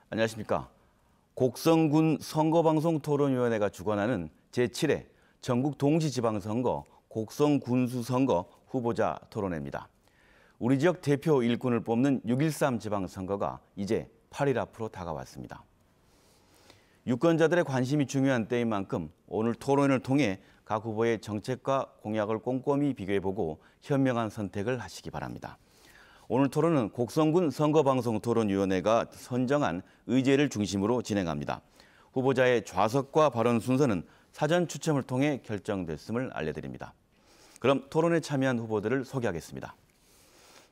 안녕하십니까. 곡성군 선거방송토론위원회가 주관하는 제7회 전국 동시지방선거 곡성군수선거 후보자 토론회입니다. 우리 지역 대표 일꾼을 뽑는 6.13 지방선거가 이제 8일 앞으로 다가왔습니다. 유권자들의 관심이 중요한 때인 만큼 오늘 토론을 통해 각 후보의 정책과 공약을 꼼꼼히 비교해보고 현명한 선택을 하시기 바랍니다. 오늘 토론은 곡성군 선거방송토론위원회가 선정한 의제를 중심으로 진행합니다. 후보자의 좌석과 발언 순서는 사전 추첨을 통해 결정됐음을 알려드립니다. 그럼 토론에 참여한 후보들을 소개하겠습니다.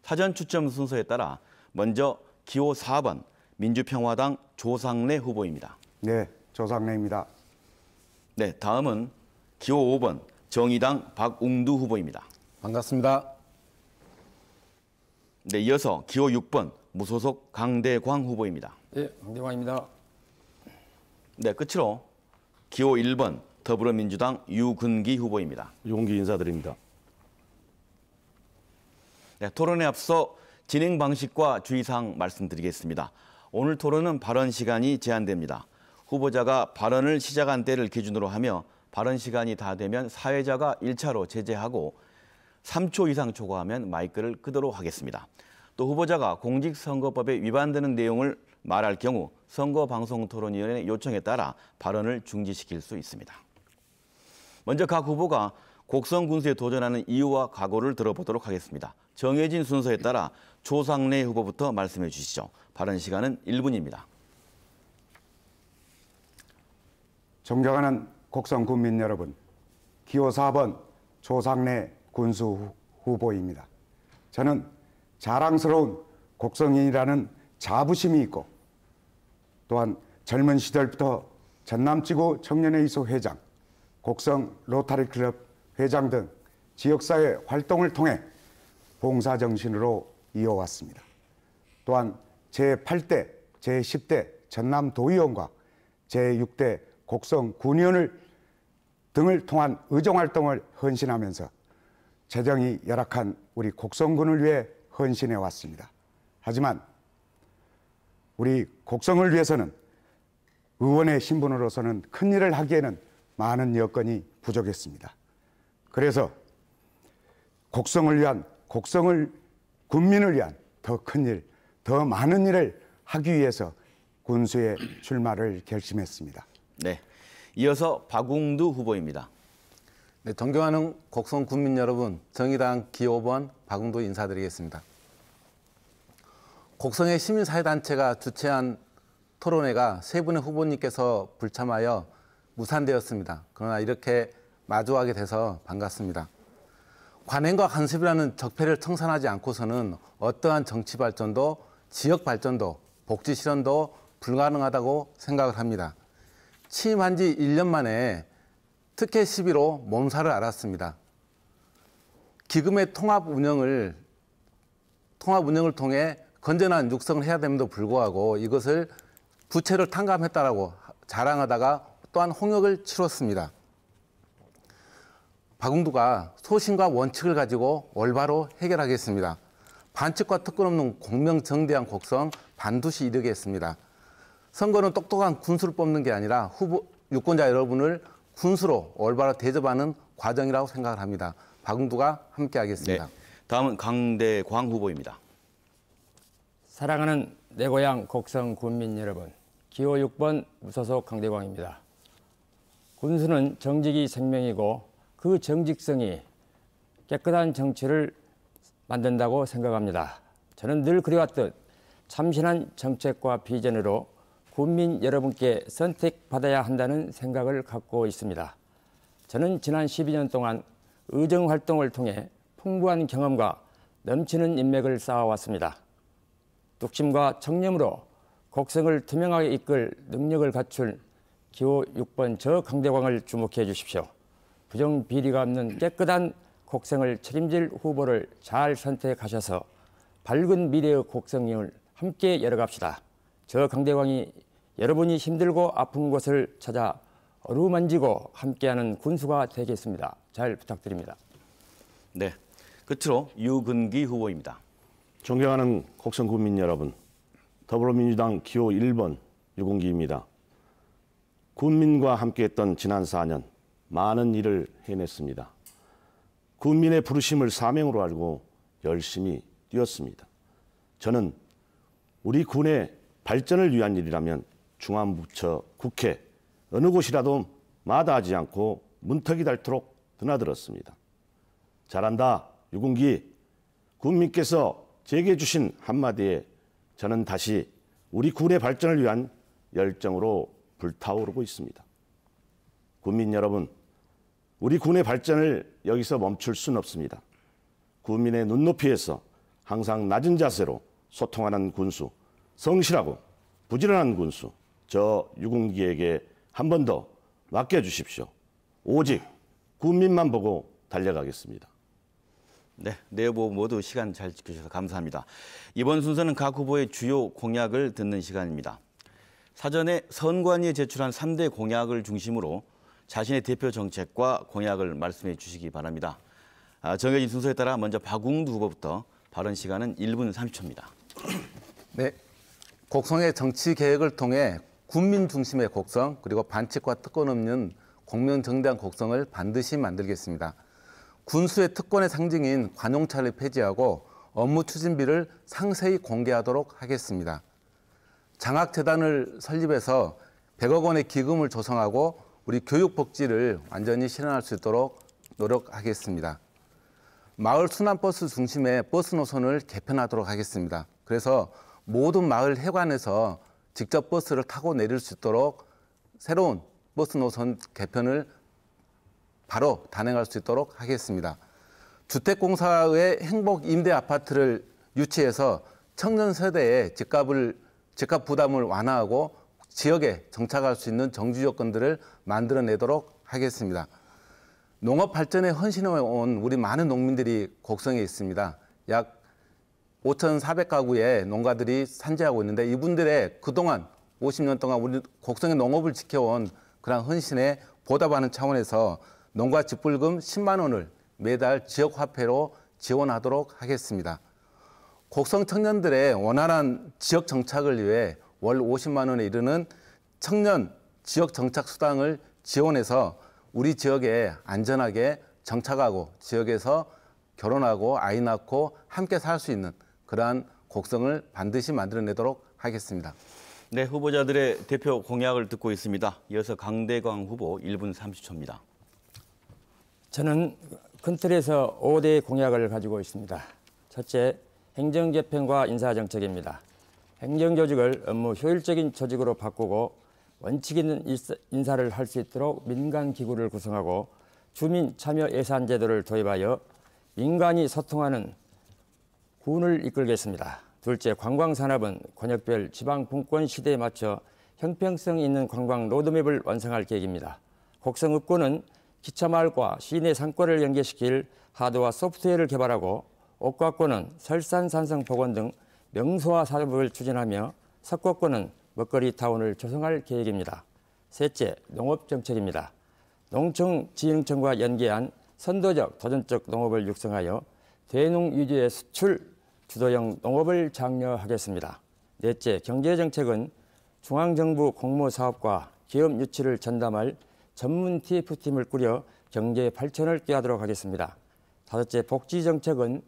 사전 추첨 순서에 따라 먼저 기호 4번 민주평화당 조상래 후보입니다. 네, 조상래입니다. 네, 다음은 기호 5번 정의당 박웅두 후보입니다. 반갑습니다. 네, 이어서 기호 6번 무소속 강대광 후보입니다. 네, 강대광입니다. 네, 끝으로 기호 1번 더불어민주당 유근기 후보입니다. 유근기 인사드립니다. 네, 토론에 앞서 진행 방식과 주의사항 말씀드리겠습니다. 오늘 토론은 발언 시간이 제한됩니다. 후보자가 발언을 시작한 때를 기준으로 하며 발언 시간이 다 되면 사회자가 1차로 제재하고 3초 이상 초과하면 마이크를 끄도록 하겠습니다. 또 후보자가 공직선거법에 위반되는 내용을 말할 경우 선거방송토론위원회 요청에 따라 발언을 중지시킬 수 있습니다. 먼저 각 후보가 곡성군수에 도전하는 이유와 각오를 들어보도록 하겠습니다. 정해진 순서에 따라 조상래 후보부터 말씀해 주시죠. 발언 시간은 1분입니다. 존경하는 곡성 군민 여러분, 기호 4번 조상래 군수 후보입니다. 저는 자랑스러운 곡성인이라는 자부심이 있고 또한 젊은 시절부터 전남지구 청년회의소 회장, 곡성 로타리클럽 회장 등 지역사회 활동을 통해 봉사정신으로 이어왔습니다. 또한 제8대, 제10대 전남도의원과 제6대 곡성군의원을 등을 통한 의정활동을 헌신하면서 재정이 열악한 우리 곡성군을 위해 헌신해 왔습니다. 하지만 우리 곡성을 위해서는 의원의 신분으로서는 큰 일을 하기에는 많은 여건이 부족했습니다. 그래서 곡성을 위한, 곡성을 군민을 위한 더 큰 일, 더 많은 일을 하기 위해서 군수에 출마를 결심했습니다. 네, 이어서 박웅두 후보입니다. 네, 존경하는 곡성 군민 여러분, 정의당 기호 5번 박웅두 인사드리겠습니다. 곡성의 시민사회단체가 주최한 토론회가 세 분의 후보님께서 불참하여 무산되었습니다. 그러나 이렇게 마주하게 돼서 반갑습니다. 관행과 간섭이라는 적폐를 청산하지 않고서는 어떠한 정치 발전도, 지역 발전도, 복지 실현도 불가능하다고 생각을 합니다. 취임한 지 1년 만에 특혜 시비로 몸살을 앓았습니다. 기금의 통합 운영을 통해 건전한 육성을 해야 됨에도 불구하고 이것을 부채를 탕감했다라고 자랑하다가 또한 홍역을 치렀습니다. 박웅두가 소신과 원칙을 가지고 올바로 해결하겠습니다. 반칙과 특권 없는 공명정대한 곡성 반드시 이루겠습니다. 선거는 똑똑한 군수를 뽑는 게 아니라 유권자 여러분을 군수로 올바로 대접하는 과정이라고 생각을 합니다. 박웅두가 함께하겠습니다. 네, 다음은 강대광 후보입니다. 사랑하는 내 고향 곡성 군민 여러분, 기호 6번 무소속 강대광입니다. 군수는 정직이 생명이고 그 정직성이 깨끗한 정치를 만든다고 생각합니다. 저는 늘 그래왔듯 참신한 정책과 비전으로 군민 여러분께 선택받아야 한다는 생각을 갖고 있습니다. 저는 지난 12년 동안 의정활동을 통해 풍부한 경험과 넘치는 인맥을 쌓아왔습니다. 뚝심과 청렴으로 곡성을 투명하게 이끌 능력을 갖춘 기호 6번 저 강대광을 주목해 주십시오. 부정비리가 없는 깨끗한 곡성을 책임질 후보를 잘 선택하셔서 밝은 미래의 곡성을 함께 열어갑시다. 저 강대광이 여러분이 힘들고 아픈 곳을 찾아 어루만지고 함께하는 군수가 되겠습니다. 잘 부탁드립니다. 네, 끝으로 유근기 후보입니다. 존경하는 곡성 군민 여러분, 더불어민주당 기호 1번 유공기입니다. 군민과 함께했던 지난 4년 많은 일을 해냈습니다. 군민의 부르심을 사명으로 알고 열심히 뛰었습니다. 저는 우리 군의 발전을 위한 일이라면 중앙부처, 국회 어느 곳이라도 마다하지 않고 문턱이 닳도록 드나들었습니다. 잘한다 유공기. 군민께서 제게 주신 한마디에 저는 다시 우리 군의 발전을 위한 열정으로 불타오르고 있습니다. 군민 여러분, 우리 군의 발전을 여기서 멈출 수는 없습니다. 군민의 눈높이에서 항상 낮은 자세로 소통하는 군수, 성실하고 부지런한 군수, 저 유공기에게 한 번 더 맡겨주십시오. 오직 군민만 보고 달려가겠습니다. 네, 네 후보 모두 시간 잘 지켜주셔서 감사합니다. 이번 순서는 각 후보의 주요 공약을 듣는 시간입니다. 사전에 선관위에 제출한 3대 공약을 중심으로 자신의 대표 정책과 공약을 말씀해 주시기 바랍니다. 정해진 순서에 따라 먼저 박웅두 후보부터 발언 시간은 1분 30초입니다. 네, 곡성의 정치 계획을 통해 군민 중심의 곡성 그리고 반칙과 특권 없는 공명정대한 곡성을 반드시 만들겠습니다. 군수의 특권의 상징인 관용차를 폐지하고 업무 추진비를 상세히 공개하도록 하겠습니다. 장학재단을 설립해서 100억 원의 기금을 조성하고 우리 교육복지를 완전히 실현할 수 있도록 노력하겠습니다. 마을 순환버스 중심의 버스 노선을 개편하도록 하겠습니다. 그래서 모든 마을 해관에서 직접 버스를 타고 내릴 수 있도록 새로운 버스 노선 개편을 바로 단행할 수 있도록 하겠습니다. 주택공사의 행복 임대 아파트를 유치해서 청년 세대의 집값 부담을 완화하고 지역에 정착할 수 있는 정주 조건들을 만들어내도록 하겠습니다. 농업 발전에 헌신해온 우리 많은 농민들이 곡성에 있습니다. 약 5,400가구의 농가들이 산재하고 있는데 이분들의 그동안 50년 동안 우리 곡성의 농업을 지켜온 그런 헌신에 보답하는 차원에서 농가 직불금 10만 원을 매달 지역화폐로 지원하도록 하겠습니다. 곡성 청년들의 원활한 지역 정착을 위해 월 50만 원에 이르는 청년 지역 정착 수당을 지원해서 우리 지역에 안전하게 정착하고 지역에서 결혼하고 아이 낳고 함께 살 수 있는 그러한 곡성을 반드시 만들어내도록 하겠습니다. 네, 후보자들의 대표 공약을 듣고 있습니다. 이어서 강대광 후보 1분 30초입니다. 저는 큰 틀에서 5대 공약을 가지고 있습니다. 첫째, 행정개편과 인사정책입니다. 행정조직을 업무 효율적인 조직으로 바꾸고 원칙 있는 인사를 할 수 있도록 민간기구를 구성하고 주민 참여 예산 제도를 도입하여 민간이 소통하는 군을 이끌겠습니다. 둘째, 관광산업은 권역별 지방 분권 시대에 맞춰 형평성 있는 관광 로드맵을 완성할 계획입니다. 곡성읍구는 기차마을과 시내 상권을 연계시킬 하드와 소프트웨어를 개발하고 옥과구는 설산산성복원 등 명소화 사업을 추진하며 석곡구는 먹거리타운을 조성할 계획입니다. 셋째, 농업정책입니다. 농촌진흥청과 연계한 선도적, 도전적 농업을 육성하여 대농 위주의 수출 주도형 농업을 장려하겠습니다. 넷째, 경제정책은 중앙정부 공모사업과 기업 유치를 전담할 전문 TF팀을 꾸려 경제 발전을 꾀하도록 하겠습니다. 다섯째, 복지정책은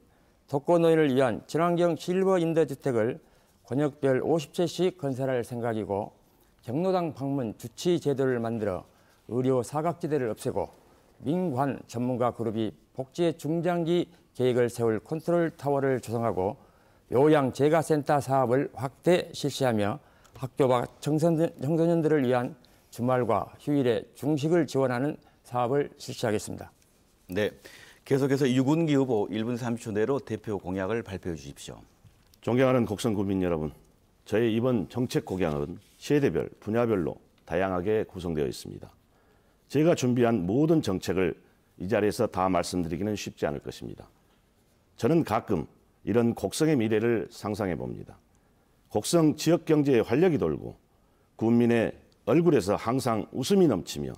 독거노인을 위한 친환경 실버 임대주택을 권역별 50채씩 건설할 생각이고 경로당 방문 주치 제도를 만들어 의료 사각지대를 없애고 민관 전문가 그룹이 복지의 중장기 계획을 세울 컨트롤 타워를 조성하고 요양재가센터 사업을 확대 실시하며 학교와 청소년들을 위한 주말과 휴일에 중식을 지원하는 사업을 실시하겠습니다. 네, 계속해서 유군기 후보 1분 30초 내로 대표 공약을 발표해 주십시오. 존경하는 곡성 구민 여러분, 저의 이번 정책 공약은 세대별, 분야별로 다양하게 구성되어 있습니다. 제가 준비한 모든 정책을 이 자리에서 다 말씀드리기는 쉽지 않을 것입니다. 저는 가끔 이런 곡성의 미래를 상상해 봅니다. 곡성 지역 경제에 활력이 돌고 군민의 얼굴에서 항상 웃음이 넘치며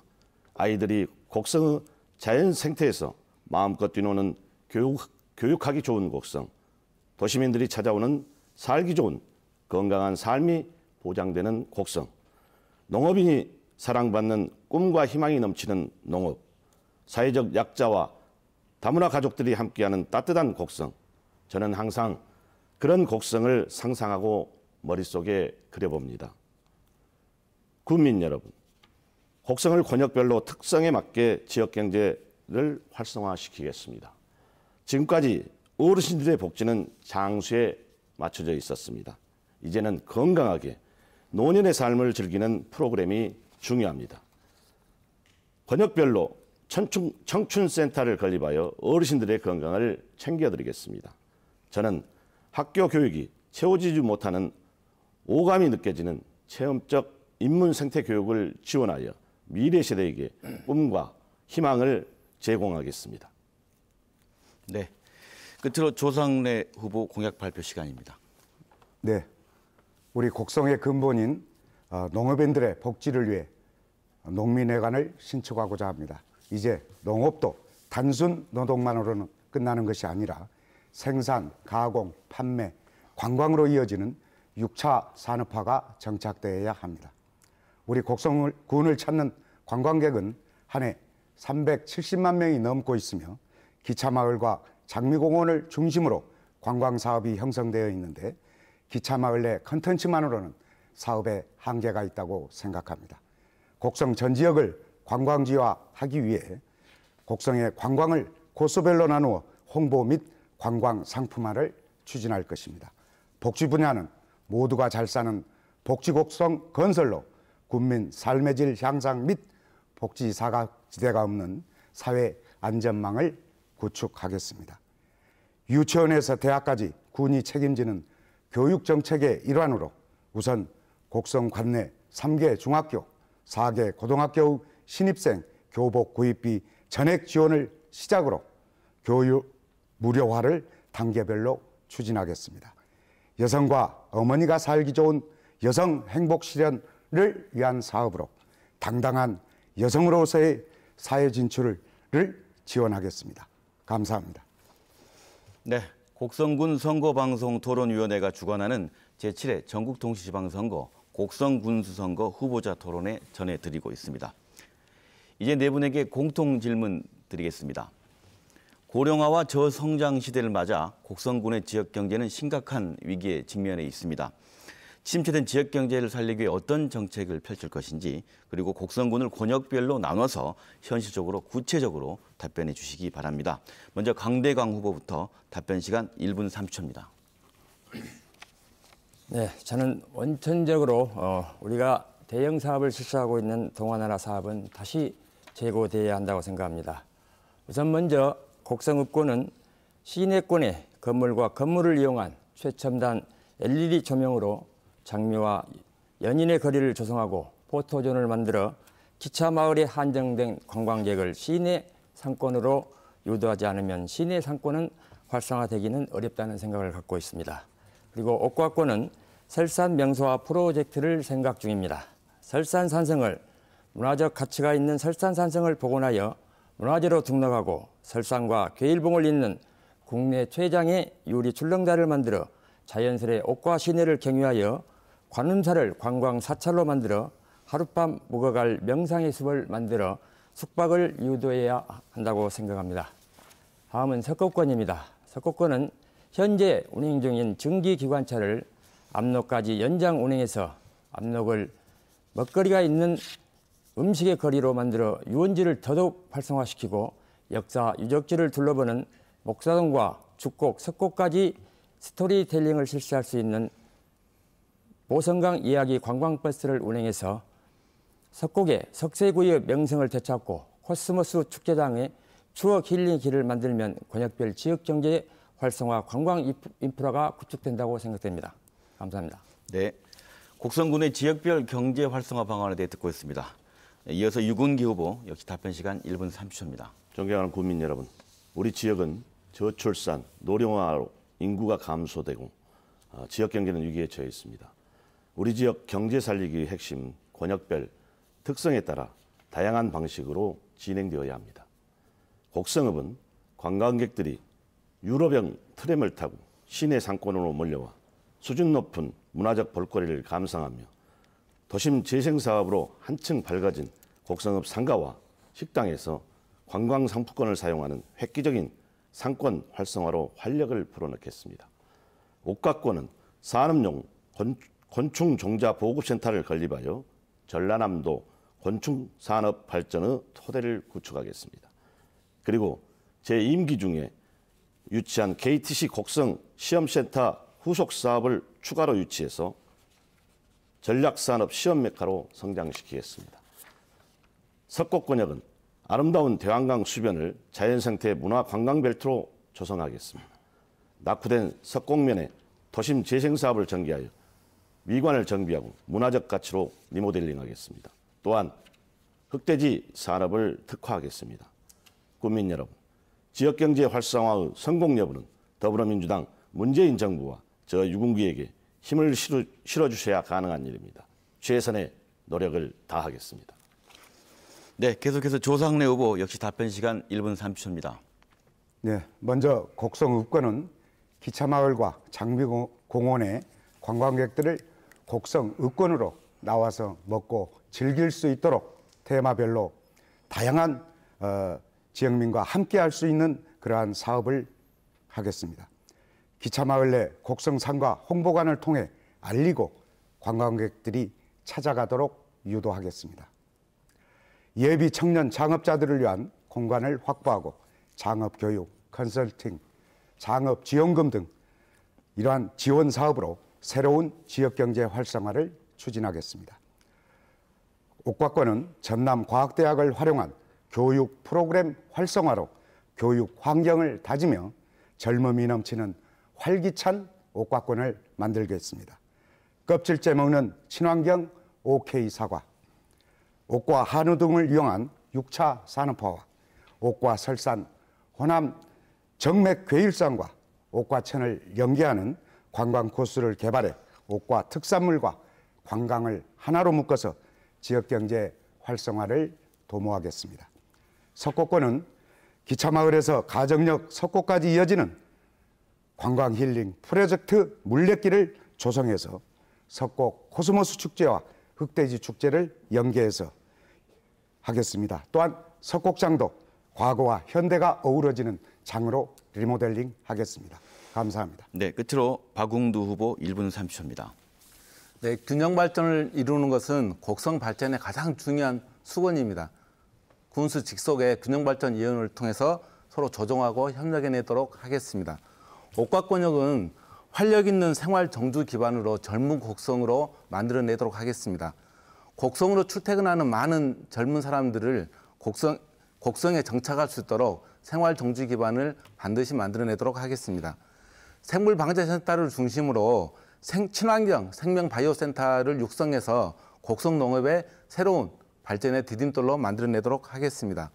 아이들이 곡성의 자연 생태에서 마음껏 뛰노는 교육하기 좋은 곡성, 도시민들이 찾아오는 살기 좋은 건강한 삶이 보장되는 곡성, 농업인이 사랑받는 꿈과 희망이 넘치는 농업, 사회적 약자와 다문화 가족들이 함께하는 따뜻한 곡성. 저는 항상 그런 곡성을 상상하고 머릿속에 그려봅니다. 국민 여러분, 곡성을 권역별로 특성에 맞게 지역경제를 활성화시키겠습니다. 지금까지 어르신들의 복지는 장수에 맞춰져 있었습니다. 이제는 건강하게 노년의 삶을 즐기는 프로그램이 중요합니다. 권역별로 청춘센터를 건립하여 어르신들의 건강을 챙겨드리겠습니다. 저는 학교 교육이 채워지지 못하는 오감이 느껴지는 체험적 인문 생태 교육을 지원하여 미래 세대에게 꿈과 희망을 제공하겠습니다. 네, 끝으로 조상래 후보 공약 발표 시간입니다. 네, 우리 곡성의 근본인 농업인들의 복지를 위해 농민회관을 신축하고자 합니다. 이제 농업도 단순 노동만으로는 끝나는 것이 아니라 생산, 가공, 판매, 관광으로 이어지는 6차 산업화가 정착되어야 합니다. 우리 곡성군을 찾는 관광객은 한 해 370만 명이 넘고 있으며 기차마을과 장미공원을 중심으로 관광사업이 형성되어 있는데 기차마을 내 컨텐츠만으로는 사업에 한계가 있다고 생각합니다. 곡성 전 지역을 관광지화하기 위해 곡성의 관광을 코스별로 나누어 홍보 및 관광 상품화를 추진할 것입니다. 복지 분야는 모두가 잘 사는 복지곡성 건설로 국민 삶의 질 향상 및 복지 사각지대가 없는 사회 안전망을 구축하겠습니다. 유치원에서 대학까지 군이 책임지는 교육 정책의 일환으로 우선 곡성 관내 3개 중학교, 4개 고등학교 신입생 교복 구입비 전액 지원을 시작으로 교육 무료화를 단계별로 추진하겠습니다. 여성과 어머니가 살기 좋은 여성 행복 실현을 위한 사업으로 당당한 여성으로서의 사회 진출을 지원하겠습니다. 감사합니다. 네, 곡성군 선거방송토론위원회가 주관하는 제7회 전국동시지방선거 곡성군수선거 후보자 토론회 전해드리고 있습니다. 이제 네 분에게 공통 질문 드리겠습니다. 고령화와 저성장 시대를 맞아 곡성군의 지역 경제는 심각한 위기에 직면해 있습니다. 침체된 지역 경제를 살리기 위해 어떤 정책을 펼칠 것인지, 그리고 곡성군을 권역별로 나눠서 현실적으로 구체적으로 답변해 주시기 바랍니다. 먼저 강대광 후보부터 답변 시간 1분 30초입니다. 네, 저는 원천적으로 우리가 대형 사업을 실시하고 있는 동안하나 사업은 다시 재고되어야 한다고 생각합니다. 우선 먼저 곡성읍구는 시내권의 건물과 건물을 이용한 최첨단 LED 조명으로 장미와 연인의 거리를 조성하고 포토존을 만들어 기차마을에 한정된 관광객을 시내 상권으로 유도하지 않으면 시내 상권은 활성화되기는 어렵다는 생각을 갖고 있습니다. 그리고 옥과구는 설산 명소화 프로젝트를 생각 중입니다. 설산산성을 문화적 가치가 있는 설산산성을 복원하여 문화재로 등록하고 설산과 괴일봉을 잇는 국내 최장의 유리 출렁다리를 만들어 자연스레 옥과 시내를 경유하여 관음사를 관광 사찰로 만들어 하룻밤 묵어갈 명상의 숲을 만들어 숙박을 유도해야 한다고 생각합니다. 다음은 석곡권입니다. 석곡권은 현재 운행 중인 증기기관차를 압록까지 연장 운행해서 압록을 먹거리가 있는 음식의 거리로 만들어 유원지를 더더욱 활성화시키고 역사 유적지를 둘러보는 목사동과 죽곡, 석곡까지 스토리텔링을 실시할 수 있는 보성강 이야기 관광버스를 운행해서 석곡의 석쇠구이의 명성을 되찾고 코스모스 축제장의 추억 힐링 길을 만들면 권역별 지역경제 활성화 관광 인프라가 구축된다고 생각됩니다. 감사합니다. 네, 곡성군의 지역별 경제 활성화 방안에 대해 듣고 있습니다. 이어서 유군기 후보 역시 답변 시간 1분 30초입니다. 존경하는 국민 여러분, 우리 지역은 저출산, 노령화로 인구가 감소되고 지역 경제는 위기에 처해 있습니다. 우리 지역 경제 살리기 핵심 권역별 특성에 따라 다양한 방식으로 진행되어야 합니다. 곡성읍은 관광객들이 유럽형 트램을 타고 시내 상권으로 몰려와 수준 높은 문화적 볼거리를 감상하며 도심 재생 사업으로 한층 밝아진 곡성읍 상가와 식당에서 관광 상품권을 사용하는 획기적인 상권 활성화로 활력을 불어넣겠습니다. 옥각권은 산업용 곤충 종자 보급센터를 건립하여 전라남도 곤충 산업 발전의 토대를 구축하겠습니다. 그리고 제 임기 중에 유치한 KTC 곡성 시험센터 후속 사업을 추가로 유치해서 전략산업 시험 메카로 성장시키겠습니다. 석곡권역은 아름다운 대왕강 수변을 자연생태 문화관광벨트로 조성하겠습니다. 낙후된 석곡면에 도심 재생사업을 전개하여 미관을 정비하고 문화적 가치로 리모델링하겠습니다. 또한 흑돼지 산업을 특화하겠습니다. 국민 여러분, 지역경제 활성화의 성공 여부는 더불어민주당 문재인 정부와 저 유군기에게 힘을 실어주셔야 가능한 일입니다. 최선의 노력을 다하겠습니다. 네, 계속해서 조상래 후보 역시 답변 시간 1분 30초입니다. 네, 먼저 곡성읍권은 기차마을과 장비공원의 관광객들을 곡성읍권으로 나와서 먹고 즐길 수 있도록 테마별로 다양한 지역민과 함께할 수 있는 그러한 사업을 하겠습니다. 기차마을 내 곡성상가 홍보관을 통해 알리고 관광객들이 찾아가도록 유도하겠습니다. 예비 청년 창업자들을 위한 공간을 확보하고 창업교육, 컨설팅, 창업지원금 등 이러한 지원 사업으로 새로운 지역경제 활성화를 추진하겠습니다. 옥과권은 전남과학대학을 활용한 교육 프로그램 활성화로 교육 환경을 다지며 젊음이 넘치는 활기찬 옥과권을 만들겠습니다. 껍질째 먹는 친환경 OK 사과, 옥과 한우 등을 이용한 6차 산업화와 옥과 설산, 호남 정맥괴일산과 옥과천을 연계하는 관광 코스를 개발해 옥과 특산물과 관광을 하나로 묶어서 지역경제 활성화를 도모하겠습니다. 석곡권은 기차마을에서 가정역 석곡까지 이어지는 관광 힐링 프로젝트 물레길을 조성해서 석곡 코스모스 축제와 흑돼지 축제를 연계해서 하겠습니다. 또한 석곡장도 과거와 현대가 어우러지는 장으로 리모델링 하겠습니다. 감사합니다. 네, 끝으로 박웅두 후보 1분 30초입니다. 네, 균형 발전을 이루는 것은 곡성 발전의 가장 중요한 수건입니다. 군수 직속의 균형 발전 위원회를 통해서 서로 조정하고 협력해내도록 하겠습니다. 옥과권역은 활력 있는 생활 정주 기반으로 젊은 곡성으로 만들어내도록 하겠습니다. 곡성으로 출퇴근하는 많은 젊은 사람들을 곡성에 정착할 수 있도록 생활 정주 기반을 반드시 만들어내도록 하겠습니다. 생물방제센터를 중심으로 친환경 생명바이오센터를 육성해서 곡성 농업의 새로운 발전의 디딤돌로 만들어내도록 하겠습니다.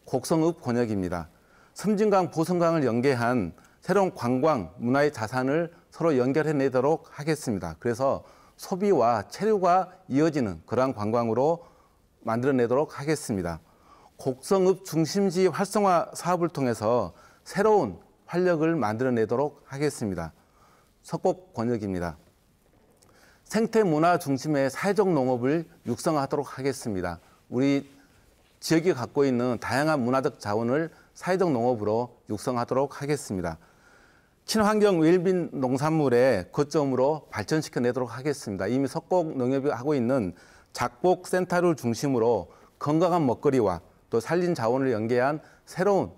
곡성읍 권역입니다. 섬진강, 보성강을 연계한 새로운 관광, 문화의 자산을 서로 연결해내도록 하겠습니다. 그래서 소비와 체류가 이어지는 그러한 관광으로 만들어내도록 하겠습니다. 곡성읍 중심지 활성화 사업을 통해서 새로운 활력을 만들어내도록 하겠습니다. 석곡 권역입니다. 생태문화 중심의 사회적 농업을 육성하도록 하겠습니다. 우리 지역이 갖고 있는 다양한 문화적 자원을 사회적 농업으로 육성하도록 하겠습니다. 친환경 웰빙 농산물의 거점으로 발전시켜내도록 하겠습니다. 이미 석곡 농협이 하고 있는 작곡센터를 중심으로 건강한 먹거리와 또 산림 자원을 연계한 새로운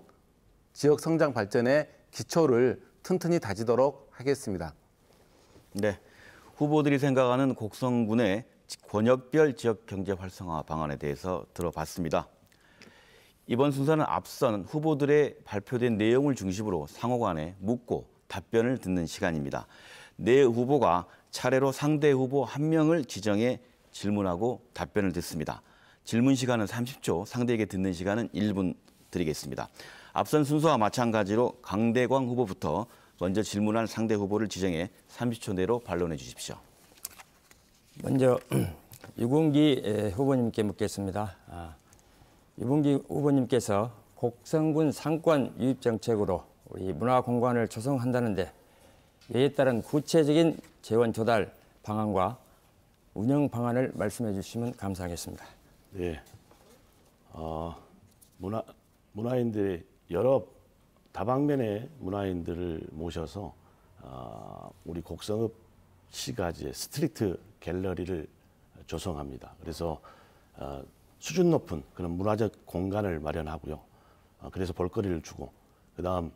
지역 성장 발전의 기초를 튼튼히 다지도록 하겠습니다. 네, 후보들이 생각하는 곡성군의 권역별 지역 경제 활성화 방안에 대해서 들어봤습니다. 이번 순서는 앞선 후보들의 발표된 내용을 중심으로 상호 간에 묻고 답변을 듣는 시간입니다. 네 후보가 차례로 상대 후보 한 명을 지정해 질문하고 답변을 듣습니다. 질문 시간은 30초, 상대에게 듣는 시간은 1분 드리겠습니다. 앞선 순서와 마찬가지로 강대광 후보부터 먼저 질문한 상대 후보를 지정해 30초 내로 반론해 주십시오. 먼저 유군기 후보님께 묻겠습니다. 유군기 후보님께서 곡성군 상권 유입 정책으로 우리 문화공간을 조성한다는데 이에 따른 구체적인 재원 조달 방안과 운영 방안을 말씀해 주시면 감사하겠습니다. 네, 문화인들이 여러 다방면의 문화인들을 모셔서 우리 곡성읍 시가지의 스트리트 갤러리를 조성합니다. 그래서 수준 높은 그런 문화적 공간을 마련하고요. 그래서 볼거리를 주고, 그다음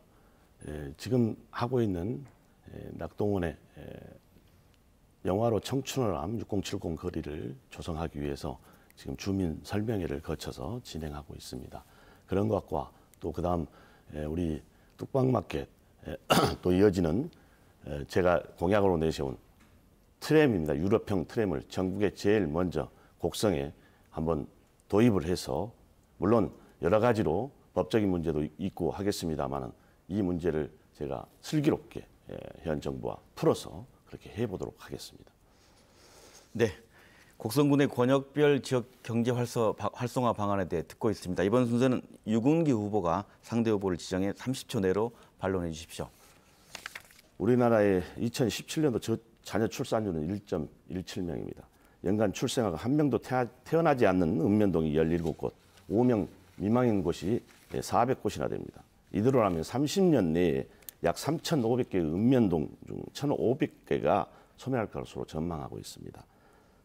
지금 하고 있는 낙동원의 영화로 청춘을 6070 거리를 조성하기 위해서 지금 주민 설명회를 거쳐서 진행하고 있습니다. 그런 것과 또 그다음 우리 뚝방마켓 또 이어지는 제가 공약으로 내세운 트램입니다. 유럽형 트램을 전국에 제일 먼저 곡성에 한번 도입을 해서, 물론 여러 가지로 법적인 문제도 있고 하겠습니다만 이 문제를 제가 슬기롭게 현 정부와 풀어서 그렇게 해보도록 하겠습니다. 네, 곡성군의 권역별 지역 경제 활성화 방안에 대해 듣고 있습니다. 이번 순서는 유군기 후보가 상대 후보를 지정해 30초 내로 반론해 주십시오. 우리나라의 2017년도 자녀 출산율은 1.17명입니다. 연간 출생아가 한 명도 태어나지 않는 읍면동이 17곳, 5명 미만인 곳이 400곳이나 됩니다. 이대로라면 30년 내에 약 3,500개의 읍면동 중 1,500개가 소멸할 것으로 전망하고 있습니다.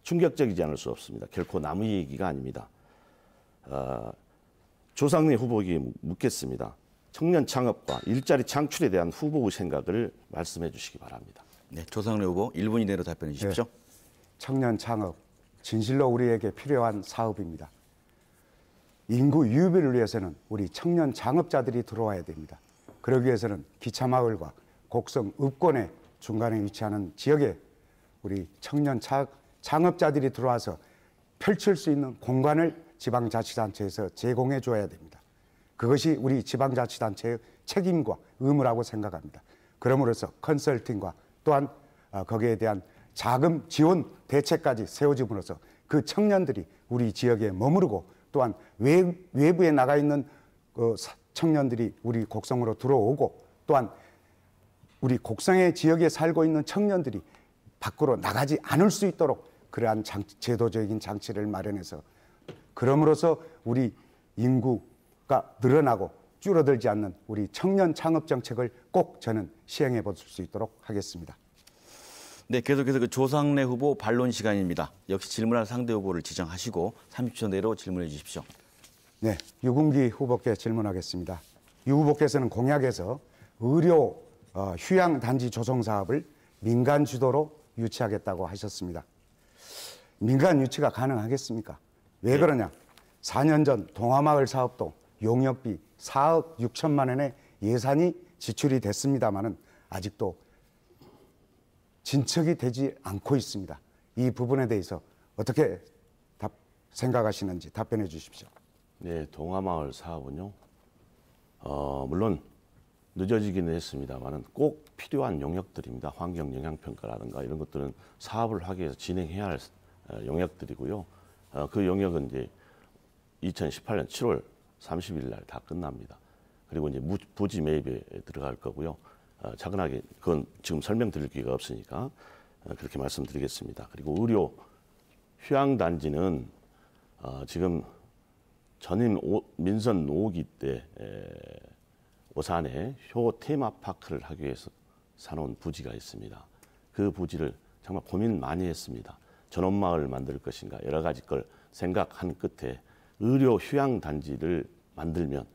충격적이지 않을 수 없습니다. 결코 남의 얘기가 아닙니다. 조상래 후보에게 묻겠습니다. 청년 창업과 일자리 창출에 대한 후보의 생각을 말씀해 주시기 바랍니다. 네, 조상래 후보 1분 이내로 답변해 주십시오. 네. 청년 창업, 진실로 우리에게 필요한 사업입니다. 인구 유입을 위해서는 우리 청년 창업자들이 들어와야 됩니다. 그러기 위해서는 기차마을과 곡성 읍권의 중간에 위치하는 지역에 우리 청년 창업자들이 들어와서 펼칠 수 있는 공간을 지방자치단체에서 제공해 줘야 됩니다. 그것이 우리 지방자치단체의 책임과 의무라고 생각합니다. 그럼으로써 컨설팅과 또한 거기에 대한 자금 지원 대책까지 세워짐으로써 그 청년들이 우리 지역에 머무르고, 또한 외부에 나가 있는 청년들이 우리 곡성으로 들어오고, 또한 우리 곡성의 지역에 살고 있는 청년들이 밖으로 나가지 않을 수 있도록 그러한 제도적인 장치를 마련해서, 그럼으로써 우리 인구가 늘어나고 줄어들지 않는 우리 청년 창업 정책을 꼭 저는 시행해 볼 수 있도록 하겠습니다. 네, 계속해서 그 조상래 후보 반론 시간입니다. 역시 질문할 상대 후보를 지정하시고 30초 내로 질문해 주십시오. 네, 유군기 후보께 질문하겠습니다. 유 후보께서는 공약에서 의료 휴양단지 조성 사업을 민간 주도로 유치하겠다고 하셨습니다. 민간 유치가 가능하겠습니까? 왜 그러냐? 4년 전 동화마을 사업도 용역비 4억 6천만 원의 예산이 지출이 됐습니다마는 아직도 진척이 되지 않고 있습니다. 이 부분에 대해서 어떻게 생각하시는지 답변해 주십시오. 네, 동화마을 사업은요, 물론 늦어지기는 했습니다만 꼭 필요한 용역들입니다. 환경 영향 평가라든가 이런 것들은 사업을 하기 위해서 진행해야 할 용역들이고요. 그 용역은 이제 2018년 7월 30일 날 다 끝납니다. 그리고 이제 부지 매입에 들어갈 거고요. 차근하게 그건 지금 설명드릴 기회가 없으니까 그렇게 말씀드리겠습니다. 그리고 의료 휴양단지는 지금 전임 민선 5기 때 오산에 효 테마파크를 하기 위해서 사놓은 부지가 있습니다. 그 부지를 정말 고민 많이 했습니다. 전원마을 만들 것인가 여러 가지 걸 생각한 끝에 의료 휴양단지를 만들면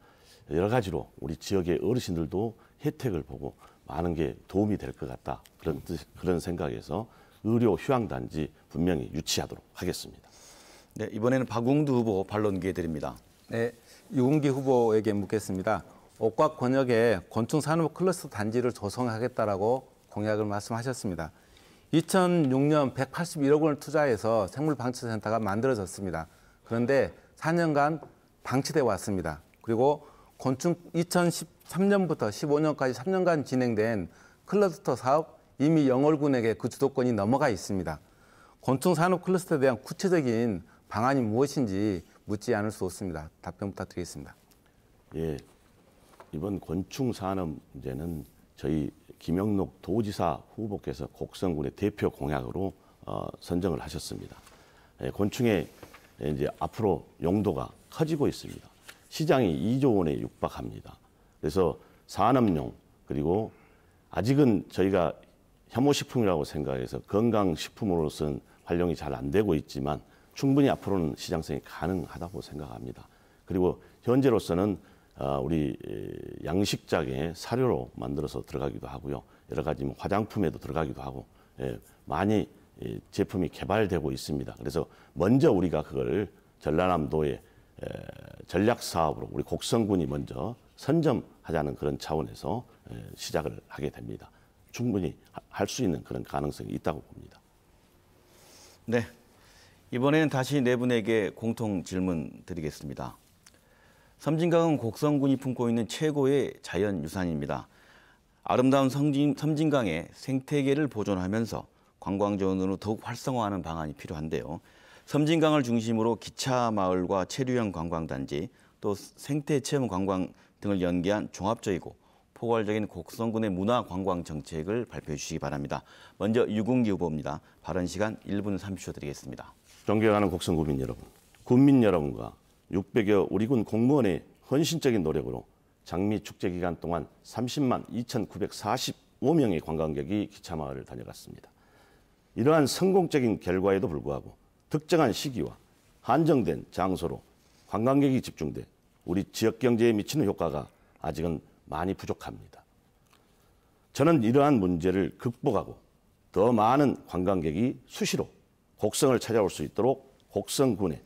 여러 가지로 우리 지역의 어르신들도 혜택을 보고 많은 게 도움이 될 것 같다. 그런 생각에서 의료 휴양단지 분명히 유치하도록 하겠습니다. 네, 이번에는 박웅두 후보 반론 기회 드립니다. 네, 유군기 후보에게 묻겠습니다. 옥과 권역에 곤충산업 클러스터 단지를 조성하겠다라고 공약을 말씀하셨습니다. 2006년 181억 원을 투자해서 생물방치센터가 만들어졌습니다. 그런데 4년간 방치돼 왔습니다. 그리고 곤충 2013년부터 15년까지 3년간 진행된 클러스터 사업 이미 영월군에게 그 주도권이 넘어가 있습니다. 곤충산업 클러스터에 대한 구체적인 방안이 무엇인지 묻지 않을 수 없습니다. 답변 부탁드리겠습니다. 예, 이번 곤충산업 문제는 저희 김영록 도지사 후보께서 곡성군의 대표 공약으로 선정을 하셨습니다. 곤충의 이제 앞으로 용도가 커지고 있습니다. 시장이 2조 원에 육박합니다. 그래서 산업용 그리고 아직은 저희가 혐오식품이라고 생각해서 건강식품으로서는 활용이 잘 안 되고 있지만 충분히 앞으로는 시장성이 가능하다고 생각합니다. 그리고 현재로서는 우리 양식장의 사료로 만들어서 들어가기도 하고요. 여러 가지 화장품에도 들어가기도 하고 많이 제품이 개발되고 있습니다. 그래서 먼저 우리가 그걸 전라남도의 전략 사업으로 우리 곡성군이 먼저 선점하자는 그런 차원에서 시작을 하게 됩니다. 충분히 할 수 있는 그런 가능성이 있다고 봅니다. 네, 이번에는 다시 네 분에게 공통 질문 드리겠습니다. 섬진강은 곡성군이 품고 있는 최고의 자연유산입니다. 아름다운 섬진강의 생태계를 보존하면서 관광지원으로 더욱 활성화하는 방안이 필요한데요. 섬진강을 중심으로 기차마을과 체류형 관광단지, 또 생태체험 관광 등을 연계한 종합적이고 포괄적인 곡성군의 문화관광 정책을 발표해 주시기 바랍니다. 먼저 유궁기 후보입니다. 발언 시간 1분 30초 드리겠습니다. 존경하는 곡성 구민 여러분, 군민 여러분과 600여 우리 군 공무원의 헌신적인 노력으로 장미 축제 기간 동안 30만 2,945명의 관광객이 기차마을을 다녀갔습니다. 이러한 성공적인 결과에도 불구하고 특정한 시기와 한정된 장소로 관광객이 집중돼 우리 지역 경제에 미치는 효과가 아직은 많이 부족합니다. 저는 이러한 문제를 극복하고 더 많은 관광객이 수시로 곡성을 찾아올 수 있도록 곡성군의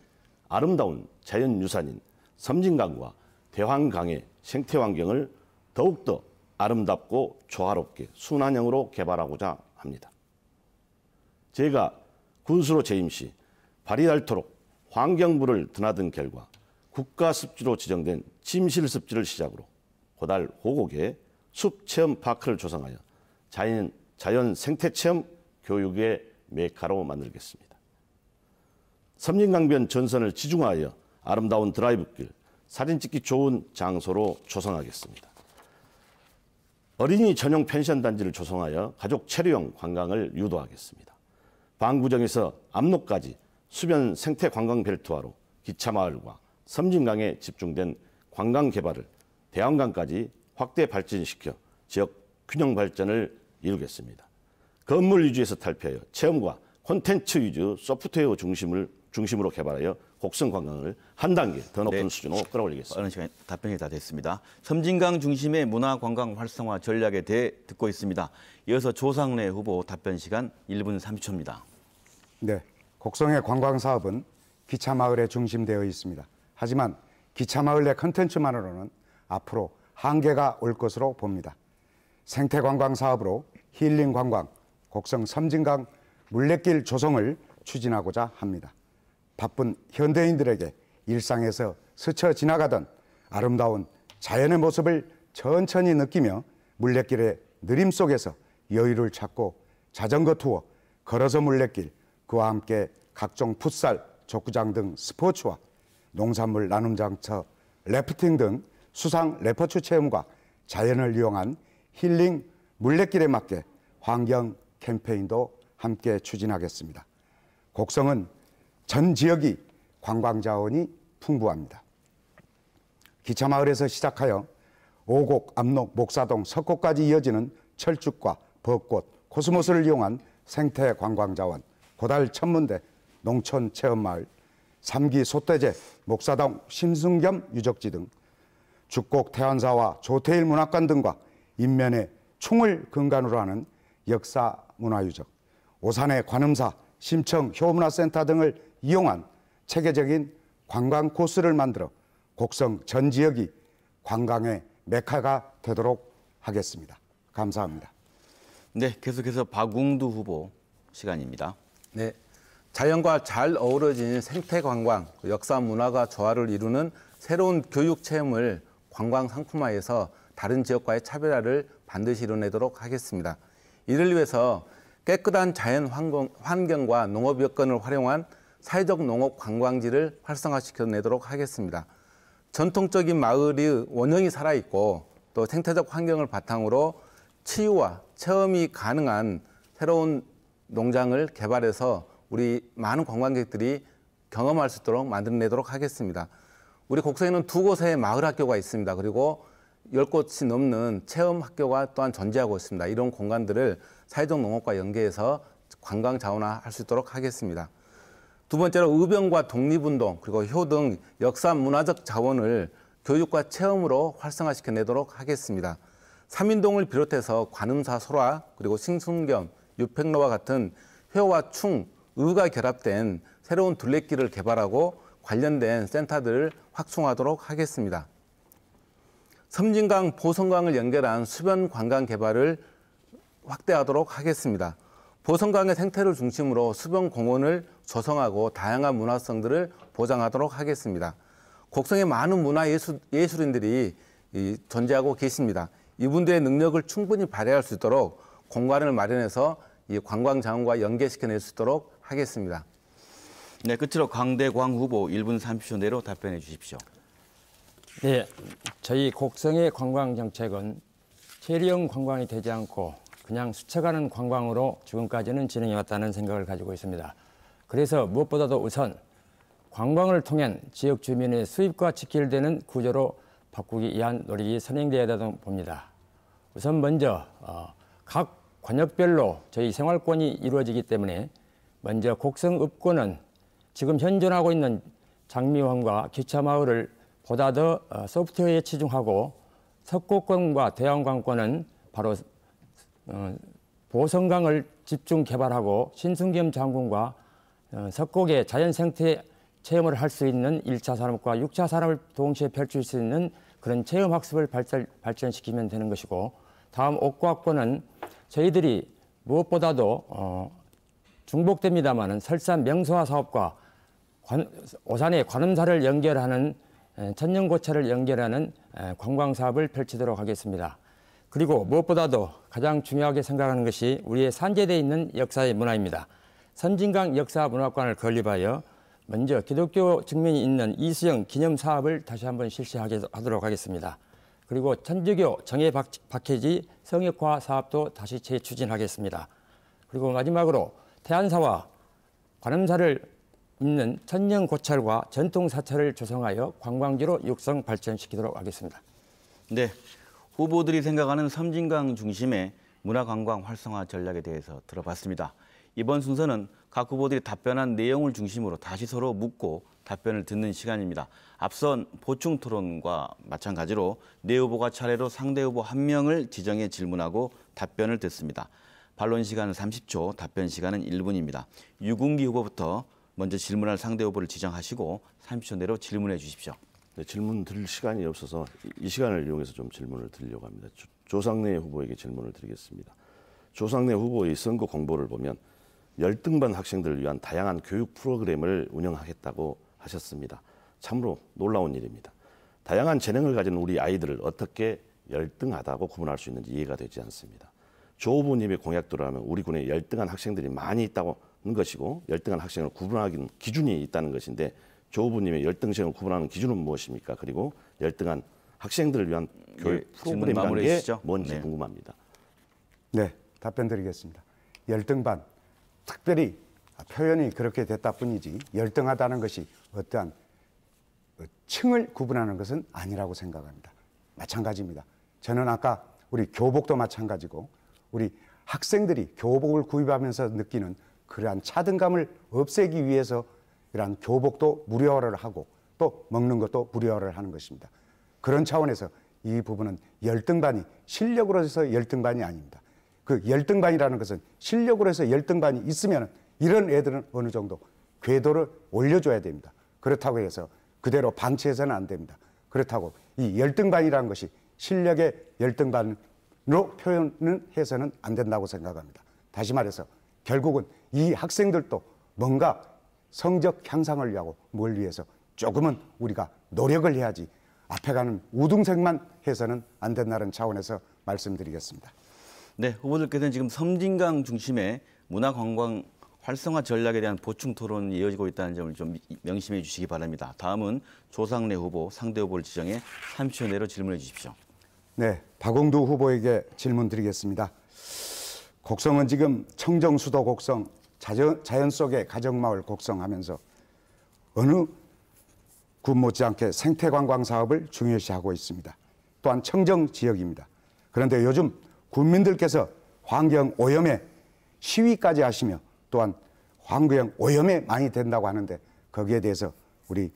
아름다운 자연유산인 섬진강과 대환강의 생태환경을 더욱더 아름답고 조화롭게 순환형으로 개발하고자 합니다. 제가 군수로 재임 시 발이 닳도록 환경부를 드나든 결과 국가습지로 지정된 침실습지를 시작으로 고달 호곡에 숲체험파크를 조성하여 자연 생태체험 교육의 메카로 만들겠습니다. 섬진강변 전선을 지중화하여 아름다운 드라이브길, 사진 찍기 좋은 장소로 조성하겠습니다. 어린이 전용 펜션 단지를 조성하여 가족 체류형 관광을 유도하겠습니다. 방구정에서 압록까지 수변 생태 관광 벨트화로 기차마을과 섬진강에 집중된 관광 개발을 대환강까지 확대 발전시켜 지역 균형 발전을 이루겠습니다. 건물 위주에서 탈피하여 체험과 콘텐츠 위주 소프트웨어 중심으로 개발하여 곡성 관광을 한 단계 더 높은 수준으로 끌어올리겠습니다. 빠른 시간 답변이 다 됐습니다. 섬진강 중심의 문화관광 활성화 전략에 대해 듣고 있습니다. 이어서 조상래 후보 답변 시간 1분 30초입니다. 네, 곡성의 관광 사업은 기차마을에 중심되어 있습니다. 하지만 기차마을 내 컨텐츠만으로는 앞으로 한계가 올 것으로 봅니다. 생태관광 사업으로 힐링관광, 곡성 섬진강 물레길 조성을 추진하고자 합니다. 바쁜 현대인들에게 일상에서 스쳐 지나가던 아름다운 자연의 모습을 천천히 느끼며 물레길의 느림 속에서 여유를 찾고 자전거 투어, 걸어서 물레길, 그와 함께 각종 풋살, 족구장 등 스포츠와 농산물 나눔 장터, 래프팅 등 수상 레포츠 체험과 자연을 이용한 힐링 물레길에 맞게 환경 캠페인도 함께 추진하겠습니다. 곡성은 전 지역이 관광 자원이 풍부합니다. 기차마을에서 시작하여 오곡, 압록, 목사동, 석곡까지 이어지는 철쭉과 벚꽃, 코스모스를 이용한 생태 관광 자원, 고달 천문대, 농촌 체험마을, 삼기 솥대제, 목사동 심승겸 유적지 등 죽곡 태안사와 조태일 문학관 등과 인면의 충을 근간으로 하는 역사 문화유적, 오산의 관음사, 심청 효문화센터 등을 이용한 체계적인 관광 코스를 만들어 곡성 전 지역이 관광의 메카가 되도록 하겠습니다. 감사합니다. 네, 계속해서 박웅두 후보 시간입니다. 네, 자연과 잘 어우러진 생태관광, 역사 문화가 조화를 이루는 새로운 교육 체험을 관광 상품화해서 다른 지역과의 차별화를 반드시 이뤄내도록 하겠습니다. 이를 위해서 깨끗한 자연 환경과 농업 여건을 활용한 사회적 농업 관광지를 활성화시켜내도록 하겠습니다. 전통적인 마을의 원형이 살아있고 또 생태적 환경을 바탕으로 치유와 체험이 가능한 새로운 농장을 개발해서 우리 많은 관광객들이 경험할 수 있도록 만들어내도록 하겠습니다. 우리 곡성에는 2곳의 마을 학교가 있습니다. 그리고 10곳이 넘는 체험 학교가 또한 존재하고 있습니다. 이런 공간들을 사회적 농업과 연계해서 관광 자원화할 수 있도록 하겠습니다. 두 번째로 의병과 독립운동 그리고 효 등 역사 문화적 자원을 교육과 체험으로 활성화시켜내도록 하겠습니다. 삼인동을 비롯해서 관음사 소라 그리고 싱순겸, 유팽로와 같은 회와 충, 의가 결합된 새로운 둘레길을 개발하고 관련된 센터들을 확충하도록 하겠습니다. 섬진강, 보성강을 연결한 수변 관광 개발을 확대하도록 하겠습니다. 보성강의 생태를 중심으로 수변 공원을 조성하고 다양한 문화성들을 보장하도록 하겠습니다. 곡성에 많은 문화예술인들이 존재하고 계십니다. 이분들의 능력을 충분히 발휘할 수 있도록 공간을 마련해서 이 관광 자원과 연계시켜낼 수 있도록 하겠습니다. 네, 끝으로 강대광 후보 1분 30초 내로 답변해 주십시오. 네, 저희 곡성의 관광 정책은 체리형 관광이 되지 않고 그냥 스쳐가는 관광으로 지금까지는 진행해 왔다는 생각을 가지고 있습니다. 그래서 무엇보다도 우선 관광을 통한 지역 주민의 수입과 직결되는 구조로 바꾸기 위한 노력이 선행되어야 된다고 봅니다. 우선 먼저 각 관역별로 저희 생활권이 이루어지기 때문에 먼저 곡성읍권은 지금 현존하고 있는 장미원과 기차마을을 보다 더 소프트웨어에 치중하고 석고권과 대왕관권은 바로 보성강을 집중 개발하고 신승겸 장군과 석곡의 자연생태 체험을 할 수 있는 1차 산업과 6차 산업을 동시에 펼칠 수 있는 그런 체험학습을 발전시키면 되는 것이고, 다음 옥과권은 저희들이 무엇보다도 중복됩니다마는 설산 명소화 사업과 오산의 관음사를 연결하는 천년고차를 연결하는 관광 사업을 펼치도록 하겠습니다. 그리고 무엇보다도 가장 중요하게 생각하는 것이 우리의 산재되어 있는 역사의 문화입니다. 선진강 역사문화관을 건립하여 먼저 기독교 측면이 있는 이수영 기념 사업을 다시 한번 실시하도록 하겠습니다. 그리고 천주교 정예 박해지 성역화 사업도 다시 재추진하겠습니다. 그리고 마지막으로 태안사와 관음사를 잇는 천년고찰과 전통사찰을 조성하여 관광지로 육성 발전시키도록 하겠습니다. 네, 후보들이 생각하는 섬진강 중심의 문화관광 활성화 전략에 대해서 들어봤습니다. 이번 순서는 각 후보들이 답변한 내용을 중심으로 다시 서로 묻고 답변을 듣는 시간입니다. 앞선 보충 토론과 마찬가지로 네 후보가 차례로 상대 후보 한 명을 지정해 질문하고 답변을 듣습니다. 반론 시간은 30초, 답변 시간은 1분입니다. 유군기 후보부터 먼저 질문할 상대 후보를 지정하시고 30초 내로 질문해 주십시오. 네, 질문 드릴 시간이 없어서 이 시간을 이용해서 좀 질문을 드리려고 합니다. 조상래 후보에게 질문을 드리겠습니다. 조상래 후보의 선거 공보를 보면 열등반 학생들을 위한 다양한 교육 프로그램을 운영하겠다고 하셨습니다. 참으로 놀라운 일입니다. 다양한 재능을 가진 우리 아이들을 어떻게 열등하다고 구분할 수 있는지 이해가 되지 않습니다. 조 후보님의 공약대로라면 우리 군에 열등한 학생들이 많이 있다는 것이고 열등한 학생을 구분하기는 기준이 있다는 것인데 조 후보님의 열등생을 구분하는 기준은 무엇입니까? 그리고 열등한 학생들을 위한 교육 프로그램이라는 게 뭔지 궁금합니다. 네, 답변 드리겠습니다. 열등반, 특별히 표현이 그렇게 됐다 뿐이지 열등하다는 것이 어떠한 층을 구분하는 것은 아니라고 생각합니다. 마찬가지입니다. 저는 아까 우리 교복도 마찬가지고 우리 학생들이 교복을 구입하면서 느끼는 그러한 차등감을 없애기 위해서 이러한 교복도 무료화를 하고 또 먹는 것도 무료화를 하는 것입니다. 그런 차원에서 이 부분은 열등반이 실력으로 해서 열등반이 아닙니다. 그 열등반이라는 것은 실력으로 해서 열등반이 있으면 이런 애들은 어느 정도 궤도를 올려줘야 됩니다. 그렇다고 해서 그대로 방치해서는 안 됩니다. 그렇다고 이 열등반이라는 것이 실력의 열등반으로 표현은 해서는 안 된다고 생각합니다. 다시 말해서 결국은 이 학생들도 뭔가 성적 향상을 위하고 뭘 위해서 조금은 우리가 노력을 해야지 앞에 가는 우등생만 해서는 안 된다는 차원에서 말씀드리겠습니다. 네, 후보들께서는 지금 섬진강 중심의 문화관광 활성화 전략에 대한 보충 토론이 이어지고 있다는 점을 좀 명심해 주시기 바랍니다. 다음은 조상래 후보, 상대 후보를 지정해 30초 내로 질문해 주십시오. 네, 박홍두 후보에게 질문 드리겠습니다. 곡성은 지금 청정수도 곡성, 자연 속의 가정마을 곡성하면서 어느 군 못지않게 생태관광 사업을 중요시하고 있습니다. 또한 청정 지역입니다. 그런데 요즘 군민들께서 환경 오염에 시위까지 하시며 또한 환경 오염에 많이 된다고 하는데 거기에 대해서 우리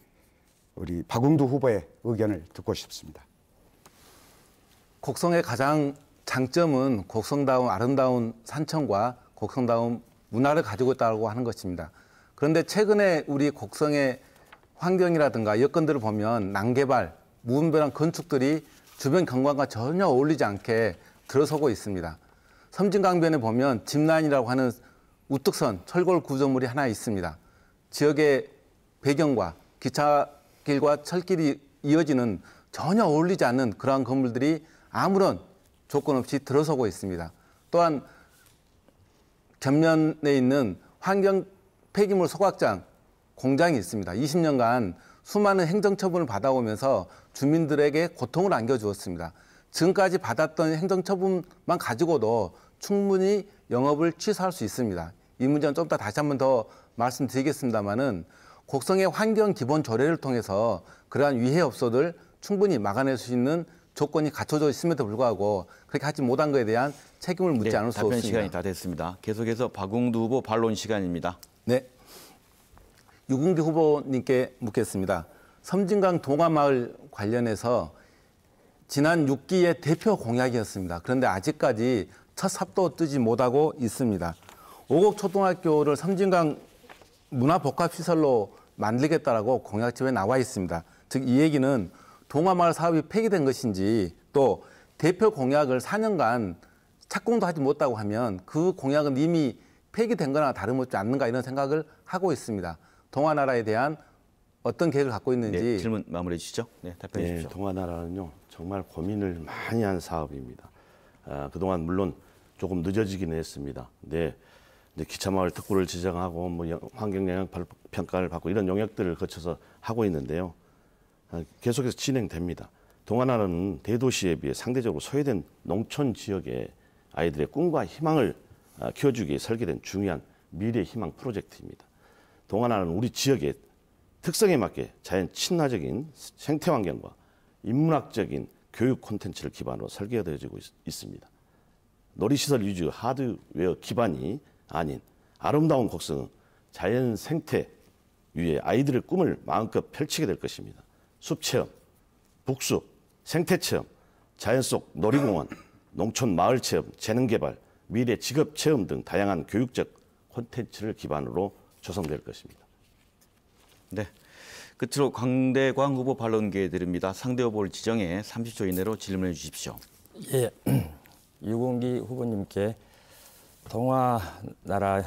박웅두 후보의 의견을 듣고 싶습니다. 곡성의 가장 장점은 곡성다운 아름다운 산청과 곡성다운 문화를 가지고 있다고 하는 것입니다. 그런데 최근에 우리 곡성의 환경이라든가 여건들을 보면 난개발, 무분별한 건축들이 주변 경관과 전혀 어울리지 않게 들어서고 있습니다. 섬진강변에 보면 짚라인이라고 하는 우뚝선 철골 구조물이 하나 있습니다. 지역의 배경과 기차길과 철길이 이어지는 전혀 어울리지 않는 그러한 건물들이 아무런 조건 없이 들어서고 있습니다. 또한 곁면에 있는 환경 폐기물 소각장 공장이 있습니다. 20년간 수많은 행정처분을 받아오면서 주민들에게 고통을 안겨주었습니다. 지금까지 받았던 행정처분만 가지고도 충분히 영업을 취소할 수 있습니다. 이 문제는 좀 이따 다시 한번 더 말씀드리겠습니다만은 곡성의 환경 기본 조례를 통해서 그러한 위해 업소들 충분히 막아낼 수 있는 조건이 갖춰져 있음에도 불구하고 그렇게 하지 못한 것에 대한 책임을 묻지 않을 수 답변 없습니다. 시간이 다 됐습니다. 계속해서 박웅두 후보 반론 시간입니다. 네. 유근기 후보님께 묻겠습니다. 섬진강 동화마을 관련해서 지난 6기의 대표 공약이었습니다. 그런데 아직까지 첫 삽도 뜨지 못하고 있습니다. 오곡초등학교를 섬진강 문화복합시설로 만들겠다라고 공약집에 나와 있습니다. 즉 이 얘기는 동화마을 사업이 폐기된 것인지 또 대표 공약을 4년간 착공도 하지 못하고 하면 그 공약은 이미 폐기된 거나 다름없지 않는가 이런 생각을 하고 있습니다. 동화나라에 대한 어떤 계획을 갖고 있는지. 네, 질문 마무리해 주시죠. 네, 답변해 네, 주십시오. 동화나라는요 정말 고민을 많이 한 사업입니다. 그동안 물론 조금 늦어지긴 했습니다. 네, 기차마을 특구를 지정하고 뭐 환경영향 평가를 받고 이런 영역들을 거쳐서 하고 있는데요. 계속해서 진행됩니다. 동화나라는 대도시에 비해 상대적으로 소외된 농촌 지역의 아이들의 꿈과 희망을 키워주기 위해 설계된 중요한 미래 희망 프로젝트입니다. 동화나라는 우리 지역의 특성에 맞게 자연 친화적인 생태 환경과 인문학적인 교육 콘텐츠를 기반으로 설계되어지고 있습니다. 놀이시설 위주 하드웨어 기반이 아닌 아름다운 곡성은 자연 생태 위에 아이들의 꿈을 마음껏 펼치게 될 것입니다. 숲체험, 북숲, 생태체험, 자연 속 놀이공원, 농촌 마을체험, 재능개발, 미래 직업체험 등 다양한 교육적 콘텐츠를 기반으로 조성될 것입니다. 네. 끝으로 강대광 후보 발언 기회 드립니다. 상대 후보를 지정해 30초 이내로 질문해 주십시오. 예, 유공기 후보님께 동화나라에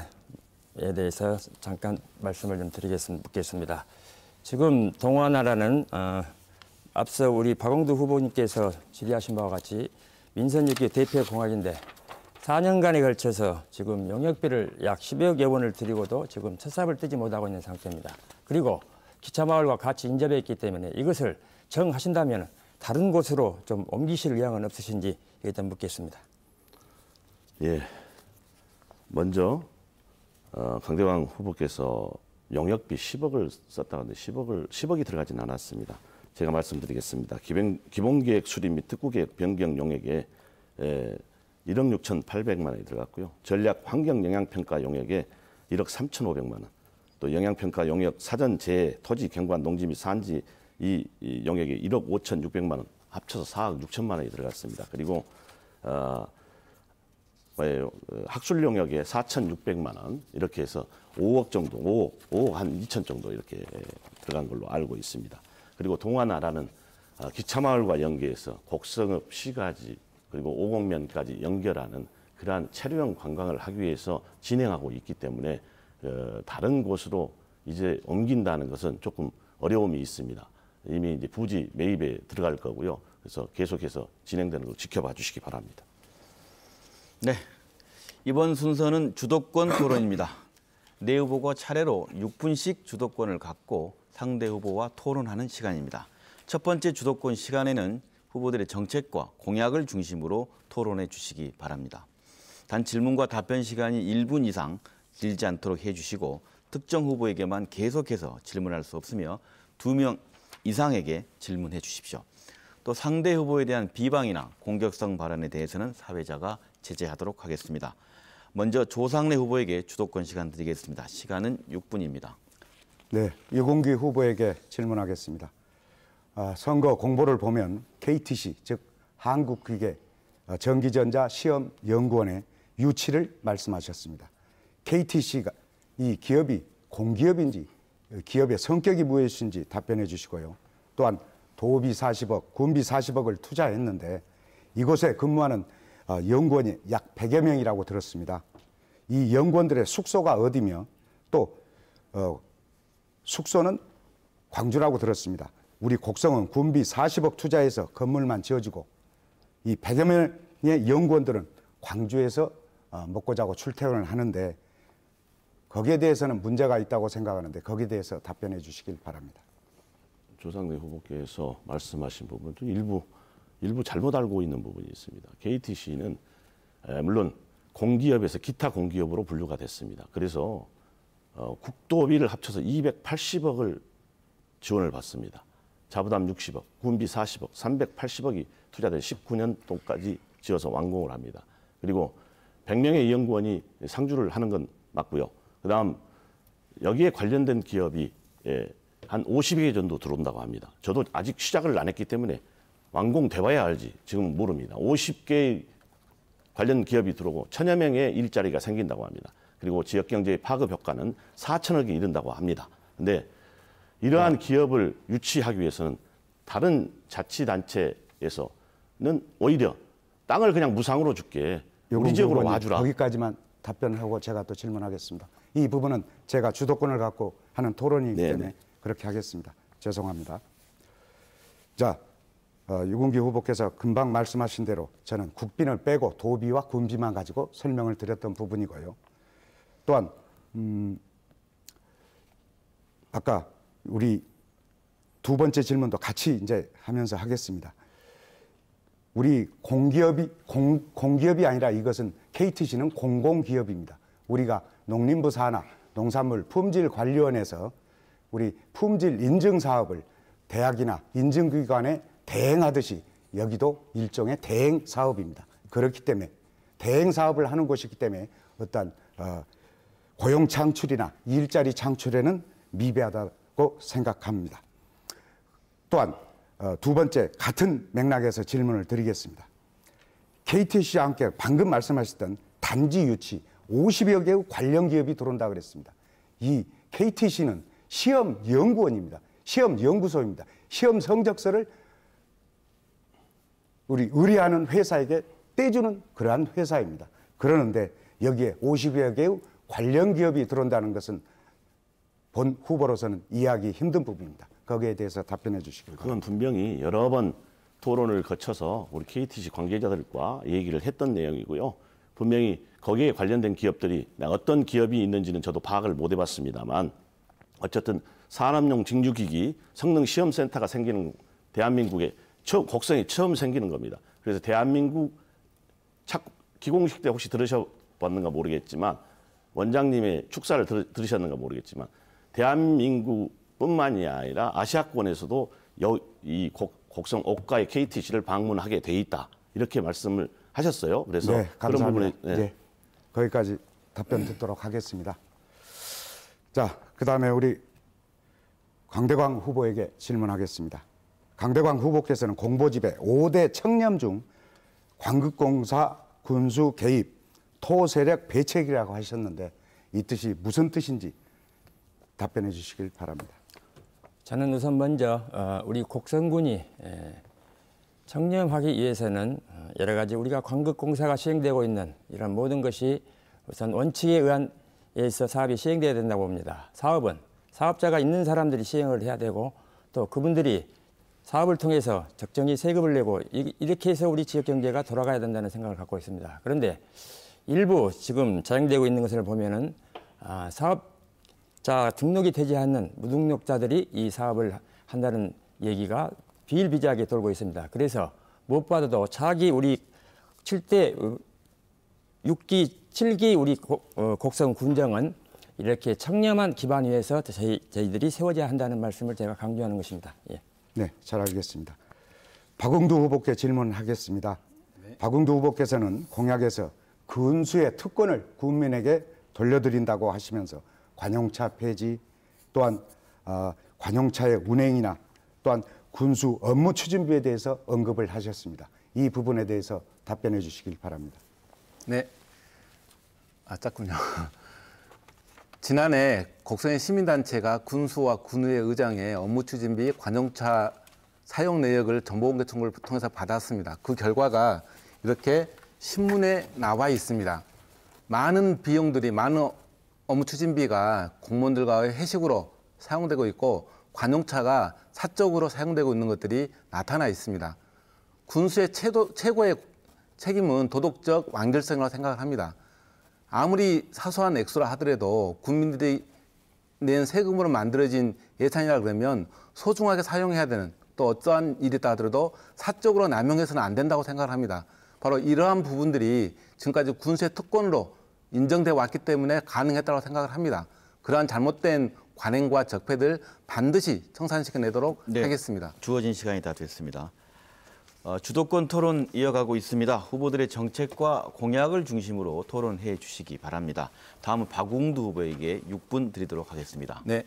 대해서 잠깐 말씀을 좀 묻겠습니다. 지금 동화나라는 앞서 우리 박웅두 후보님께서 질의하신 바와 같이 민선6기 대표 공약인데 4년간에 걸쳐서 지금 용역비를 약 10여억 원을 들이고도 지금 첫 삽을 뜨지 못하고 있는 상태입니다. 그리고 기차마을과 같이 인접해 있기 때문에 이것을 정하신다면 다른 곳으로 좀 옮기실 의향은 없으신지 일단 묻겠습니다. 예, 먼저 강대광 후보께서 용역비 10억을 썼다고 하는데 10억이 들어가진 않았습니다. 제가 말씀드리겠습니다. 기본계획 수립 및 특구계획 변경 용역에 1억 6,800만 원이 들어갔고요. 전략 환경영향평가 용역에 1억 3,500만 원, 또 영향평가 용역 사전 재해 토지 경관 농지 및 산지 이 용역에 1억 5,600만 원, 합쳐서 4억 6천만 원이 들어갔습니다. 그리고 학술 용역에 4,600만 원 이렇게 해서 5억 정도, 5억 한 2천 정도 이렇게 들어간 걸로 알고 있습니다. 그리고 동화나라는 기차마을과 연계해서 곡성읍 시가지 그리고 오곡면까지 연결하는 그러한 체류형 관광을 하기 위해서 진행하고 있기 때문에 다른 곳으로 이제 옮긴다는 것은 조금 어려움이 있습니다. 이미 이제 부지 매입에 들어갈 거고요. 그래서 계속해서 진행되는 걸 지켜봐 주시기 바랍니다. 네, 이번 순서는 주도권 토론입니다. 네 후보가 차례로 6분씩 주도권을 갖고 상대 후보와 토론하는 시간입니다. 첫 번째 주도권 시간에는 후보들의 정책과 공약을 중심으로 토론해 주시기 바랍니다. 단 질문과 답변 시간이 1분 이상 길지 않도록 해주시고 특정 후보에게만 계속해서 질문할 수 없으며 2명 이상에게 질문해 주십시오. 또 상대 후보에 대한 비방이나 공격성 발언에 대해서는 사회자가 제재하도록 하겠습니다. 먼저 조상래 후보에게 주도권 시간 드리겠습니다. 시간은 6분입니다. 네, 유공기 후보에게 질문하겠습니다. 선거 공보를 보면 KTC, 즉 한국기계 전기전자 시험연구원의 유치를 말씀하셨습니다. KTC가 이 기업이 공기업인지 기업의 성격이 무엇인지 답변해 주시고요. 또한 도비 40억, 군비 40억을 투자했는데 이곳에 근무하는 연구원이 약 100여 명이라고 들었습니다. 이 연구원들의 숙소가 어디며 또 숙소는 광주라고 들었습니다. 우리 곡성은 군비 40억 투자해서 건물만 지어지고 이 100여 명의 연구원들은 광주에서 먹고 자고 출퇴근을 하는데 거기에 대해서는 문제가 있다고 생각하는데 거기에 대해서 답변해 주시길 바랍니다. 조상래 후보께서 말씀하신 부분 중 일부 잘못 알고 있는 부분이 있습니다. KTC는 물론 공기업에서 기타 공기업으로 분류가 됐습니다. 그래서 국도비를 합쳐서 280억을 지원을 받습니다. 자부담 60억, 군비 40억, 380억이 투자된 19년 동까지 지어서 완공을 합니다. 그리고 100명의 연구원이 상주를 하는 건 맞고요. 그다음 여기에 관련된 기업이 한 50개 정도 들어온다고 합니다. 저도 아직 시작을 안 했기 때문에 완공돼봐야 알지 지금 모릅니다. 50개 관련 기업이 들어오고 1000여 명의 일자리가 생긴다고 합니다. 그리고 지역경제의 파급 효과는 4천억이 이른다고 합니다. 근데 이러한 기업을 유치하기 위해서는 다른 자치단체에서는 오히려 땅을 그냥 무상으로 줄게 우리 지역으로 와주라. 거기까지만 답변하고 제가 또 질문하겠습니다. 이 부분은 제가 주도권을 갖고 하는 토론이기 때문에 그렇게 하겠습니다. 죄송합니다. 자, 유공기 후보께서 금방 말씀하신 대로 저는 국빈을 빼고 도비와 군비만 가지고 설명을 드렸던 부분이고요. 또한 아까 우리 두 번째 질문도 같이 이제 하면서 하겠습니다. 우리 공기업이 아니라 이것은 KTC는 공공기업입니다. 우리가 농림부 산하 농산물 품질관리원에서 우리 품질 인증 사업을 대학이나 인증기관에 대행하듯이 여기도 일종의 대행 사업입니다. 그렇기 때문에 대행 사업을 하는 곳이기 때문에 어떤 고용 창출이나 일자리 창출에는 미비하다고 생각합니다. 또한 두 번째 같은 맥락에서 질문을 드리겠습니다. KTC와 함께 방금 말씀하셨던 단지 유치 50여 개의 관련 기업이 들어온다 그랬습니다. 이 KTC는 시험 연구원입니다. 시험 연구소입니다. 시험 성적서를 우리 의뢰하는 회사에게 떼주는 그러한 회사입니다. 그러는데 여기에 50여 개의 관련 기업이 들어온다는 것은 본 후보로서는 이해하기 힘든 부분입니다. 거기에 대해서 답변해 주시길 바랍니다. 그건 분명히 여러 번 토론을 거쳐서 우리 KTC 관계자들과 얘기를 했던 내용이고요. 분명히 거기에 관련된 기업들이 어떤 기업이 있는지는 저도 파악을 못 해봤습니다만 어쨌든 산업용 징주기기 성능시험센터가 생기는 대한민국에 곡성이 처음 생기는 겁니다. 그래서 대한민국 기공식 때 혹시 들으셔봤는가 모르겠지만 원장님의 축사를 들으셨는가 모르겠지만 대한민국뿐만이 아니라 아시아권에서도 이 곡성 옥가의 KTC를 방문하게 돼 있다 이렇게 말씀을 하셨어요. 그래서 네, 감사합니다. 그런 부분에 거기까지 답변 듣도록 하겠습니다. 자, 그다음에 우리 강대광 후보에게 질문하겠습니다. 강대광 후보께서는 공보집에 5대 청렴 중 광급공사 군수 개입 토세력 배책이라고 하셨는데 이 뜻이 무슨 뜻인지 답변해 주시길 바랍니다. 저는 우선 먼저 우리 곡성군이 청렴하기 위해서는 여러 가지 우리가 광급공사가 시행되고 있는 이런 모든 것이 우선 원칙에 의해서 사업이 시행돼야 된다고 봅니다. 사업은 사업자가 있는 사람들이 시행을 해야 되고 또 그분들이 사업을 통해서 적정히 세금을 내고 이렇게 해서 우리 지역 경제가 돌아가야 된다는 생각을 갖고 있습니다. 그런데 일부 지금 자행되고 있는 것을 보면은 사업자 등록이 되지 않는 무등록자들이 이 사업을 한다는 얘기가 비일비재하게 돌고 있습니다. 그래서 무엇보다도 자기 우리 7대 6기, 7기 우리 곡성 군정은 이렇게 청렴한 기반 위에서 저희들이 세워져야 한다는 말씀을 제가 강조하는 것입니다. 예. 네, 잘 알겠습니다. 박웅두 후보께 질문하겠습니다. 박웅두 후보께서는 공약에서 군수의 특권을 국민에게 돌려드린다고 하시면서 관용차 폐지 또한 관용차의 운행이나 또한 군수 업무 추진비에 대해서 언급을 하셨습니다. 이 부분에 대해서 답변해 주시길 바랍니다. 네. 짧군요. 지난해 곡성의 시민단체가 군수와 군의회 의장의 업무 추진비 관용차 사용 내역을 정보공개 청구를 통해서 받았습니다. 그 결과가 이렇게 신문에 나와 있습니다. 많은 비용들이, 많은 업무 추진비가 공무원들과의 회식으로 사용되고 있고 관용차가 사적으로 사용되고 있는 것들이 나타나 있습니다. 군수의 최고의 책임은 도덕적 완결성이라고 생각을 합니다. 아무리 사소한 액수라 하더라도 국민들이 낸 세금으로 만들어진 예산이라 그러면 소중하게 사용해야 되는, 또 어떠한 일이 있다 하더라도 사적으로 남용해서는 안 된다고 생각을 합니다. 바로 이러한 부분들이 지금까지 군수의 특권으로 인정돼 왔기 때문에 가능했다고 생각을 합니다. 그러한 잘못된 관행과 적폐들 반드시 청산시켜내도록 하겠습니다. 주어진 시간이 다 됐습니다. 주도권 토론 이어가고 있습니다. 후보들의 정책과 공약을 중심으로 토론해 주시기 바랍니다. 다음은 박웅두 후보에게 6분 드리도록 하겠습니다. 네.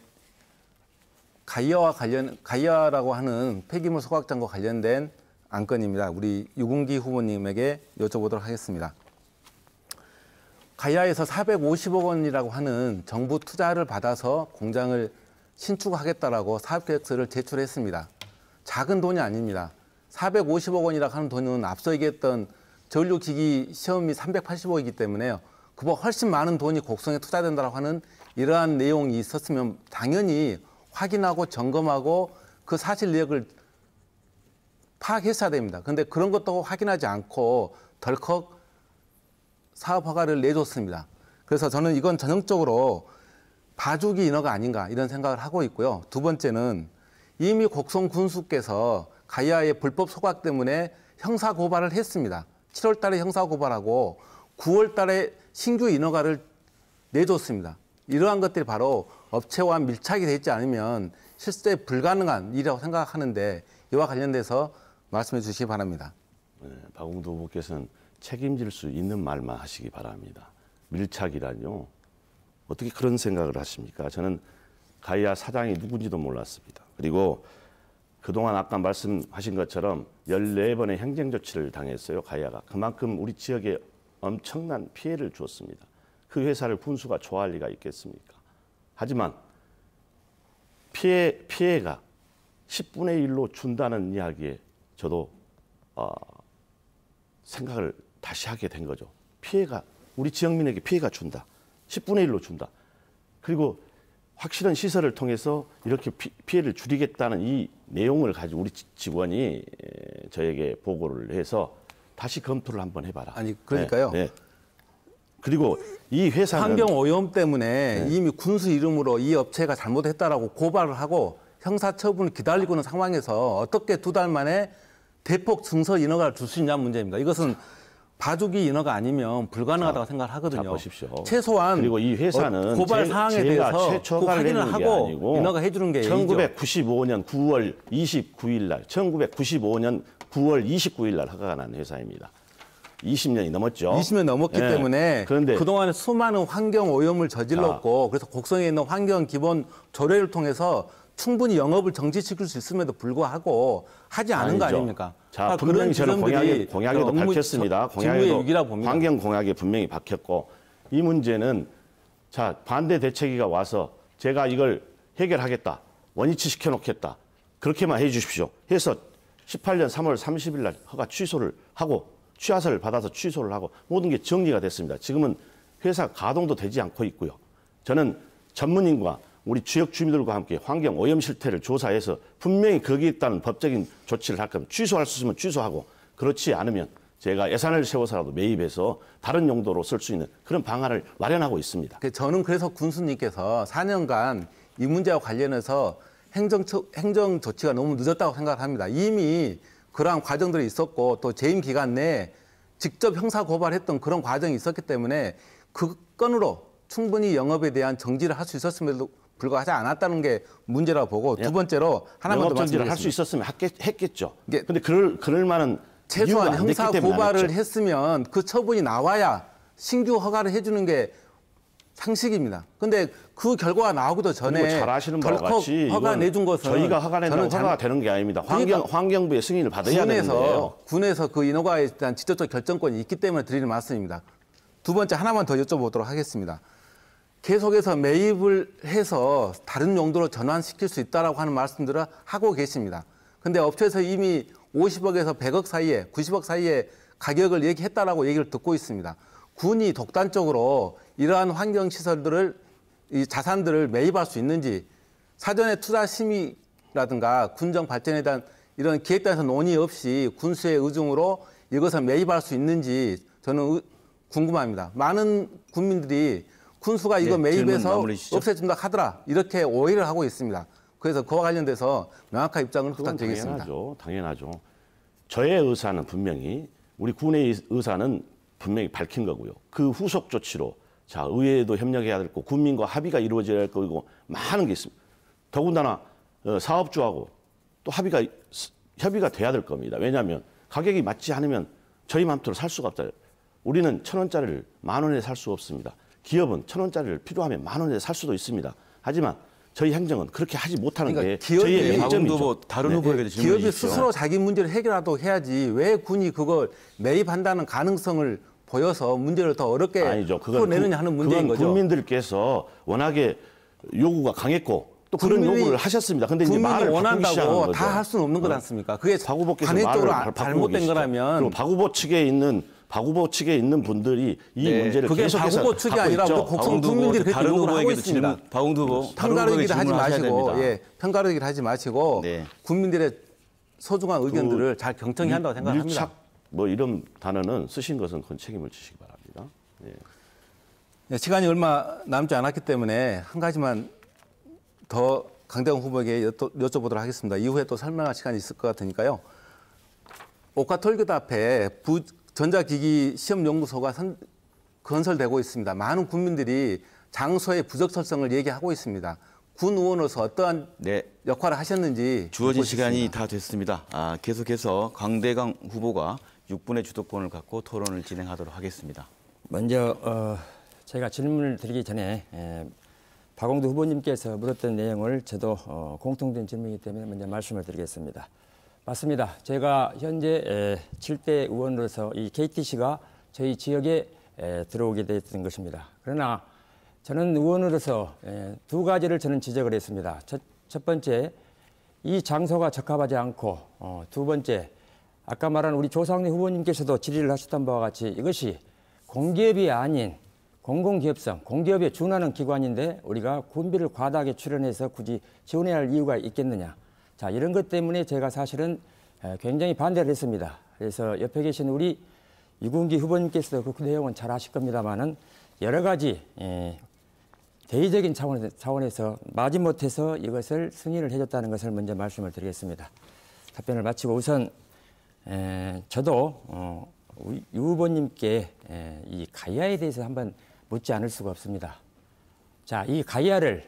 가이아라고 하는 폐기물 소각장과 관련된 안건입니다. 우리 유궁기 후보님에게 여쭤보도록 하겠습니다. 가이아에서 450억 원이라고 하는 정부 투자를 받아서 공장을 신축하겠다라고 사업계획서를 제출했습니다. 작은 돈이 아닙니다. 450억 원이라고 하는 돈은 앞서 얘기했던 전류기기 시험이 380억이기 때문에요. 그보다 훨씬 많은 돈이 곡성에 투자된다고 하는 이러한 내용이 있었으면 당연히 확인하고 점검하고 그 사실 내역을 파악했어야 됩니다. 그런데 그런 것도 확인하지 않고 덜컥 사업 허가를 내줬습니다. 그래서 저는 이건 전형적으로 봐주기 인허가 아닌가 이런 생각을 하고 있고요. 두 번째는 이미 곡성 군수께서 가이아의 불법 소각 때문에 형사 고발을 했습니다. 7월 달에 형사 고발하고 9월 달에 신규 인허가를 내줬습니다. 이러한 것들이 바로 업체와 밀착이 되지 않으면 실제 불가능한 일이라고 생각하는데 이와 관련돼서 말씀해 주시기 바랍니다. 네, 박웅두 후보께서는 책임질 수 있는 말만 하시기 바랍니다. 밀착이라뇨. 어떻게 그런 생각을 하십니까? 저는 가이아 사장이 누군지도 몰랐습니다. 그리고 그동안 아까 말씀하신 것처럼 14번의 행정조치를 당했어요. 가이아가. 그만큼 우리 지역에 엄청난 피해를 주었습니다. 그 회사를 군수가 좋아할 리가 있겠습니까? 하지만 피해가 10분의 1로 준다는 이야기에 저도 생각을 다시 하게 된 거죠. 피해가 우리 지역민에게 피해가 준다. 10분의 1로 준다. 그리고 확실한 시설을 통해서 이렇게 피해를 줄이겠다는 이 내용을 가지고 우리 직원이 저에게 보고를 해서 다시 검토를 한번 해봐라. 아니 그러니까요. 네, 네. 그리고 이 회사는 환경 오염 때문에 이미 군수 이름으로 이 업체가 잘못했다라고 고발을 하고 형사처분을 기다리고 있는 상황에서 어떻게 2달 만에 대폭 증서 인허가를 줄 수 있냐는 문제입니다. 이것은 봐주기 인허가 아니면 불가능하다고 생각을 하거든요. 자, 보십시오. 최소한 그리고 이 회사는 고발 사항에 대해서 최초 확인을 하고 인허가 해주는 게 예의죠. 1995년 9월 29일 날, 1995년 9월 29일 날 허가가 난 회사입니다. 20년이 넘었죠. 20년 넘었기 네. 때문에 그런데 그동안에 수많은 환경 오염을 저질렀고 그래서 곡성에 있는 환경 기본 조례를 통해서 충분히 영업을 정지시킬 수 있음에도 불구하고 하지 않은 거 아닙니까? 자, 분명히 저는 공약에도 밝혔습니다. 공약에도 환경 공약에 분명히 박혔고 이 문제는 자 반대 대책위가 와서 제가 이걸 해결하겠다, 원위치 시켜놓겠다 그렇게만 해주십시오. 해서 18년 3월 30일 날 허가 취소를 하고 취하서를 받아서 취소를 하고 모든 게 정리가 됐습니다. 지금은 회사 가동도 되지 않고 있고요. 저는 전문인과 우리 지역 주민들과 함께 환경 오염 실태를 조사해서 분명히 거기에 따른 법적인 조치를 할 겁니다. 취소할 수 있으면 취소하고 그렇지 않으면 제가 예산을 세워서라도 매입해서 다른 용도로 쓸 수 있는 그런 방안을 마련하고 있습니다. 저는 그래서 군수님께서 4년간 이 문제와 관련해서 행정 조치가 너무 늦었다고 생각합니다. 이미 그러한 과정들이 있었고 또 재임 기간 내에 직접 형사 고발했던 그런 과정이 있었기 때문에 그 건으로 충분히 영업에 대한 정지를 할 수 있었음에도 불구하지 않았다는 게 문제라고 보고, 두 번째로 하나만 더 영업 정지를 할 수 말씀드리겠습니다. 있었으면 했겠죠. 이게 근데 그럴 만한 최소한 이유가 안 됐기 형사 때문에 안 고발을 했죠. 했으면 그 처분이 나와야 신규 허가를 해주는 게 상식입니다. 근데 그 결과가 나오기도 전에 그리고 잘 아시는 바와 덜컥 같이 허가 이건 내준 것은 저희가 허가 낸다고 저는 허가가 되는 게 아닙니다. 그러니까 환경부의 승인을 받아야 되는데요. 군에서 그 인허가에 대한 직접적 결정권이 있기 때문에 드리는 말씀입니다. 두 번째 하나만 더 여쭤보도록 하겠습니다. 계속해서 매입을 해서 다른 용도로 전환시킬 수 있다라고 하는 말씀들을 하고 계십니다. 근데 업체에서 이미 50억에서 100억 사이에, 90억 사이에 가격을 얘기했다라고 얘기를 듣고 있습니다. 군이 독단적으로 이러한 환경시설들을, 이 자산들을 매입할 수 있는지, 사전에 투자 심의라든가 군정 발전에 대한 이런 기획단에서 논의 없이 군수의 의중으로 이것을 매입할 수 있는지 저는 궁금합니다. 많은 국민들이 군수가 이거 매입해서 없애준다 하더라, 이렇게 오해를 하고 있습니다. 그래서 그와 관련돼서 명확한 입장을 부탁드리겠습니다. 당연하죠. 저의 의사는 분명히, 우리 군의 의사는 분명히 밝힌 거고요. 그 후속 조치로 자, 의회도 협력해야 될 거고 국민과 합의가 이루어져야 할 거고 많은 게 있습니다. 더군다나 사업주하고 또 협의가 돼야 될 겁니다. 왜냐하면 가격이 맞지 않으면 저희 맘대로 살 수가 없어요. 우리는 1,000원짜리를 10,000원에 살 수 없습니다. 기업은 1,000원짜리를 필요하면 10,000원에 살 수도 있습니다. 하지만 저희 행정은 그렇게 하지 못하는 게 저희의 이점이죠. 다른 후보에게 질문해 기업이 주십시오. 스스로 자기 문제를 해결하도록 해야지 왜 군이 그걸 매입한다는 가능성을 보여서 문제를 더 어렵게 풀어내느냐 하는 문제인 거죠. 국민들께서 워낙에 요구가 강했고 또 그런 요구를 하셨습니다. 근데 이제 말을 원한다고 다 할 수는 없는 것 않습니까? 그게 관행적으로 잘못된 거라면, 그리고 바구보 측에 있는 분들이 이 문제를 그게 계속해서 바구보 측이 아니라 우리 곡성 국민들이 그렇게 요구를 하고 있습니다. 박홍두 후보, 편가르기를 하지 마시고, 편가르기를 하지 마시고 국민들의 소중한 의견들을 잘 경청해야 한다고 생각합니다. 밀착 뭐 이런 단어는 쓰신 것은 큰 책임을 지시기 바랍니다. 시간이 얼마 남지 않았기 때문에 한 가지만 더 강대강 후보에게 여쭤보도록 하겠습니다. 이후에 또 설명할 시간이 있을 것 같으니까요. 옥화톨교도 앞에 전자기기 시험연구소가 건설되고 있습니다. 많은 국민들이 장소의 부적절성을 얘기하고 있습니다. 군 의원으로서 어떠한 역할을 하셨는지 주어진 시간이 다 됐습니다. 계속해서 강대강 후보가 6분의 주도권을 갖고 토론을 진행하도록 하겠습니다. 먼저 제가 질문을 드리기 전에 박홍두 후보님께서 물었던 내용을 저도 공통된 질문이기 때문에 먼저 말씀을 드리겠습니다. 맞습니다. 제가 현재 7대 의원으로서 이 KTC가 저희 지역에 들어오게 됐던 것입니다. 그러나 저는 의원으로서 두 가지를 저는 지적을 했습니다. 첫 번째, 이 장소가 적합하지 않고, 두 번째, 아까 말한 우리 조상래 후보님께서도 질의를 하셨던 바와 같이 이것이 공기업이 아닌 공공기업성, 공기업에 준하는 기관인데 우리가 군비를 과다하게 출연해서 굳이 지원해야 할 이유가 있겠느냐. 자, 이런 것 때문에 제가 사실은 굉장히 반대를 했습니다. 그래서 옆에 계신 우리 유군기 후보님께서도 그 내용은 잘 아실 겁니다만은 여러 가지 대의적인 차원에서 마지못해서 이것을 승인을 해줬다는 것을 먼저 말씀을 드리겠습니다. 답변을 마치고 우선 저도 유 후보님께 이 가이아에 대해서 한번 묻지 않을 수가 없습니다. 자, 이 가이아를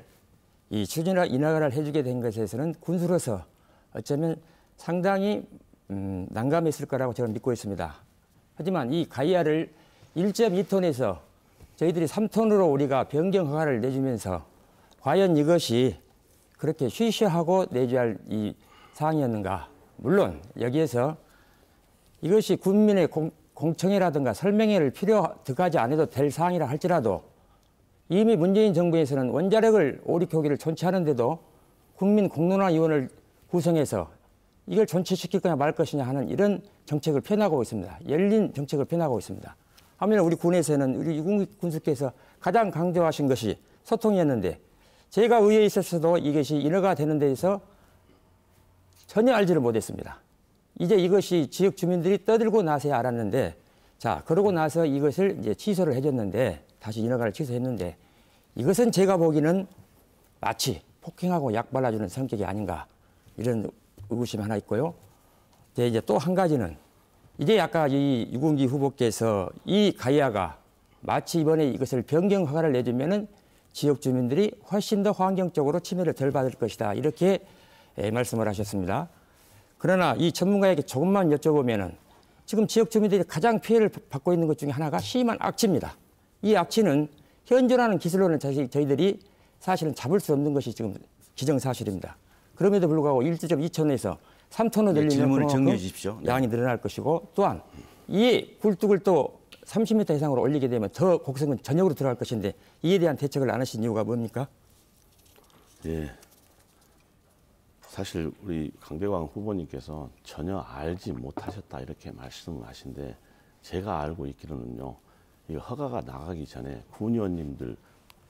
이 추진이나 인허가를 해주게 된 것에서는 군수로서 어쩌면 상당히 난감했을 거라고 저는 믿고 있습니다. 하지만 이 가이아를 1.2톤에서 저희들이 3톤으로 우리가 변경 허가를 내주면서 과연 이것이 그렇게 쉬쉬하고 내줘야 할 이 사항이었는가. 물론 여기에서 이것이 국민의 공청회라든가 설명회를 들어가지 않아도 될 사항이라 할지라도 이미 문재인 정부에서는 원자력을 오리켜오기를 존치하는데도 국민 공론화위원회를 구성해서 이걸 존치시킬 거냐 말 것이냐 하는 이런 정책을 펴나가고 있습니다. 열린 정책을 펴나가고 있습니다. 하면 우리 군에서는 우리 유군기 군수께서 가장 강조하신 것이 소통이었는데 제가 의회에 있었어도 이것이 인허가 되는 데에서 전혀 알지를 못했습니다. 이제 이것이 지역 주민들이 떠들고 나서야 알았는데, 자, 그러고 나서 이것을 이제 취소를 해줬는데, 다시 인허가를 취소했는데, 이것은 제가 보기에는 마치 폭행하고 약 발라주는 성격이 아닌가, 이런 의구심이 하나 있고요. 이제 또 한 가지는 이제 아까 이 유군기 후보께서 이 가이아가 마치 이번에 이것을 변경 허가를 내주면은 지역 주민들이 훨씬 더 환경적으로 침해를 덜 받을 것이다. 이렇게 말씀을 하셨습니다. 그러나 이 전문가에게 조금만 여쭤보면은 지금 지역 주민들이 가장 피해를 받고 있는 것 중에 하나가 심한 악취입니다. 이 악취는 현존하는 기술로는 저희들이 사실은 잡을 수 없는 것이 지금 기정사실입니다. 그럼에도 불구하고 1.2톤에서 3톤으로 늘리면 질문을 정리해 주십시오. 네. 양이 늘어날 것이고 또한 이 굴뚝을 또 30m 이상으로 올리게 되면 더 곡성은 전역으로 들어갈 것인데 이에 대한 대책을 안 하신 이유가 뭡니까? 예. 사실 우리 강대광 후보님께서 전혀 알지 못하셨다 이렇게 말씀하신데 제가 알고 있기로는요. 이 허가가 나가기 전에 군의원님들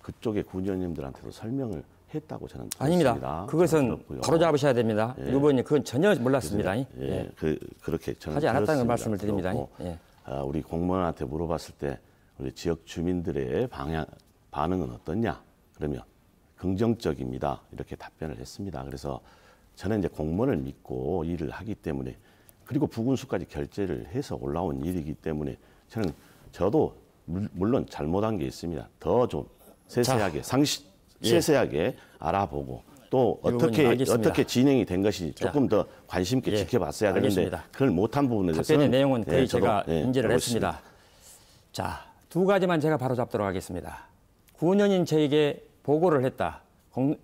그쪽의 군의원님들한테도 설명을 했다고 저는 들었습니다. 아닙니다. 그것은 바로 잡으셔야 됩니다. 예. 의원님 그건 전혀 몰랐습니다. 예, 예. 그렇게 저는 하지 않았다는 들었습니다. 말씀을 드립니다. 그렇고, 예. 우리 공무원한테 물어봤을 때 우리 지역 주민들의 반응은 어떠냐? 그러면 긍정적입니다. 이렇게 답변을 했습니다. 그래서 저는 이제 공무원을 믿고 일을 하기 때문에 그리고 부군수까지 결재를 해서 올라온 일이기 때문에 저도 물론 잘못한 게 있습니다. 더 좀 세세하게 세세하게 알아보고 또 어떻게 진행이 된 것이 조금 더 관심 있게 지켜봤어야 되는데 알겠습니다. 그걸 못한 부분에 대해서 답변의 내용은 거의 제가 저도, 인지를 했습니다. 자, 두 가지만 제가 바로 잡도록 하겠습니다. 군의원인 저에게 보고를 했다. 그건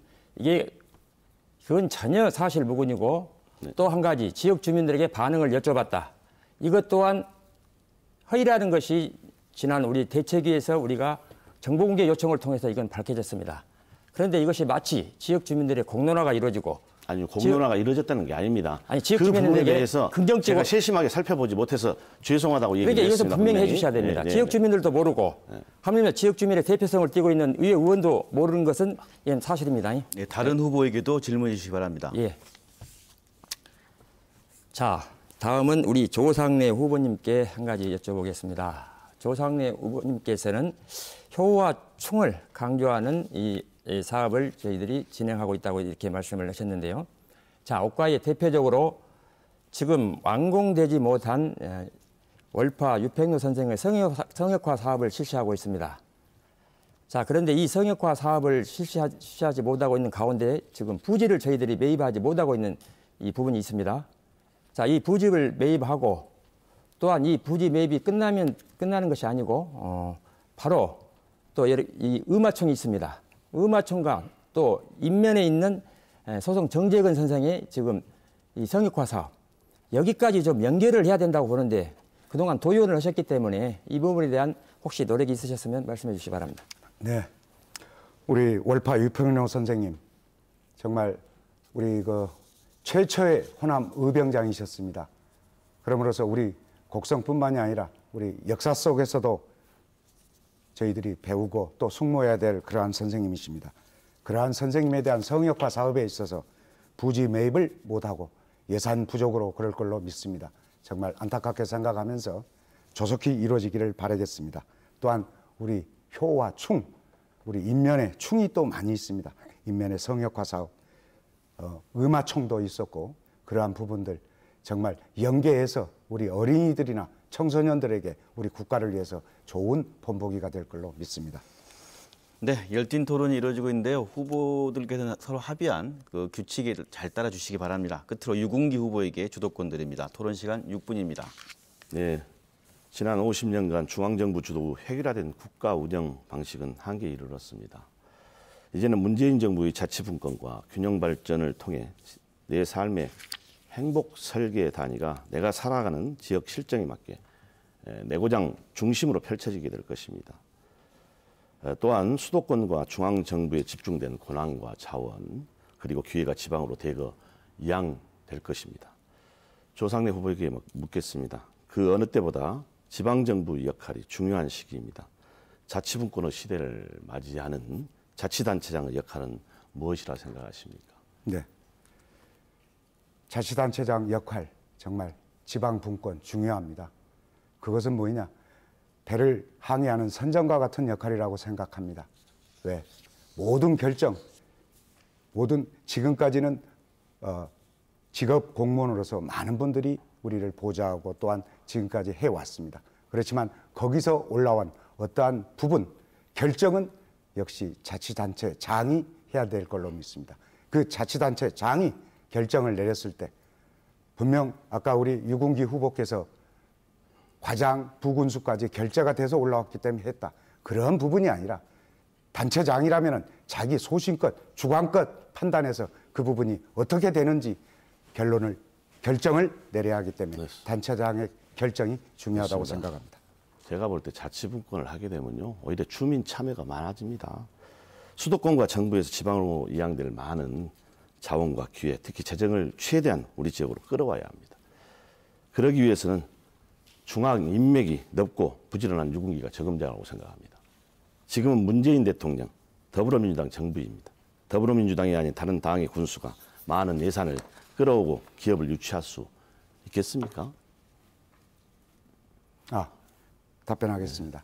전혀 사실 무근이고 또 한 가지 지역 주민들에게 반응을 여쭤봤다. 이것 또한 허위라는 것이 지난 우리 대책위에서 우리가 정보공개 요청을 통해서 이건 밝혀졌습니다. 그런데 이것이 마치 지역 주민들의 공론화가 이루어지고 아니요, 공론화가 이루어졌다는 게 아닙니다. 아니, 지역 그 부분에 주민들에게 대해서 긍정적으로 제가 세심하게 살펴보지 못해서 죄송하다고 그러니까 얘기를 이것은 했습니다. 분명히 분명히. 해주셔야 됩니다. 네, 지역 네. 주민들도 모르고 하물며 지역 주민의 대표성을 띠고 있는 의회 의원도 모르는 것은 이건 사실입니다. 네, 다른 후보에게도 질문해 주시기 바랍니다. 예. 자, 다음은 우리 조상래 후보님께 한 가지 여쭤보겠습니다. 조상래 후보님께서는 효와 충을 강조하는 이 사업을 저희들이 진행하고 있다고 이렇게 말씀을 하셨는데요. 자, 옥가에 대표적으로 지금 완공되지 못한 월파 유팽로 선생의 성역화 사업을 실시하고 있습니다. 자, 그런데 이 성역화 사업을 실시하지 못하고 있는 가운데 지금 부지를 저희들이 매입하지 못하고 있는 이 부분이 있습니다. 자, 이 부지를 매입하고 또한 이 부지 매입이 끝나는 것이 아니고 바로 또 이 의마총이 있습니다. 의마총과 또 인면에 있는 소송 정재근 선생의 지금 이 성역화 사업 여기까지 좀 연결을 해야 된다고 보는데 그동안 도의원을 하셨기 때문에 이 부분에 대한 혹시 노력이 있으셨으면 말씀해 주시기 바랍니다. 네, 우리 월파 유평룡 선생님 정말 우리 그 최초의 호남 의병장이셨습니다. 그러므로서 우리 곡성뿐만이 아니라 우리 역사 속에서도 저희들이 배우고 또 숙모해야 될 그러한 선생님이십니다. 그러한 선생님에 대한 성역화 사업에 있어서 부지 매입을 못하고 예산 부족으로 그럴 걸로 믿습니다. 정말 안타깝게 생각하면서 조속히 이루어지기를 바라겠습니다. 또한 우리 효와 충, 우리 인면에 충이 또 많이 있습니다. 인면에 성역화 사업, 의마총도 있었고 그러한 부분들 정말 연계해서 우리 어린이들이나 청소년들에게 우리 국가를 위해서 좋은 본보기가 될 걸로 믿습니다. 네, 열띤 토론이 이루어지고 있는데요. 후보들께서 서로 합의한 그 규칙에 잘 따라주시기 바랍니다. 끝으로 유군기 후보에게 주도권 드립니다. 토론 시간 6분입니다. 네, 지난 50년간 중앙정부 주도 획일화된 국가 운영 방식은 한계에 이르렀습니다. 이제는 문재인 정부의 자치분권과 균형 발전을 통해 내 삶의 행복 설계 단위가 내가 살아가는 지역 실정에 맞게 내고장 중심으로 펼쳐지게 될 것입니다. 또한 수도권과 중앙정부에 집중된 권한과 자원 그리고 기회가 지방으로 대거 이양될 것입니다. 조상래 후보에게 묻겠습니다. 그 어느 때보다 지방정부의 역할이 중요한 시기입니다. 자치분권의 시대를 맞이하는 자치단체장의 역할은 무엇이라 생각하십니까? 네, 자치단체장 역할 정말 지방분권 중요합니다. 그것은 뭐냐? 배를 항해하는 선장과 같은 역할이라고 생각합니다. 왜? 모든 결정, 지금까지는 직업 공무원으로서 많은 분들이 우리를 보좌하고 또한 지금까지 해왔습니다. 그렇지만 거기서 올라온 어떠한 부분, 결정은 역시 자치단체장이 해야 될 걸로 믿습니다. 그 자치단체장이 결정을 내렸을 때 분명 아까 우리 유군기 후보께서 과장, 부군수까지 결재가 돼서 올라왔기 때문에 했다. 그런 부분이 아니라 단체장이라면 자기 소신껏, 주관껏 판단해서 그 부분이 어떻게 되는지 결정을 내려야 하기 때문에 단체장의 결정이 중요하다고 그렇습니다. 생각합니다. 제가 볼 때 자치분권을 하게 되면요, 오히려 주민 참여가 많아집니다. 수도권과 정부에서 지방으로 이양될 많은 자원과 기회, 특히 재정을 최대한 우리 지역으로 끌어와야 합니다. 그러기 위해서는 중앙 인맥이 넓고 부지런한 유군기가 적임자라고 생각합니다. 지금은 문재인 대통령, 더불어민주당 정부입니다. 더불어민주당이 아닌 다른 당의 군수가 많은 예산을 끌어오고 기업을 유치할 수 있겠습니까? 답변하겠습니다.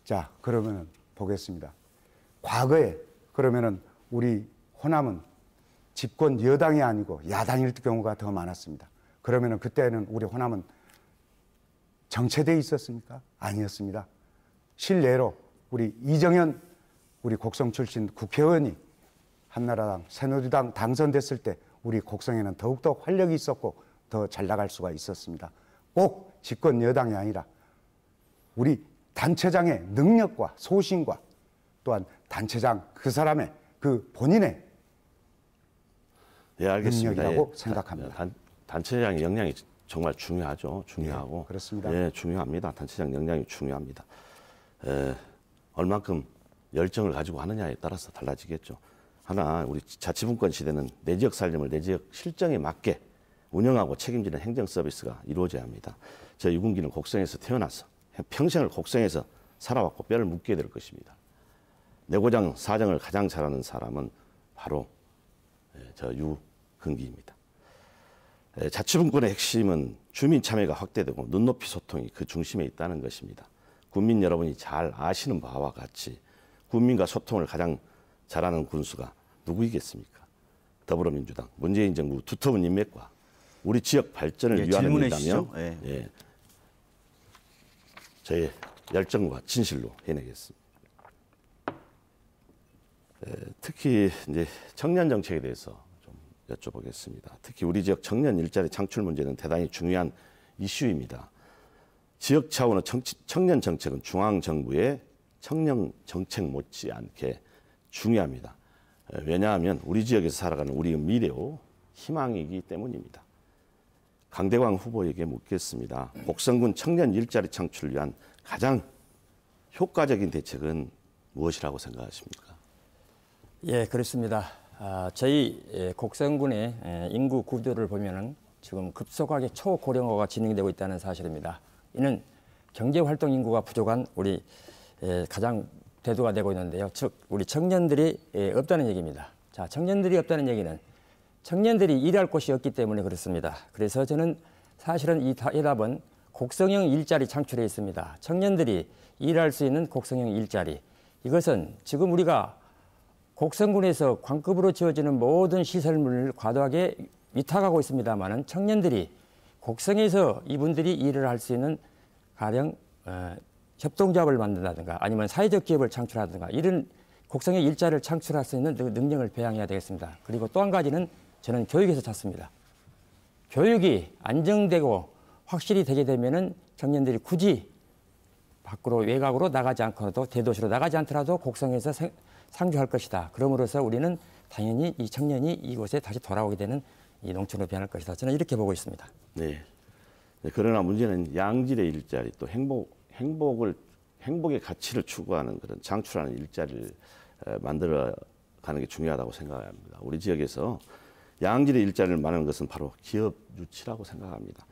자, 그러면 보겠습니다. 과거에 그러면은 우리 호남은 집권 여당이 아니고 야당일 경우가 더 많았습니다. 그러면은 그때는 우리 호남은 정체돼 있었습니까? 아니었습니다. 실례로 우리 이정현 우리 곡성 출신 국회의원이 한나라당, 새누리당 당선됐을 때 우리 곡성에는 더욱더 활력이 있었고 더 잘 나갈 수가 있었습니다. 꼭 집권 여당이 아니라 우리 단체장의 능력과 소신과 또한 단체장 그 사람의 그 본인의 예, 알겠습니다. 능력이라고 생각합니다. 단체장의 역량이 정말 중요하죠. 중요하고. 네, 그렇습니다. 예, 중요합니다. 단체장 역량이 중요합니다. 얼만큼 열정을 가지고 하느냐에 따라서 달라지겠죠. 하나, 우리 자치분권 시대는 내 지역 살림을 내 지역 실정에 맞게 운영하고 책임지는 행정 서비스가 이루어져야 합니다. 저 유군기는 곡성에서 태어나서 평생을 곡성에서 살아왔고 뼈를 묻게 될 것입니다. 내 고장 사정을 가장 잘하는 사람은 바로 저 유근기입니다. 자치분권의 핵심은 주민 참여가 확대되고 눈높이 소통이 그 중심에 있다는 것입니다. 국민 여러분이 잘 아시는 바와 같이 국민과 소통을 가장 잘하는 군수가 누구이겠습니까? 더불어민주당, 문재인 정부 두터운 인맥과 우리 지역 발전을 위하는 일이라면 예. 저의 열정과 진실로 해내겠습니다. 특히 이제 청년 정책에 대해서 좀 여쭤보겠습니다. 특히 우리 지역 청년 일자리 창출 문제는 대단히 중요한 이슈입니다. 지역 차원의 청년 정책은 중앙 정부의 청년 정책 못지않게 중요합니다. 왜냐하면 우리 지역에서 살아가는 우리의 미래요 희망이기 때문입니다. 강대광 후보에게 묻겠습니다. 곡성군 청년 일자리 창출을 위한 가장 효과적인 대책은 무엇이라고 생각하십니까? 예, 그렇습니다. 저희 곡성군의 인구 구조를 보면은 지금 급속하게 초고령화가 진행되고 있다는 사실입니다. 이는 경제활동 인구가 부족한 우리 가장 대두가 되고 있는데요. 즉 우리 청년들이 없다는 얘기입니다. 자, 청년들이 없다는 얘기는 청년들이 일할 곳이 없기 때문에 그렇습니다. 그래서 저는 사실은 이 해답은 곡성형 일자리 창출에 있습니다. 청년들이 일할 수 있는 곡성형 일자리. 이것은 지금 우리가 곡성군에서 관급으로 지어지는 모든 시설물을 과도하게 위탁하고 있습니다만은 청년들이 곡성에서 이분들이 일을 할 수 있는 가령 협동조합을 만든다든가 아니면 사회적 기업을 창출하든가 이런 곡성의 일자리를 창출할 수 있는 능력을 배양해야 되겠습니다. 그리고 또 한 가지는 저는 교육에서 찾습니다. 교육이 안정되고 확실히 되게 되면은 청년들이 굳이 밖으로 외곽으로 나가지 않고도 대도시로 나가지 않더라도 곡성에서 상주할 것이다. 그러므로서 우리는 당연히 이 청년이 이곳에 다시 돌아오게 되는 이 농촌으로 변할 것이다. 저는 이렇게 보고 있습니다. 네. 그러나 문제는 양질의 일자리 또 행복의 가치를 추구하는 그런 창출하는 일자리를 만들어가는 게 중요하다고 생각합니다. 우리 지역에서 양질의 일자리를 말하는 것은 바로 기업 유치라고 생각합니다.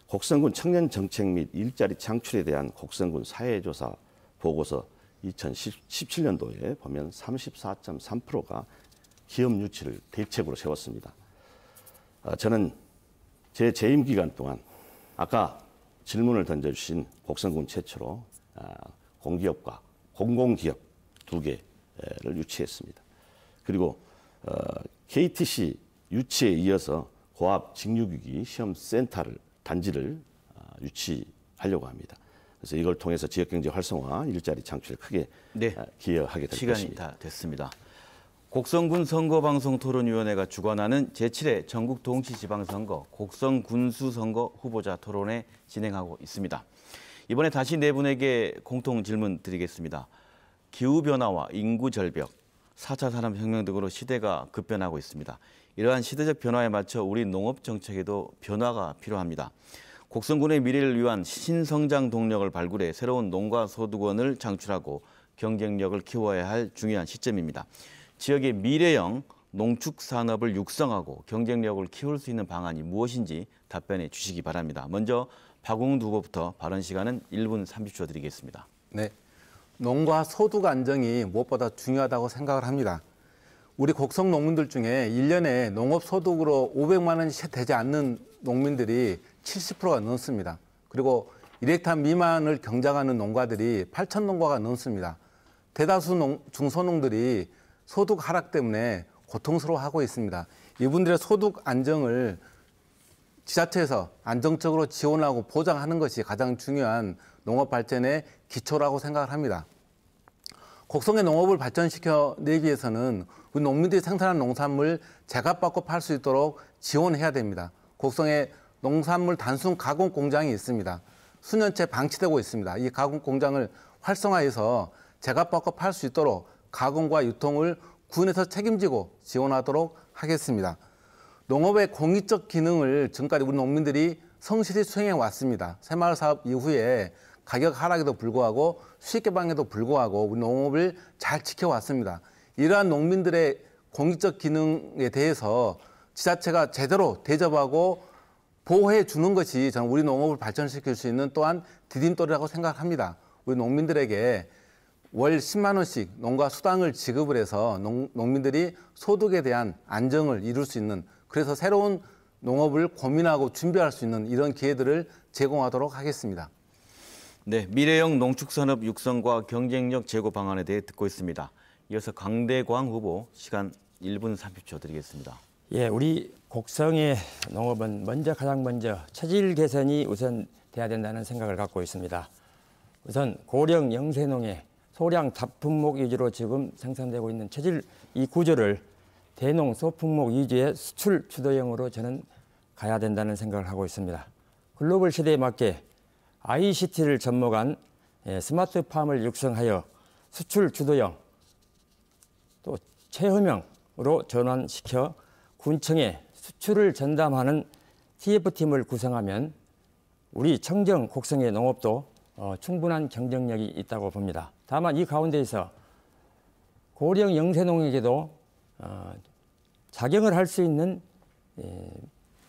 곡성군 청년 정책 및 일자리 창출에 대한 곡성군 사회조사 보고서 2017년도에 보면 34.3%가 기업 유치를 대책으로 세웠습니다. 저는 제 재임 기간 동안 아까 질문을 던져주신 곡성군 최초로 공기업과 공공기업 2개를 유치했습니다. 그리고 KTC 유치에 이어서 고압 직류기기 시험센터를 단지를 유치하려고 합니다. 그래서 이걸 통해서 지역경제 활성화, 일자리 창출에 크게 네. 기여하게 될 시간이 것입니다. 다 됐습니다. 곡성군 선거방송토론위원회가 주관하는 제7회 전국 동시지방선거 곡성군수선거 후보자 토론회 진행하고 있습니다. 이번에 다시 네 분에게 공통 질문 드리겠습니다. 기후변화와 인구절벽, 4차 산업혁명 등으로 시대가 급변하고 있습니다. 이러한 시대적 변화에 맞춰 우리 농업정책에도 변화가 필요합니다. 곡성군의 미래를 위한 신성장 동력을 발굴해 새로운 농가소득원을 창출하고 경쟁력을 키워야 할 중요한 시점입니다. 지역의 미래형 농축산업을 육성하고 경쟁력을 키울 수 있는 방안이 무엇인지 답변해 주시기 바랍니다. 먼저 박웅두 후보부터 발언 시간은 1분 30초 드리겠습니다. 네, 농가 소득 안정이 무엇보다 중요하다고 생각을 합니다. 우리 곡성 농민들 중에 1년에 농업 소득으로 500만 원이 채 되지 않는 농민들이 70%가 넘습니다. 그리고 1헥타 미만을 경작하는 농가들이 8천 농가가 넘습니다. 대다수 중소농들이 소득 하락 때문에 고통스러워하고 있습니다. 이분들의 소득 안정을 지자체에서 안정적으로 지원하고 보장하는 것이 가장 중요한 농업 발전의 기초라고 생각을 합니다. 곡성의 농업을 발전시켜내기 위해서는 우리 농민들이 생산한 농산물 제값받고 팔 수 있도록 지원해야 됩니다. 곡성에 농산물 단순 가공 공장이 있습니다. 수년째 방치되고 있습니다. 이 가공 공장을 활성화해서 제값받고 팔 수 있도록 가공과 유통을 군에서 책임지고 지원하도록 하겠습니다. 농업의 공익적 기능을 지금까지 우리 농민들이 성실히 수행해 왔습니다. 새마을 사업 이후에 가격 하락에도 불구하고 수익 개방에도 불구하고 우리 농업을 잘 지켜왔습니다. 이러한 농민들의 공익적 기능에 대해서 지자체가 제대로 대접하고 보호해 주는 것이 저는 우리 농업을 발전시킬 수 있는 또한 디딤돌이라고 생각합니다. 우리 농민들에게 월 10만 원씩 농가 수당을 지급을 해서 농민들이 소득에 대한 안정을 이룰 수 있는, 그래서 새로운 농업을 고민하고 준비할 수 있는 이런 기회들을 제공하도록 하겠습니다. 네, 미래형 농축산업 육성과 경쟁력 제고 방안에 대해 듣고 있습니다. 이어서 강대광 후보 시간 1분 30초 드리겠습니다. 예, 우리 곡성의 농업은 가장 먼저 체질 개선이 우선 돼야 된다는 생각을 갖고 있습니다. 우선 고령 영세농의 소량 다품목 위주로 지금 생산되고 있는 체질 이 구조를 대농 소품목 위주의 수출 주도형으로 저는 가야 된다는 생각을 하고 있습니다. 글로벌 시대에 맞게 ICT를 접목한 스마트팜을 육성하여 수출 주도형 또 체험형으로 전환시켜 군청에 수출을 전담하는 TF팀을 구성하면 우리 청정 곡성의 농업도 충분한 경쟁력이 있다고 봅니다. 다만 이 가운데에서 고령 영세농에게도 작용을 할 수 있는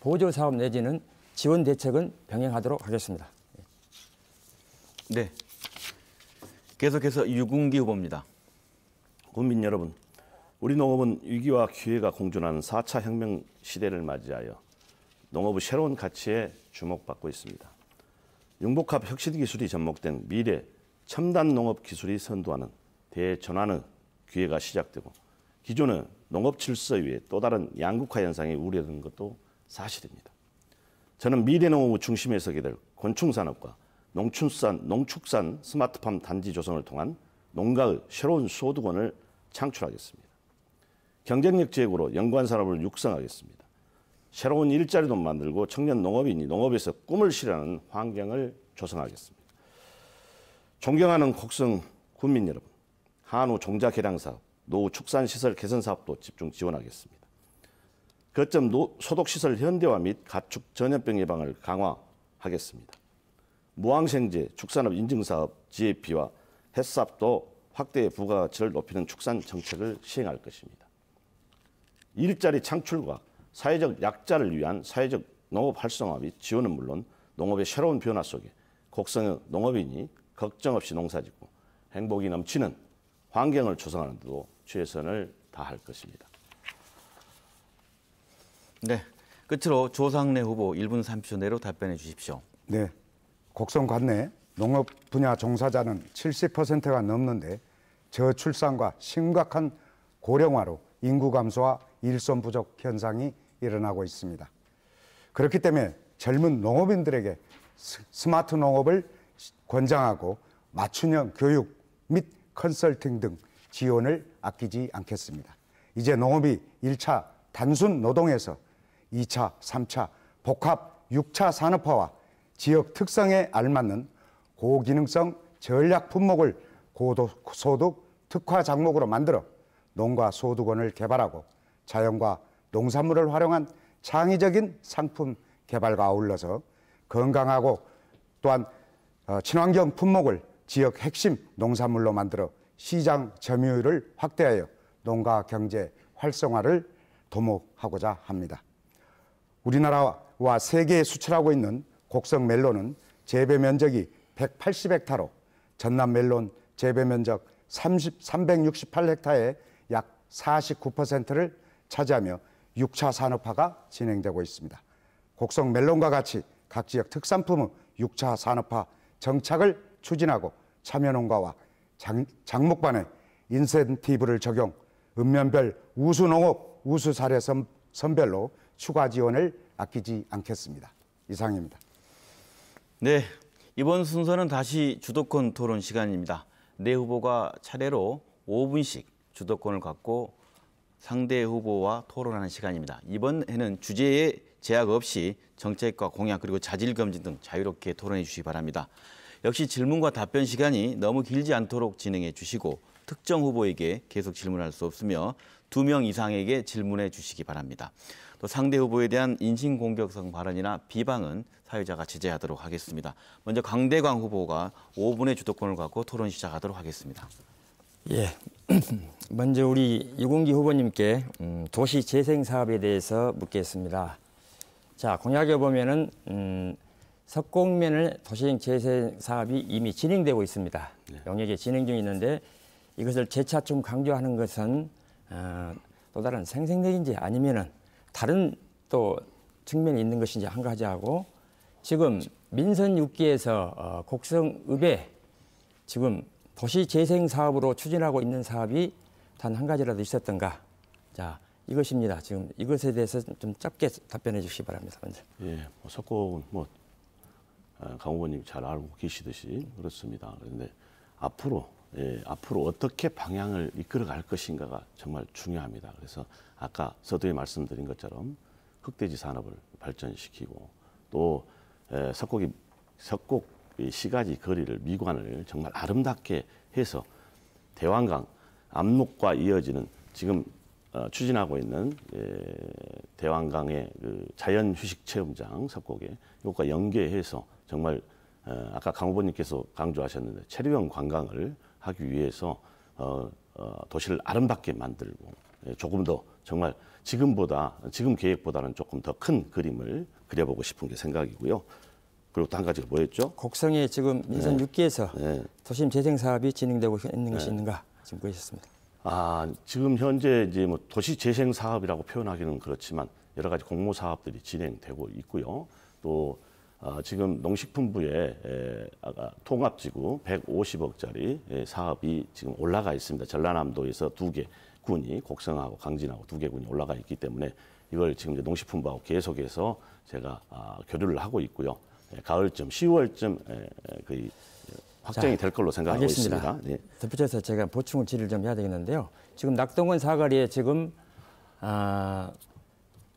보조사업 내지는 지원 대책은 병행하도록 하겠습니다. 네, 계속해서 유궁기 후보입니다. 국민 여러분, 우리 농업은 위기와 기회가 공존하는 4차 혁명 시대를 맞이하여 농업의 새로운 가치에 주목받고 있습니다. 융복합 혁신 기술이 접목된 미래 첨단 농업 기술이 선도하는 대전환의 기회가 시작되고 기존의 농업 질서 위에 또 다른 양극화 현상이 우려되는 것도 사실입니다. 저는 미래 농업의 중심에 서게 될 곤충산업과 농축산 스마트팜 단지 조성을 통한 농가의 새로운 소득원을 창출하겠습니다. 경쟁력 제고로 연관산업을 육성하겠습니다. 새로운 일자리도 만들고 청년 농업인이 농업에서 꿈을 실현하는 환경을 조성하겠습니다. 존경하는 곡성 군민 여러분, 한우 종자 개량 사업, 노후 축산시설 개선 사업도 집중 지원하겠습니다. 거점 소독시설 현대화 및 가축 전염병 예방을 강화하겠습니다. 무항생제 축산업 인증사업 GAP와 햇삽도 확대 부가가치를 높이는 축산 정책을 시행할 것입니다. 일자리 창출과 사회적 약자를 위한 사회적 농업 활성화 및 지원은 물론 농업의 새로운 변화 속에 곡성의 농업인이 걱정 없이 농사짓고 행복이 넘치는 환경을 조성하는 데도 최선을 다할 것입니다. 네, 끝으로 조상래 후보 1분 30초 내로 답변해 주십시오. 네, 곡성 관내 농업 분야 종사자는 70%가 넘는데 저출산과 심각한 고령화로 인구 감소와 일손 부족 현상이 일어나고 있습니다. 그렇기 때문에 젊은 농업인들에게 스마트 농업을 권장하고 맞춤형 교육 및 컨설팅 등 지원을 아끼지 않겠습니다. 이제 농업이 1차 단순 노동에서 2차, 3차 복합 6차 산업화와 지역 특성에 알맞는 고기능성 전략 품목을 고소득 특화 작목으로 만들어 농가 소득원을 개발하고 자연과 농산물을 활용한 창의적인 상품 개발과 아울러서 건강하고 또한 친환경 품목을 지역 핵심 농산물로 만들어 시장 점유율을 확대하여 농가 경제 활성화를 도모하고자 합니다. 우리나라와 세계에 수출하고 있는 곡성 멜론은 재배 면적이 180헥타로 전남 멜론 재배 면적 368헥타의 약 49%를 차지하며 6차 산업화가 진행되고 있습니다. 곡성 멜론과 같이 각 지역 특산품의 6차 산업화 정착을 추진하고 참여농가와 장목반에 인센티브를 적용, 읍면별 우수농업, 우수사례 선별로 추가 지원을 아끼지 않겠습니다. 이상입니다. 네, 이번 순서는 다시 주도권 토론 시간입니다. 네 후보가 차례로 5분씩 주도권을 갖고 상대 후보와 토론하는 시간입니다. 이번에는 주제에 제약 없이 정책과 공약 그리고 자질 검증 등 자유롭게 토론해 주시기 바랍니다. 역시 질문과 답변 시간이 너무 길지 않도록 진행해 주시고 특정 후보에게 계속 질문할 수 없으며 2명 이상에게 질문해 주시기 바랍니다. 또 상대 후보에 대한 인신공격성 발언이나 비방은 사회자가 제재하도록 하겠습니다. 먼저 강대광 후보가 5분의 주도권을 갖고 토론 시작하도록 하겠습니다. 예, 먼저 우리 유공기 후보님께 도시 재생 사업에 대해서 묻겠습니다. 자, 공약에 보면은 석곡면을 도시 재생 사업이 이미 진행되고 있습니다. 영역에 진행 중에 있는데 이것을 재차 좀 강조하는 것은 또 다른 생색내기인지 아니면은 다른 또 측면이 있는 것인지 한 가지 하고 지금 민선 6기에서 곡성읍에 지금 도시 재생 사업으로 추진하고 있는 사업이 단 한 가지라도 있었던가? 자, 이것입니다. 지금 이것에 대해서 좀 짧게 답변해 주시기 바랍니다. 먼저. 예, 석곡은 강 후보님 잘 알고 계시듯이 그렇습니다. 그런데 앞으로 어떻게 방향을 이끌어갈 것인가가 정말 중요합니다. 그래서 아까 서두에 말씀드린 것처럼 흑돼지 산업을 발전시키고 또 석곡 시가지 거리를 미관을 정말 아름답게 해서 대왕강 압록과 이어지는 지금 추진하고 있는 대왕강의 그 자연 휴식 체험장 석곡에 이것과 연계해서 정말 아까 강 후보님께서 강조하셨는데 체류형 관광을 하기 위해서 도시를 아름답게 만들고 조금 더 정말 지금 계획보다는 조금 더 큰 그림을 그려보고 싶은 게 생각이고요. 그리고 또 한 가지가 뭐였죠? 곡성에 지금 민선 6기에서 도심 재생 사업이 진행되고 있는 것이 있는가 지금 보셨습니다. 지금 현재 이제 뭐 도시 재생 사업이라고 표현하기는 그렇지만 여러 가지 공모 사업들이 진행되고 있고요. 또 지금 농식품부에 통합지구 150억짜리 사업이 지금 올라가 있습니다. 전라남도에서 2개 군이 곡성하고 강진하고 2개 군이 올라가 있기 때문에 이걸 지금 이제 농식품부하고 계속해서 제가 교류를 하고 있고요. 가을쯤 10월쯤 거의 확정이 될 걸로 생각하고 있습니다. 네. 덧붙여서 제가 보충 질의를 좀 해야 되겠는데요. 지금 낙동원 사거리에 지금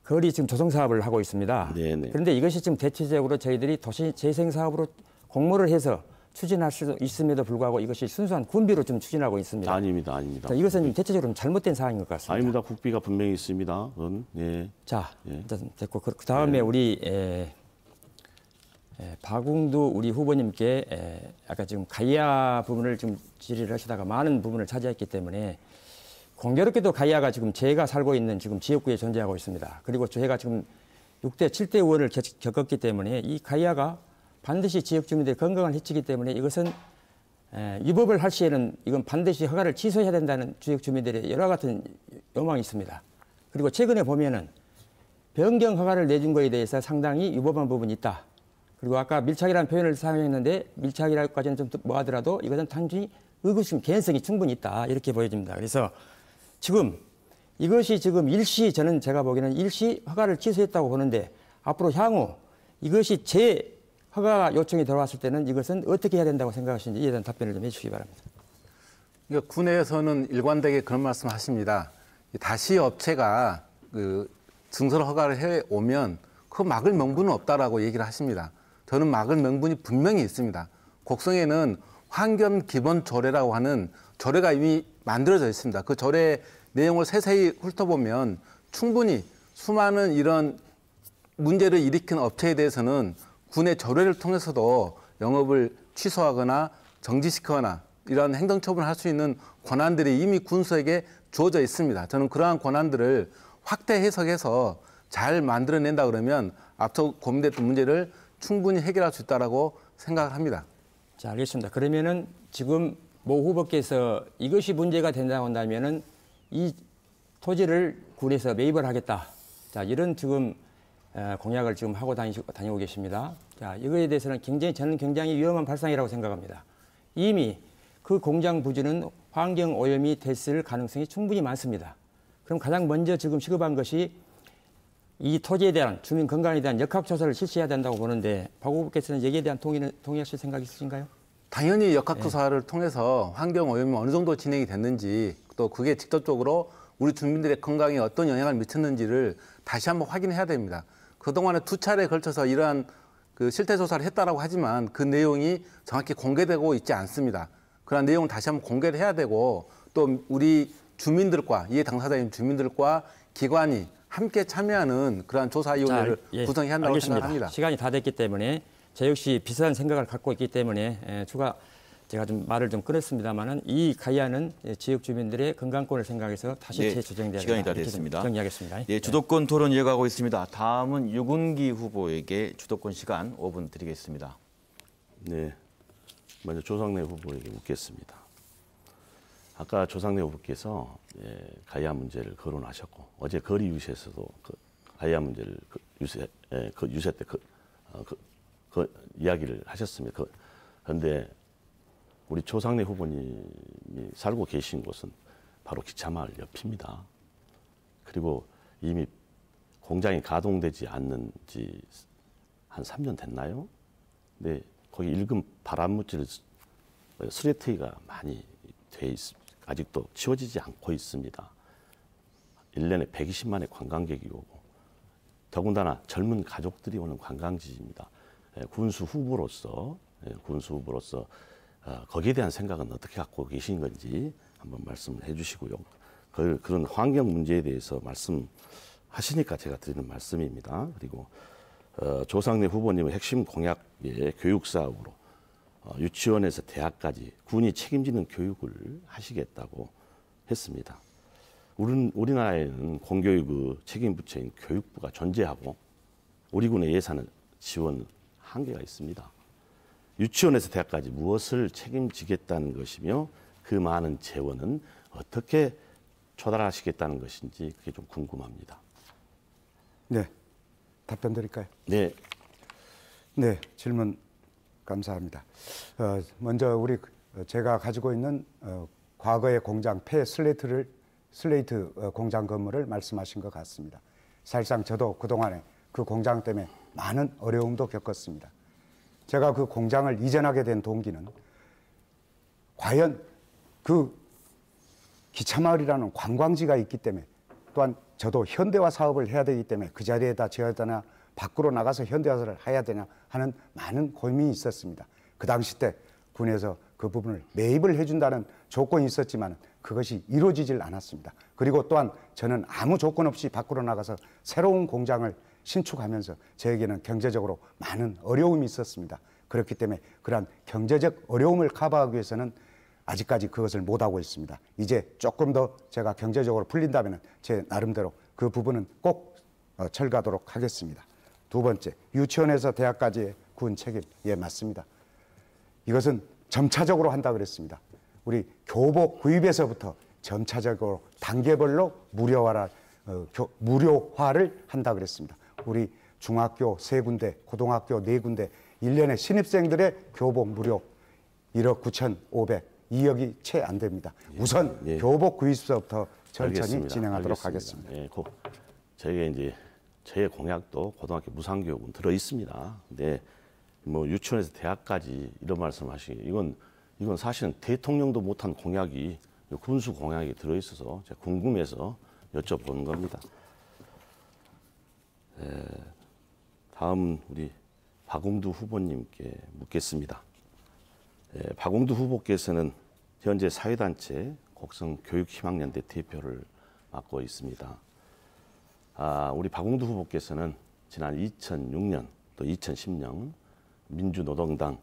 거리 지금 조성 사업을 하고 있습니다. 네네. 그런데 이것이 지금 대체적으로 저희들이 도시 재생 사업으로 공모를 해서 추진할 수 있음에도 불구하고 이것이 순수한 군비로 좀 추진하고 있습니다. 아닙니다. 자, 이것은 좀 대체적으로 좀 잘못된 사항인 것 같습니다. 아닙니다. 국비가 분명히 있습니다. 네. 자, 일단 됐고 그 다음에 우리 박웅두 우리 후보님께 아까 지금 가이아 부분을 좀 질의를 하시다가 많은 부분을 차지했기 때문에 공교롭게도 가이아가 지금 제가 살고 있는 지금 지역구에 존재하고 있습니다. 그리고 저희가 지금 6대, 7대 의원을 겪었기 때문에 이 가이아가 반드시 지역 주민들의 건강을 해치기 때문에 이것은 위법을 할 시에는 이건 반드시 허가를 취소해야 된다는 지역 주민들의 여러 같은 요망이 있습니다. 그리고 최근에 보면은 변경 허가를 내준 거에 대해서 상당히 위법한 부분이 있다. 그리고 아까 밀착이라는 표현을 사용했는데 밀착이라고까지는 좀 뭐하더라도 이것은 단순히 의구심 개연성이 충분히 있다 이렇게 보여집니다. 그래서 지금 이것이 지금 일시 저는 제가 보기에는 일시 허가를 취소했다고 보는데 앞으로 향후 이것이 재허가 요청이 들어왔을 때는 이것은 어떻게 해야 된다고 생각하시는지 이에 대한 답변을 좀 해주시기 바랍니다. 그러니까 군에서는 일관되게 그런 말씀하십니다. 다시 업체가 그 증설 허가를 해 오면 그 막을 명분은 없다라고 얘기를 하십니다. 저는 막을 명분이 분명히 있습니다. 곡성에는 환경기본조례라고 하는 조례가 이미 만들어져 있습니다. 그 조례 내용을 세세히 훑어보면 충분히 수많은 이런 문제를 일으킨 업체에 대해서는 군의 조례를 통해서도 영업을 취소하거나 정지시키거나 이러한 행정처분을 할 수 있는 권한들이 이미 군수에게 주어져 있습니다. 저는 그러한 권한들을 확대 해석해서 잘 만들어낸다 그러면 앞서 고민됐던 문제를 충분히 해결할 수 있다고 생각을 합니다. 자, 알겠습니다. 그러면은 지금 모 후보께서 이것이 문제가 된다고 한다면은 이 토지를 군에서 매입을 하겠다. 자, 이런 지금 공약을 지금 하고 다니고 계십니다. 자, 이거에 대해서는 저는 굉장히 위험한 발상이라고 생각합니다. 이미 그 공장 부지는 환경 오염이 됐을 가능성이 충분히 많습니다. 그럼 가장 먼저 지금 시급한 것이 이 토지에 대한 주민 건강에 대한 역학조사를 실시해야 된다고 보는데 박 후보께서는 여기에 대한 동의하실 생각 있으신가요? 당연히 역학조사를 통해서 환경 오염이 어느 정도 진행이 됐는지 또 그게 직접적으로 우리 주민들의 건강에 어떤 영향을 미쳤는지를 다시 한번 확인해야 됩니다. 그동안에 2차례에 걸쳐서 이러한 그 실태조사를 했다라고 하지만 그 내용이 정확히 공개되고 있지 않습니다. 그런 내용을 다시 한번 공개를 해야 되고 또 우리 주민들과 이해 당사자인 주민들과 기관이 함께 참여하는 그러한 조사위원회를 구성해야 한다고 알겠습니다. 생각합니다. 시간이 다 됐기 때문에 저 역시 비슷한 생각을 갖고 있기 때문에 제가 좀 말을 좀 끊었습니다만은 이 가이아는 지역 주민들의 건강권을 생각해서 다시 재조정돼야 시간이 다 된다. 됐습니다. 정리하겠습니다. 예, 주도권 토론 이어가고 있습니다. 다음은 유군기 후보에게 주도권 시간 5분 드리겠습니다. 네, 먼저 조상래 후보에게 묻겠습니다. 아까 조상래 후보께서 가이아 문제를 거론하셨고 어제 거리 유세에서도 그 가이아 문제를 유세 때 그 이야기를 하셨습니다. 그런데 우리 조상래 후보님이 살고 계신 곳은 바로 기차마을 옆입니다. 그리고 이미 공장이 가동되지 않는 지 한 3년 됐나요? 네, 거기 일금 발암물질 스레트가 많이 돼 아직도 치워지지 않고 있습니다. 1년에 120만의 관광객이 오고 더군다나 젊은 가족들이 오는 관광지입니다. 군수 후보로서 거기에 대한 생각은 어떻게 갖고 계신 건지 한번 말씀을 해주시고요. 그런 환경 문제에 대해서 말씀하시니까 제가 드리는 말씀입니다. 그리고 조상래 후보님의 핵심 공약의 교육 사업으로 유치원에서 대학까지 군이 책임지는 교육을 하시겠다고 했습니다. 우리나라에는 공교육의 책임 부처인 교육부가 존재하고 우리 군의 예산은 지원 한계가 있습니다. 유치원에서 대학까지 무엇을 책임지겠다는 것이며 그 많은 재원은 어떻게 조달하시겠다는 것인지 그게 좀 궁금합니다. 네, 답변 드릴까요? 네. 네, 질문 감사합니다. 먼저 제가 가지고 있는 과거의 공장 슬레이트 공장 건물을 말씀하신 것 같습니다. 사실상 저도 그동안에 그 공장 때문에 많은 어려움도 겪었습니다. 제가 그 공장을 이전하게 된 동기는 과연 그 기차마을이라는 관광지가 있기 때문에 또한 저도 현대화 사업을 해야 되기 때문에 그 자리에다 지어야 되나 밖으로 나가서 현대화를 해야 되냐 하는 많은 고민이 있었습니다. 그 당시 때 군에서 그 부분을 매입을 해준다는 조건이 있었지만 그것이 이루어지질 않았습니다. 그리고 또한 저는 아무 조건 없이 밖으로 나가서 새로운 공장을 신축하면서 저에게는 경제적으로 많은 어려움이 있었습니다. 그렇기 때문에 그러한 경제적 어려움을 커버하기 위해서는 아직까지 그것을 못하고 있습니다. 이제 조금 더 제가 경제적으로 풀린다면 제 나름대로 그 부분은 꼭 철가도록 하겠습니다. 두 번째, 유치원에서 대학까지의 군 책임. 예, 맞습니다. 이것은 점차적으로 한다 그랬습니다. 우리 교복 구입에서부터 점차적으로 단계별로 무료화를 한다 그랬습니다. 우리 중학교 3군데, 고등학교 4군데 1년에 신입생들의 교복 무료 1억 9,500, 2억이 채 안 됩니다. 우선 교복 구입서부터 천천히 진행하도록 하겠습니다. 예, 저희가 이제 저의 공약도 고등학교 무상교육은 들어 있습니다. 근데 뭐 유치원에서 대학까지 이런 말씀하시기 이건 사실은 대통령도 못한 공약이 군수 공약이 들어 있어서 제가 궁금해서 여쭤보는 겁니다. 다음 우리 박웅두 후보님께 묻겠습니다. 박웅두 후보께서는 현재 사회단체 곡성교육희망연대 대표를 맡고 있습니다. 우리 박웅두 후보께서는 지난 2006년 또 2010년 민주노동당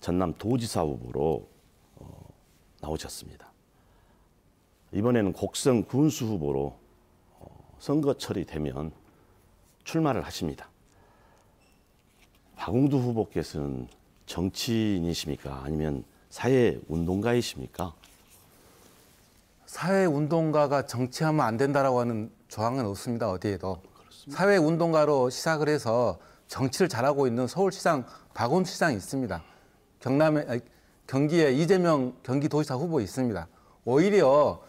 전남도지사 후보로 나오셨습니다. 이번에는 곡성 군수 후보로 선거철이 되면 출마를 하십니다. 박웅두 후보께서는 정치인이십니까? 아니면 사회운동가이십니까? 사회운동가가 정치하면 안 된다라고 하는 조항은 없습니다. 어디에도. 사회운동가로 시작을 해서 정치를 잘하고 있는 서울시장 박원순 시장이 있습니다. 경기에 이재명 경기도지사 후보 있습니다. 오히려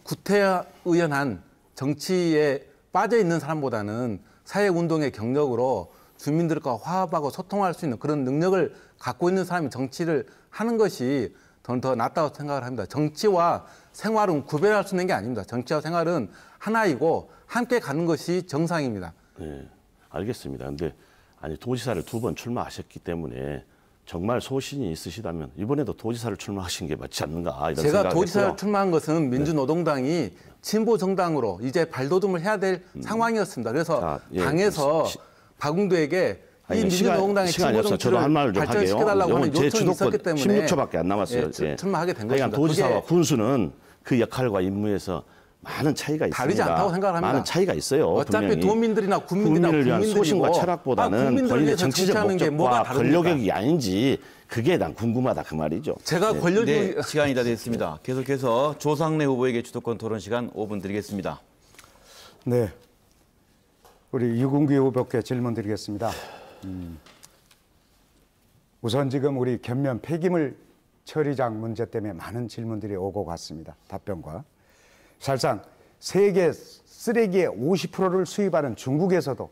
구태의연한 정치에 빠져 있는 사람보다는 사회운동의 경력으로 주민들과 화합하고 소통할 수 있는 그런 능력을 갖고 있는 사람이 정치를 하는 것이 저는 더 낫다고 생각을 합니다. 정치와 생활은 구별할 수 있는 게 아닙니다. 정치와 생활은 하나이고 함께 가는 것이 정상입니다. 네, 알겠습니다. 근데 도지사를 2번 출마하셨기 때문에 정말 소신이 있으시다면 이번에도 도지사를 출마하신 게 맞지 않는가 이런 제가 생각을 도지사를 했고요. 출마한 것은 민주노동당이 진보 정당으로 이제 발돋움을 해야 될 상황이었습니다. 그래서 당에서 박웅두에게 이 민주노동당의 진보 정치를 발전시켜달라고 하는 요청이 있었기 때문에 16초밖에 안 남았어요. 출마하게 된 것입니다. 도지사와 군수는 그 역할과 임무에서 많은 차이가 있습니다. 다르지 않다고 생각을 합니다. 많은 차이가 있어요. 어차피 분명히. 도민들이나 국민을 위한 소신과 철학보다는 본인의 정치적 목적과 권력이 아닌지 그게 난 궁금하다 그 말이죠. 제가 권력이 네, 시간이 다 됐습니다. 계속해서 조상래 후보에게 주도권 토론 시간 5분 드리겠습니다. 네, 우리 유군기 후보께 질문 드리겠습니다. 우선 지금 우리 견면 폐기물 처리장 문제 때문에 많은 질문들이 오고 갔습니다. 답변과. 사실상 세계 쓰레기의 50%를 수입하는 중국에서도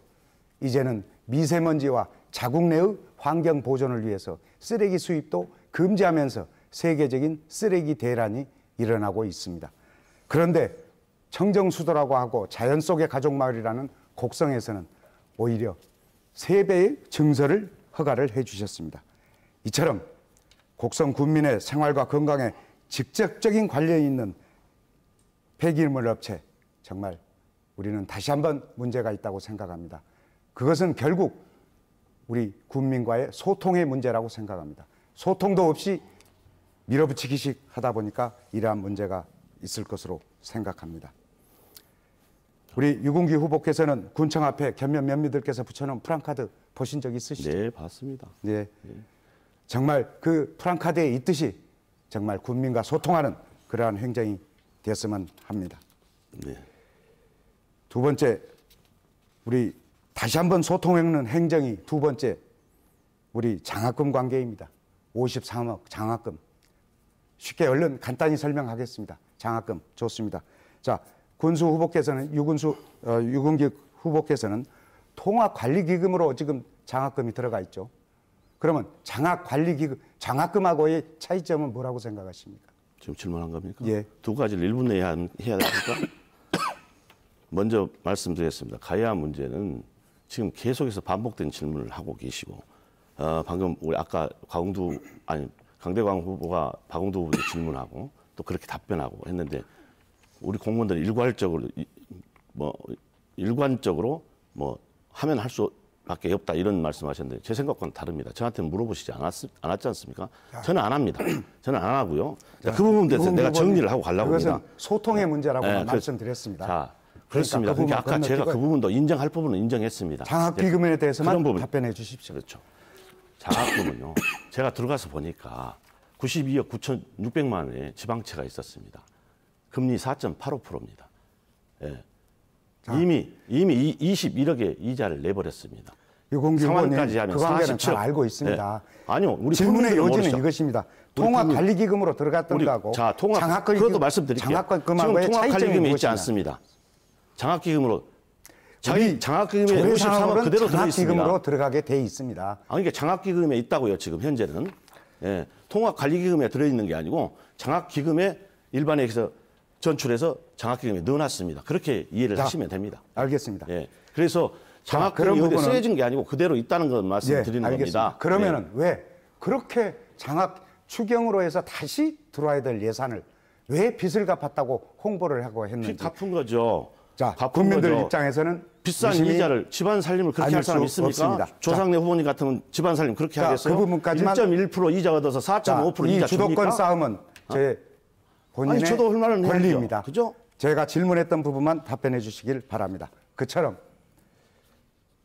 이제는 미세먼지와 자국 내의 환경 보존을 위해서 쓰레기 수입도 금지하면서 세계적인 쓰레기 대란이 일어나고 있습니다. 그런데 청정수도라고 하고 자연 속의 가족마을이라는 곡성에서는 오히려 3배의 증설을 허가를 해주셨습니다. 이처럼 곡성 군민의 생활과 건강에 직접적인 관련이 있는 폐기물 업체, 정말 우리는 다시 한번 문제가 있다고 생각합니다. 그것은 결국 우리 국민과의 소통의 문제라고 생각합니다. 소통도 없이 밀어붙이기식 하다 보니까 이러한 문제가 있을 것으로 생각합니다. 우리 유군기 후보께서는 군청 앞에 견면 면미들께서 붙여놓은 프랑카드 보신 적 있으시죠? 네, 봤습니다. 네. 정말 그 프랑카드에 있듯이 정말 국민과 소통하는 그러한 행정이 됐으면 합니다. 네. 두 번째, 우리 다시 한번 소통하는 행정이 두 번째, 우리 장학금 관계입니다. 53억 장학금. 쉽게 얼른 간단히 설명하겠습니다. 장학금 좋습니다. 자, 군수 후보께서는 유군기 후보께서는 통합관리기금으로 지금 장학금이 들어가 있죠. 그러면 장학관리기금, 장학금하고의 차이점은 뭐라고 생각하십니까? 지금 질문한 겁니까? 예. 두 가지를 1분 내에 해야 됩니까? 먼저 말씀드렸습니다. 가야 문제는 지금 계속해서 반복된 질문을 하고 계시고 방금 우리 아까 강대광 후보가 박웅두 후보에 질문하고 또 그렇게 답변하고 했는데 우리 공무원들이 일관적으로 하면 할 수밖에 없다 이런 말씀하셨는데 제 생각과는 다릅니다. 저한테 물어보시지 않았지 않습니까? 저는 안 합니다. 저는 안 하고요. 자, 그 부분 대해서 내가 정리를 하고 가려고 합니다. 그것은 소통의 문제라고 말씀드렸습니다. 자, 그렇습니다. 그러니까 아까 제가 그 부분도 인정할 부분은 인정했습니다. 장학기금에 대해서만 부분, 답변해 주십시오. 그렇죠. 장학금은요. 제가 들어가서 보니까 92억 9,600만 원의 지방채가 있었습니다. 금리 4.85%입니다. 예. 이미 21억의 이자를 내버렸습니다. 유공기 상환까지 의원님 하면 그 관계는 47억. 잘 알고 있습니다. 예. 아니요, 우리 질문의 요지는 모르시죠? 이것입니다. 통합관리기금으로 들어갔던 거하고 그것도 말씀드릴게요. 지금 통합관리금이 있지 않습니다. 장학기금으로 자기 장학기금의 조례 53억 상으로는 그대로 들어 있습니다. 장학기금으로 들어가게 돼 있습니다. 그러니까 장학기금에 있다고요, 지금 현재는. 예, 통합관리기금에 들어있는 게 아니고 장학기금에 일반에서 전출해서 장학기금에 넣어놨습니다. 그렇게 이해를 하시면 됩니다. 알겠습니다. 예, 그래서 장학금이 여기 쓰여진 게 아니고 그대로 있다는 걸 말씀드리는 겁니다. 그러면은 네. 왜 그렇게 장학 추경으로 해서 다시 들어와야 될 예산을 왜 빚을 갚았다고 홍보를 하고 했는지. 빚 갚은 거죠. 자, 갚은 국민들 거죠. 입장에서는 비싼 이자를 집안 살림을 그렇게 아닐 할 사람 수 있습니까? 없습니다. 조상래 후보님 같으면 집안 살림 그렇게 자, 하겠어요? 그 부분까지만 1.1% 이자 얻어서 4.5% 이 이자 주도권 줍니까? 싸움은 제 본인의 아니, 저도 할 말은 해야죠. 권리입니다. 그죠? 제가 질문했던 부분만 답변해 주시길 바랍니다. 그처럼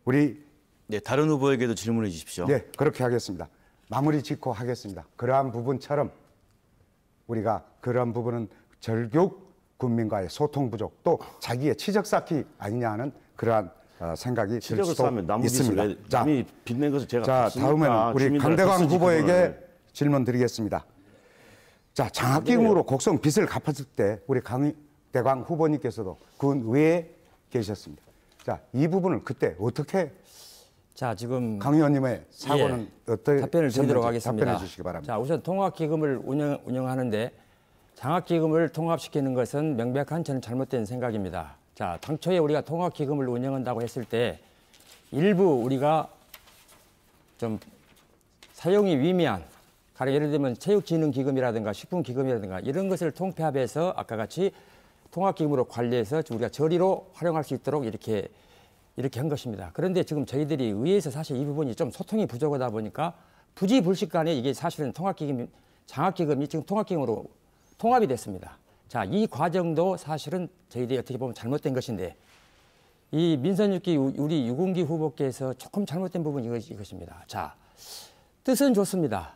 우리 네, 다른 후보에게도 질문해 주십시오. 네, 그렇게 하겠습니다. 마무리 짓고 하겠습니다. 그러한 부분처럼 우리가 그러한 부분은 절교육 국민과의 소통 부족 또 자기의 치적 쌓기 아니냐 하는 그러한 생각이 들 치적을 수도 쌓으면 남은 빚을 있습니다. 왜 남이 빚낸 것을 제가 자, 갚습니까? 다음에는 우리 주민들한테 강대광 쓰지, 후보에게 그거를. 질문 드리겠습니다. 자, 장학기금으로 곡성 빚을 갚았을 때 우리 강대광 후보님께서도 군 외에 계셨습니다. 자, 이 부분을 그때 어떻게 자, 지금 강 의원님의 사고는 어떻게 답변을 드리도록 하겠습니다. 답변해 주시기 바랍니다. 자, 우선 통합기금을 운영하는데 장학기금을 통합시키는 것은 명백한 저는 잘못된 생각입니다. 자, 당초에 우리가 통합기금을 운영한다고 했을 때 일부 우리가 좀 사용이 위미한 가령 예를 들면 체육진흥기금이라든가 식품기금이라든가 이런 것을 통폐합해서 아까 같이 통합기금으로 관리해서 우리가 저리로 활용할 수 있도록 이렇게 한 것입니다. 그런데 지금 저희들이 의회에서 사실 이 부분이 좀 소통이 부족하다 보니까 부지불식간에 이게 사실은 장학기금이 지금 통합기금으로 통합이 됐습니다. 자, 이 과정도 사실은 저희들이 어떻게 보면 잘못된 것인데 이 민선 6기 우리 유kun기 후보께서 조금 잘못된 부분이 이것입니다. 자, 뜻은 좋습니다.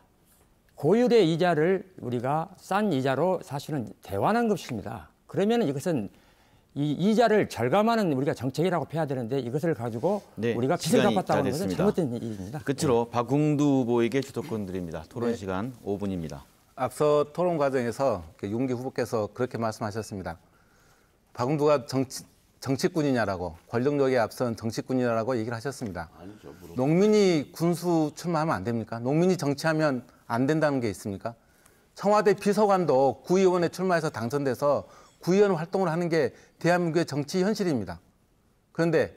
고율의 이자를 우리가 싼 이자로 사실은 대환한 것입니다. 그러면 이것은 이 이자를 절감하는 우리가 정책이라고 해야 되는데 이것을 가지고 네, 우리가 빚을 시간이 갚았다고 하는 다 것은 됐습니다. 잘못된 일입니다. 끝으로 박웅두 후보에게 주도권 드립니다. 토론 시간 5분입니다. 앞서 토론 과정에서 유kun기 후보께서 그렇게 말씀하셨습니다. 박웅두가 정치꾼이냐라고 권력력에 앞선 정치꾼이냐라고 얘기를 하셨습니다. 농민이 군수 출마하면 안 됩니까? 농민이 정치하면 안 된다는 게 있습니까? 청와대 비서관도 구의원에 출마해서 당선돼서 구의원 활동을 하는 게 대한민국의 정치 현실입니다. 그런데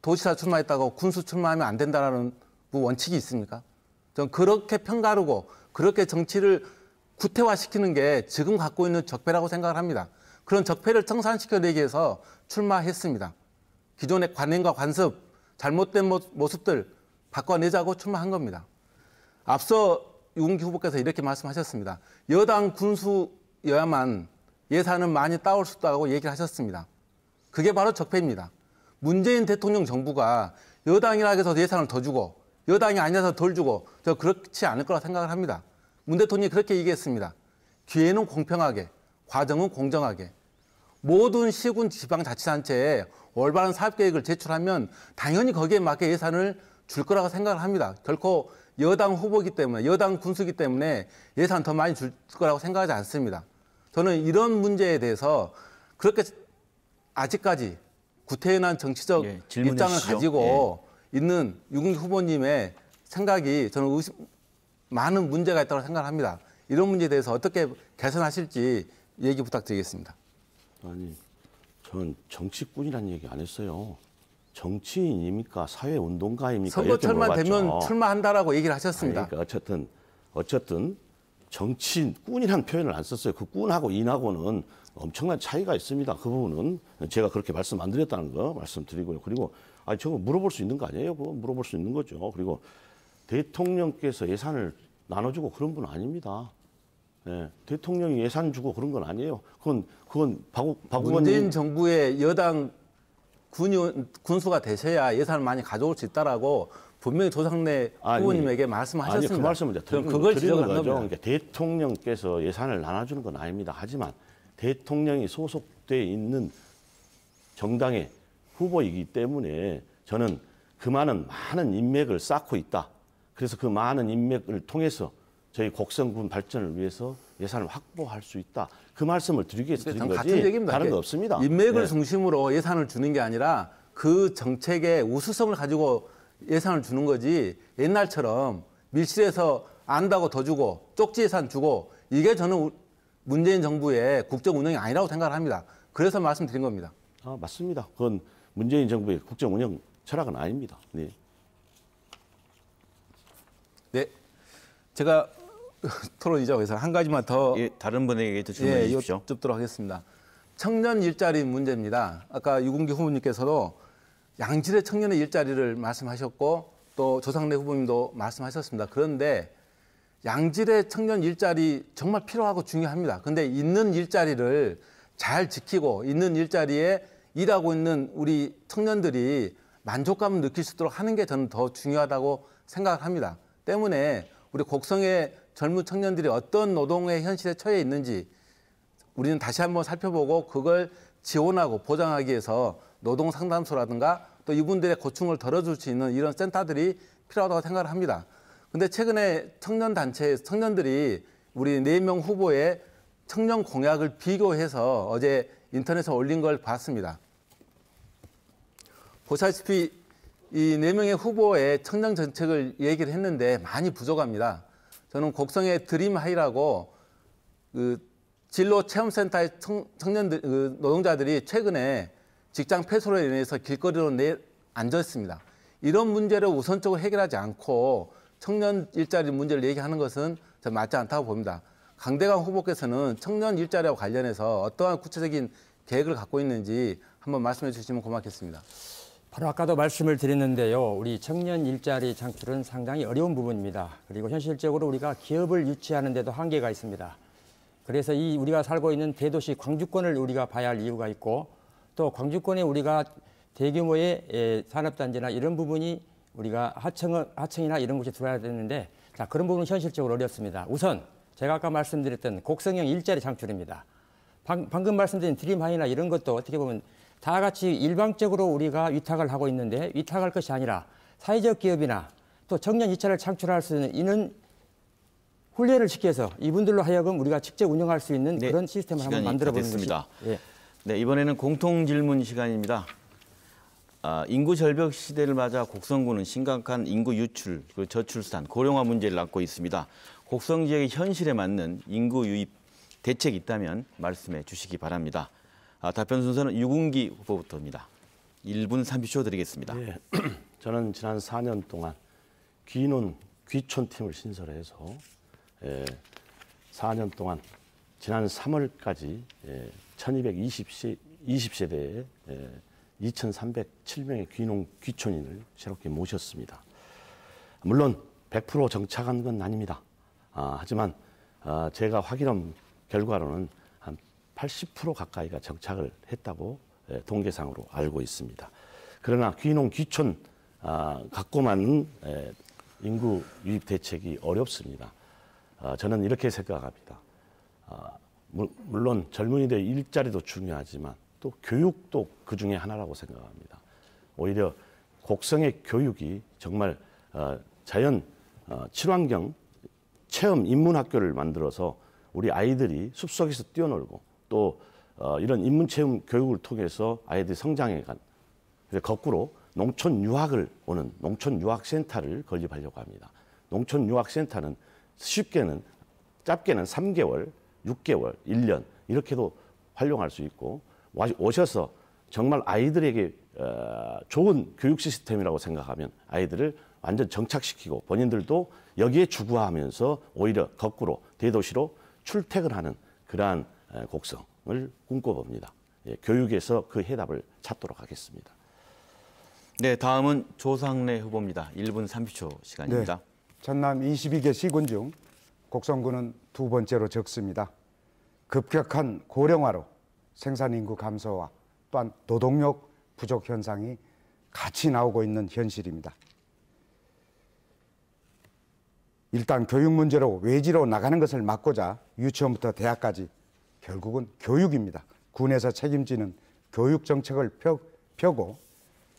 도지사 출마했다고 군수 출마하면 안 된다는 원칙이 있습니까? 전 그렇게 편가르고 그렇게 정치를 구태화시키는 게 지금 갖고 있는 적폐라고 생각을 합니다. 그런 적폐를 청산시켜내기 위해서 출마했습니다. 기존의 관행과 관습, 잘못된 모습들 바꿔내자고 출마한 겁니다. 앞서 유kun기 후보께서 이렇게 말씀하셨습니다. 여당 군수여야만 예산은 많이 따올 수 있다고 얘기를 하셨습니다. 그게 바로 적폐입니다. 문재인 대통령 정부가 여당이라 해서 예산을 더 주고 여당이 아니라서 덜 주고 저 그렇지 않을 거라 생각을 합니다. 문 대통령이 그렇게 얘기했습니다. 기회는 공평하게, 과정은 공정하게. 모든 시군 지방자치단체에 올바른 사업계획을 제출하면 당연히 거기에 맞게 예산을 줄 거라고 생각을 합니다. 결코 여당 후보이기 때문에, 여당 군수이기 때문에 예산 더 많이 줄 거라고 생각하지 않습니다. 저는 이런 문제에 대해서 그렇게 아직까지 구태연한 정치적 입장을 주시죠. 가지고 있는 유kun기 후보님의 생각이 저는 많은 문제가 있다고 생각합니다. 이런 문제에 대해서 어떻게 개선하실지 얘기 부탁드리겠습니다. 아니, 전 정치꾼이라는 얘기 안 했어요. 정치인입니까? 사회운동가입니까? 선거철만 이렇게 물어봤죠. 되면 출마한다라고 얘기를 하셨습니다. 그러니까 어쨌든 정치인꾼이라는 표현을 안 썼어요. 그 꾼하고 인하고는 엄청난 차이가 있습니다. 그 부분은 제가 그렇게 말씀 안 드렸다는 거 말씀드리고요. 그리고 저거 물어볼 수 있는 거 아니에요? 그거 물어볼 수 있는 거죠. 그리고 대통령께서 예산을 나눠주고 그런 분 아닙니다. 네, 대통령이 예산 주고 그런 건 아니에요. 그건 박 의원님 문재인 정부의 여당 군수가 되셔야 예산을 많이 가져올 수 있다라고 분명히 조상래 후보님에게 말씀하셨습니다. 아니, 그 말씀을 그럼 그걸 지적을 한 겁니다. 그러니까 대통령께서 예산을 나눠주는 건 아닙니다. 하지만 대통령이 소속돼 있는 정당의 후보이기 때문에 저는 그 많은 인맥을 쌓고 있다. 그래서 그 많은 인맥을 통해서 저희 곡성군 발전을 위해서 예산을 확보할 수 있다. 그 말씀을 드리기 위해서 드린 거지 같은 얘기입니다. 다른 거 없습니다. 인맥을 네. 중심으로 예산을 주는 게 아니라 그 정책의 우수성을 가지고 예산을 주는 거지 옛날처럼 밀실에서 안다고 더 주고 쪽지 예산 주고 이게 저는 문재인 정부의 국정 운영이 아니라고 생각을 합니다. 그래서 말씀드린 겁니다. 맞습니다. 그건 문재인 정부의 국정 운영 철학은 아닙니다. 네. 네, 제가 토론이죠. 그래서 한 가지만 더 예, 다른 분에게 또 질문해 주십시오. 여쭙도록 하겠습니다. 청년 일자리 문제입니다. 아까 유군기 후보님께서도 양질의 청년의 일자리를 말씀하셨고 또 조상래 후보님도 말씀하셨습니다. 그런데 양질의 청년 일자리 정말 필요하고 중요합니다. 그런데 있는 일자리를 잘 지키고 있는 일자리에 일하고 있는 우리 청년들이 만족감을 느낄 수 있도록 하는 게 저는 더 중요하다고 생각을 합니다. 때문에 우리 곡성의 젊은 청년들이 어떤 노동의 현실에 처해 있는지 우리는 다시 한번 살펴보고 그걸 지원하고 보장하기 위해서 노동상담소라든가 또 이분들의 고충을 덜어줄 수 있는 이런 센터들이 필요하다고 생각을 합니다. 근데 최근에 청년단체에서 청년들이 우리 4명 후보의 청년 공약을 비교해서 어제 인터넷에 올린 걸 봤습니다. 보시다시피 이 4명의 후보의 청년 정책을 얘기를 했는데 많이 부족합니다. 저는 곡성의 드림하이라고 그 진로 체험센터의 청년들, 노동자들이 최근에 직장 폐소로 인해서 길거리로 앉아 있습니다. 이런 문제를 우선적으로 해결하지 않고 청년 일자리 문제를 얘기하는 것은 저는 맞지 않다고 봅니다. 강대강 후보께서는 청년 일자리와 관련해서 어떠한 구체적인 계획을 갖고 있는지 한번 말씀해 주시면 고맙겠습니다. 바로 아까도 말씀을 드렸는데요. 우리 청년 일자리 창출은 상당히 어려운 부분입니다. 그리고 현실적으로 우리가 기업을 유치하는 데도 한계가 있습니다. 그래서 이 우리가 살고 있는 대도시 광주권을 우리가 봐야 할 이유가 있고 또 광주권에 우리가 대규모의 산업단지나 이런 부분이 우리가 하청이나 이런 곳에 들어야 되는데 자, 그런 부분은 현실적으로 어렵습니다. 우선 제가 아까 말씀드렸던 곡성형 일자리 창출입니다. 방금 말씀드린 드림하이나 이런 것도 어떻게 보면 다 같이 일방적으로 우리가 위탁을 하고 있는데 위탁할 것이 아니라 사회적 기업이나 또 청년 일자리를 창출할 수 있는 훈련을 시켜서 이분들로 하여금 우리가 직접 운영할 수 있는 네, 그런 시스템을 한번 만들어 보는 것이. 예. 네, 이번에는 공통 질문 시간입니다. 인구 절벽 시대를 맞아 곡성군은 심각한 인구 유출, 그리고 저출산, 고령화 문제를 안고 있습니다. 곡성 지역의 현실에 맞는 인구 유입 대책이 있다면 말씀해 주시기 바랍니다. 답변 순서는 유군기 후보부터입니다. 1분 30초 드리겠습니다. 네, 저는 지난 4년 동안 귀농 귀촌팀을 신설해서 4년 동안 지난 3월까지 1220세대에 2,307명의 귀농 귀촌인을 새롭게 모셨습니다. 물론 100% 정착한 건 아닙니다. 하지만 제가 확인한 결과로는 한 80% 가까이가 정착을 했다고 통계상으로 알고 있습니다. 그러나 귀농 귀촌 갖고만 인구 유입 대책이 어렵습니다. 저는 이렇게 생각합니다. 물론 젊은이들의 일자리도 중요하지만 또 교육도 그 중에 하나라고 생각합니다. 오히려 곡성의 교육이 정말 자연 친환경 체험 인문학교를 만들어서 우리 아이들이 숲속에서 뛰어놀고 또 이런 인문체험 교육을 통해서 아이들이 성장해 간 거꾸로 농촌 유학을 오는 농촌 유학센터를 건립하려고 합니다. 농촌 유학센터는 쉽게는 짧게는 3개월, 6개월, 1년 이렇게도 활용할 수 있고 오셔서 정말 아이들에게 좋은 교육 시스템이라고 생각하면 아이들을 완전 정착시키고 본인들도 여기에 주구하면서 오히려 거꾸로 대도시로 출퇴근하는 그러한 곡성을 꿈꿔봅니다. 교육에서 그 해답을 찾도록 하겠습니다. 네, 다음은 조상래 후보입니다. 1분 30초 시간입니다. 네, 전남 22개 시군 중 곡성군은 2번째로 적습니다. 급격한 고령화로 생산인구 감소와 또한 노동력 부족 현상이 같이 나오고 있는 현실입니다. 일단 교육 문제로 외지로 나가는 것을 막고자 유치원부터 대학까지 결국은 교육입니다. 군에서 책임지는 교육 정책을 펴고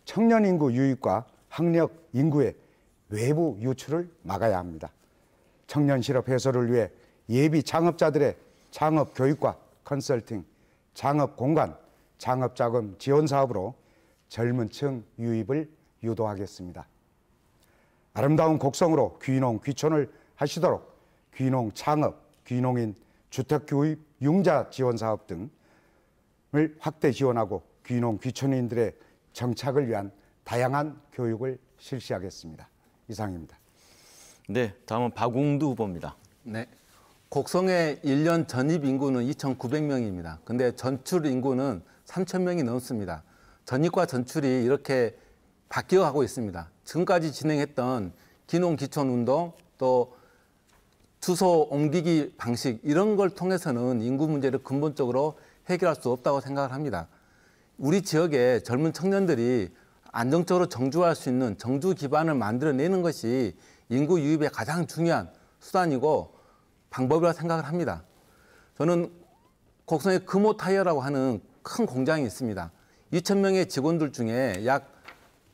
청년 인구 유입과 학력 인구의 외부 유출을 막아야 합니다. 청년 실업 해소를 위해 예비 창업자들의 창업 교육과 컨설팅, 창업 공간, 창업 자금 지원 사업으로 젊은 층 유입을 유도하겠습니다. 아름다운 곡성으로 귀농 귀촌을 하시도록 귀농 창업, 귀농인 주택 교육 융자 지원 사업 등을 확대 지원하고 귀농 귀촌인들의 정착을 위한 다양한 교육을 실시하겠습니다. 이상입니다. 네, 다음은 박웅두 후보입니다. 네. 곡성의 1년 전입 인구는 2,900명입니다. 근데 전출 인구는 3,000명이 넘습니다. 전입과 전출이 이렇게 바뀌어가고 있습니다. 지금까지 진행했던 귀농 귀촌 운동, 또 주소 옮기기 방식 이런 걸 통해서는 인구 문제를 근본적으로 해결할 수 없다고 생각을 합니다. 우리 지역의 젊은 청년들이 안정적으로 정주할 수 있는 정주 기반을 만들어내는 것이 인구 유입의 가장 중요한 수단이고 방법이라고 생각을 합니다. 저는 곡성에 금호 타이어라고 하는 큰 공장이 있습니다. 2,000명의 직원들 중에 약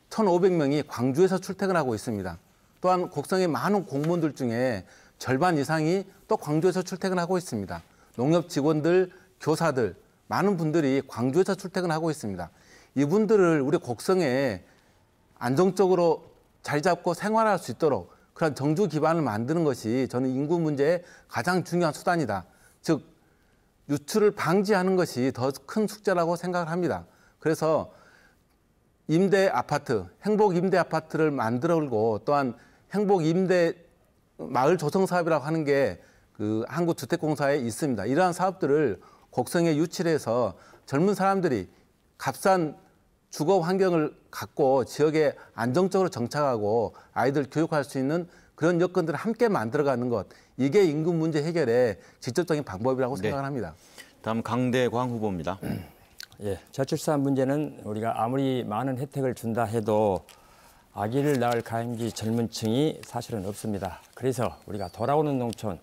1,500명이 광주에서 출퇴근하고 있습니다. 또한 곡성의 많은 공무원들 중에 절반 이상이 또 광주에서 출퇴근하고 있습니다. 농협 직원들, 교사들, 많은 분들이 광주에서 출퇴근하고 있습니다. 이분들을 우리 곡성에 안정적으로 자리 잡고 생활할 수 있도록 그런 정주 기반을 만드는 것이 저는 인구 문제의 가장 중요한 수단이다. 즉 유출을 방지하는 것이 더 큰 숙제라고 생각을 합니다. 그래서 임대 아파트, 행복 임대 아파트를 만들고 또한 행복 임대 마을 조성 사업이라고 하는 게 그 한국주택공사에 있습니다. 이러한 사업들을 곡성에 유치해서 젊은 사람들이 값싼 주거 환경을 갖고 지역에 안정적으로 정착하고 아이들 교육할 수 있는 그런 여건들을 함께 만들어가는 것, 이게 인구 문제 해결의 직접적인 방법이라고 생각을 합니다. 다음 강대광 후보입니다. 예, 저출산 문제는 우리가 아무리 많은 혜택을 준다 해도 아기를 낳을 가임기 젊은 층이 사실은 없습니다. 그래서 우리가 돌아오는 농촌,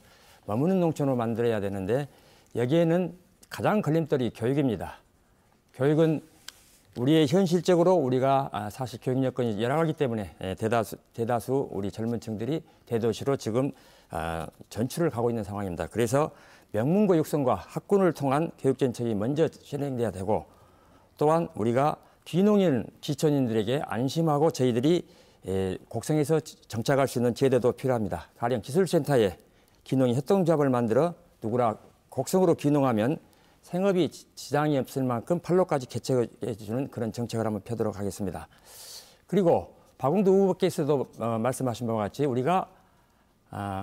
머무는 농촌으로 만들어야 되는데 여기에는 가장 걸림돌이 교육입니다. 교육은 우리의 현실적으로 우리가 사실 교육 여건이 열악하기 때문에 대다수 우리 젊은 층들이 대도시로 지금 전출을 가고 있는 상황입니다. 그래서 명문고 육성과 학군을 통한 교육 정책이 먼저 실행돼야 되고 또한 우리가 귀농인 귀촌인들에게 안심하고 저희들이 곡성에서 정착할 수 있는 제도도 필요합니다. 가령 기술센터에 귀농인 협동조합을 만들어 누구나 곡성으로 귀농하면 생업이 지장이 없을 만큼 판로까지 개척해 주는 그런 정책을 한번 펴도록 하겠습니다. 그리고 박웅두 후보께서도 말씀하신 바와 같이 우리가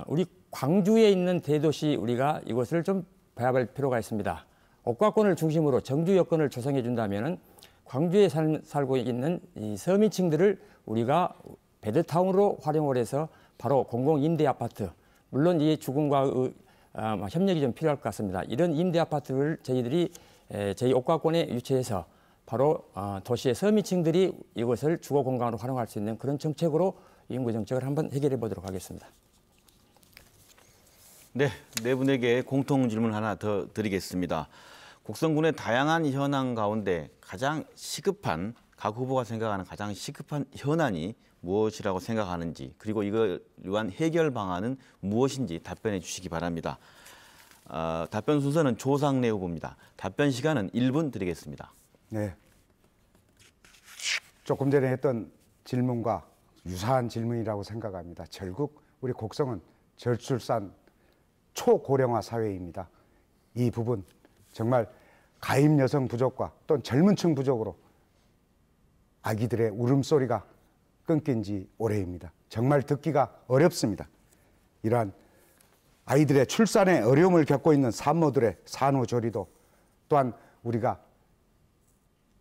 우리 광주에 있는 대도시 우리가 이것을 좀 봐야 할 필요가 있습니다. 옥과권을 중심으로 정주 여건을 조성해 준다면은 광주에 살고 있는 이 서민층들을 우리가 베드타운으로 활용을 해서 바로 공공 임대 아파트, 물론 이 주공과 협력이 좀 필요할 것 같습니다. 이런 임대 아파트를 저희들이 저희 옥과권에 유치해서 바로 도시의 서민층들이 이것을 주거 공간으로 활용할 수 있는 그런 정책으로 인구 정책을 한번 해결해 보도록 하겠습니다. 네, 네 분에게 공통 질문 하나 더 드리겠습니다. 곡성군의 다양한 현안 가운데 가장 시급한, 각 후보가 생각하는 가장 시급한 현안이 무엇이라고 생각하는지, 그리고 이걸 위한 해결 방안은 무엇인지 답변해 주시기 바랍니다. 답변 순서는 조상래 후보입니다. 답변 시간은 1분 드리겠습니다. 네. 조금 전에 했던 질문과 유사한 질문이라고 생각합니다. 결국 우리 곡성은 저출산 초고령화 사회입니다. 이 부분 정말 가임 여성 부족과 또 젊은 층 부족으로 아기들의 울음소리가 끊긴 지 오래입니다. 정말 듣기가 어렵습니다. 이러한 아이들의 출산에 어려움을 겪고 있는 산모들의 산후조리도 또한 우리가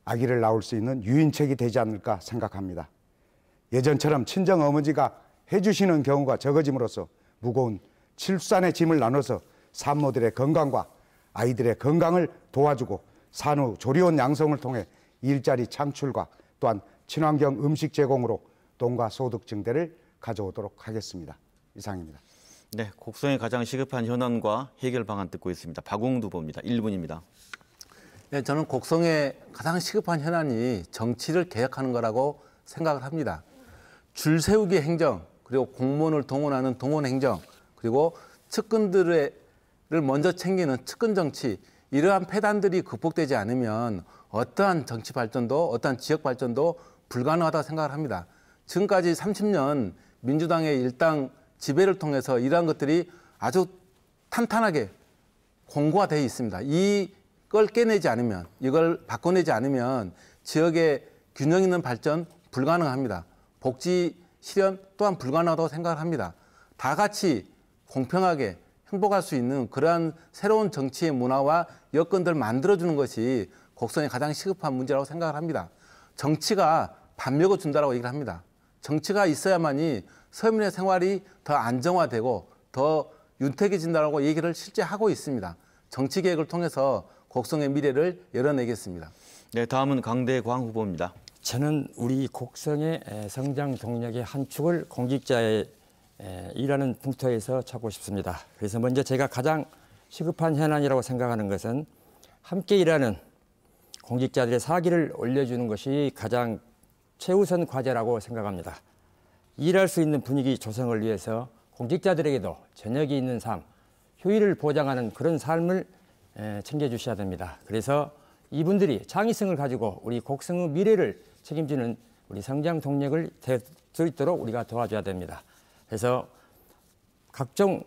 아기를 낳을 수 있는 유인책이 되지 않을까 생각합니다. 예전처럼 친정어머니가 해주시는 경우가 적어짐으로써 무거운 출산의 짐을 나눠서 산모들의 건강과 아이들의 건강을 도와주고 산후조리원 양성을 통해 일자리 창출과 또한 친환경 음식 제공으로 돈과 소득 증대를 가져오도록 하겠습니다. 이상입니다. 네, 곡성의 가장 시급한 현안과 해결 방안 듣고 있습니다. 박웅두 후보입니다. 1분입니다. 네, 저는 곡성의 가장 시급한 현안이 정치를 개혁하는 거라고 생각을 합니다. 줄 세우기 행정, 그리고 공무원을 동원하는 동원 행정, 그리고 측근들의 먼저 챙기는 측근 정치, 이러한 폐단들이 극복되지 않으면 어떠한 정치 발전도, 어떠한 지역 발전도 불가능하다고 생각을 합니다. 지금까지 30년 민주당의 일당 지배를 통해서 이러한 것들이 아주 탄탄하게 공고가 되어 있습니다. 이걸 깨내지 않으면, 이걸 바꿔내지 않으면 지역의 균형 있는 발전 불가능합니다. 복지 실현 또한 불가능하다고 생각을 합니다. 다 같이 공평하게 행복할 수 있는 그러한 새로운 정치의 문화와 여건들을 만들어주는 것이 곡성의 가장 시급한 문제라고 생각을 합니다. 정치가 밥 먹여준다고 얘기를 합니다. 정치가 있어야만이 서민의 생활이 더 안정화되고 더 윤택해진다고 얘기를 실제 하고 있습니다. 정치 개혁을 통해서 곡성의 미래를 열어내겠습니다. 네, 다음은 강대광 후보입니다. 저는 우리 곡성의 성장 동력의 한 축을 공직자의 일하는 풍토에서 찾고 싶습니다. 그래서 먼저 제가 가장 시급한 현안이라고 생각하는 것은 함께 일하는 공직자들의 사기를 올려주는 것이 가장 최우선 과제라고 생각합니다. 일할 수 있는 분위기 조성을 위해서 공직자들에게도 저녁이 있는 삶, 효율을 보장하는 그런 삶을 챙겨주셔야 됩니다. 그래서 이분들이 창의성을 가지고 우리 곡성의 미래를 책임지는 우리 성장 동력을 될 수 있도록 우리가 도와줘야 됩니다. 그래서 각종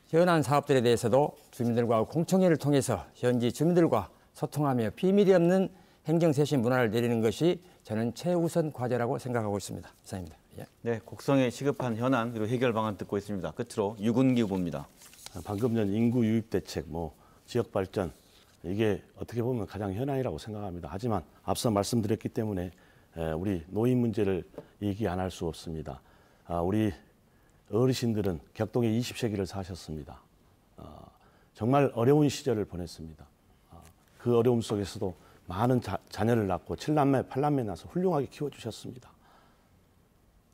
현안 사업들에 대해서도 주민들과 공청회를 통해서 현지 주민들과 소통하며 비밀이 없는 행정쇄신 문화를 내리는 것이 저는 최우선 과제라고 생각하고 있습니다. 이상입니다. 예. 네, 곡성의 시급한 현안 그리고 해결 방안 듣고 있습니다. 끝으로 유군기 후보입니다. 방금 전 인구 유입 대책, 지역 발전 이게 어떻게 보면 가장 현안이라고 생각합니다. 하지만 앞서 말씀드렸기 때문에 우리 노인 문제를 얘기 안 할 수 없습니다. 우리 어르신들은 격동의 20세기를 사셨습니다. 정말 어려운 시절을 보냈습니다. 그 어려움 속에서도 많은 자녀를 낳고 7남매, 8남매 낳아서 훌륭하게 키워주셨습니다.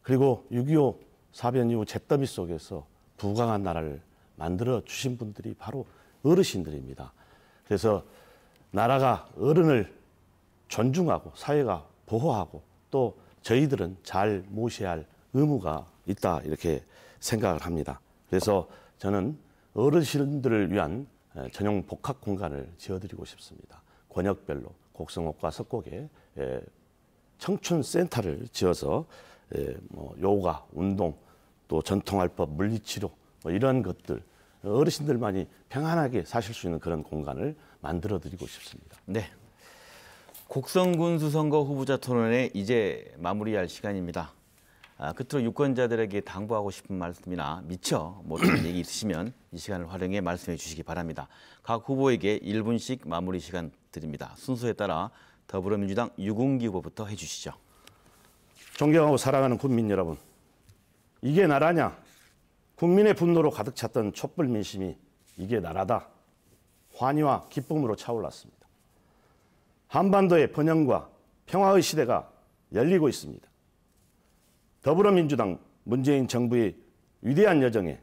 그리고 6.25 사변 이후 잿더미 속에서 부강한 나라를 만들어 주신 분들이 바로 어르신들입니다. 그래서 나라가 어른을 존중하고 사회가 보호하고 또 저희들은 잘 모셔야 할 의무가 있다 이렇게 생각을 합니다. 그래서 저는 어르신들을 위한 전용 복합 공간을 지어드리고 싶습니다. 권역별로 곡성읍과 석곡에 청춘센터를 지어서 요가, 운동, 또 전통알법, 물리치료 이런 것들 어르신들만이 평안하게 사실 수 있는 그런 공간을 만들어드리고 싶습니다. 네, 곡성군수 선거 후보자 토론회 이제 마무리할 시간입니다. 끝으로 유권자들에게 당부하고 싶은 말씀이나 미처 못한 얘기 있으시면 이 시간을 활용해 말씀해 주시기 바랍니다. 각 후보에게 1분씩 마무리 시간 드립니다. 순서에 따라 더불어민주당 유군기 후보부터 해주시죠. 존경하고 사랑하는 국민 여러분, 이게 나라냐? 국민의 분노로 가득 찼던 촛불 민심이 이게 나라다. 환희와 기쁨으로 차올랐습니다. 한반도의 번영과 평화의 시대가 열리고 있습니다. 더불어민주당 문재인 정부의 위대한 여정에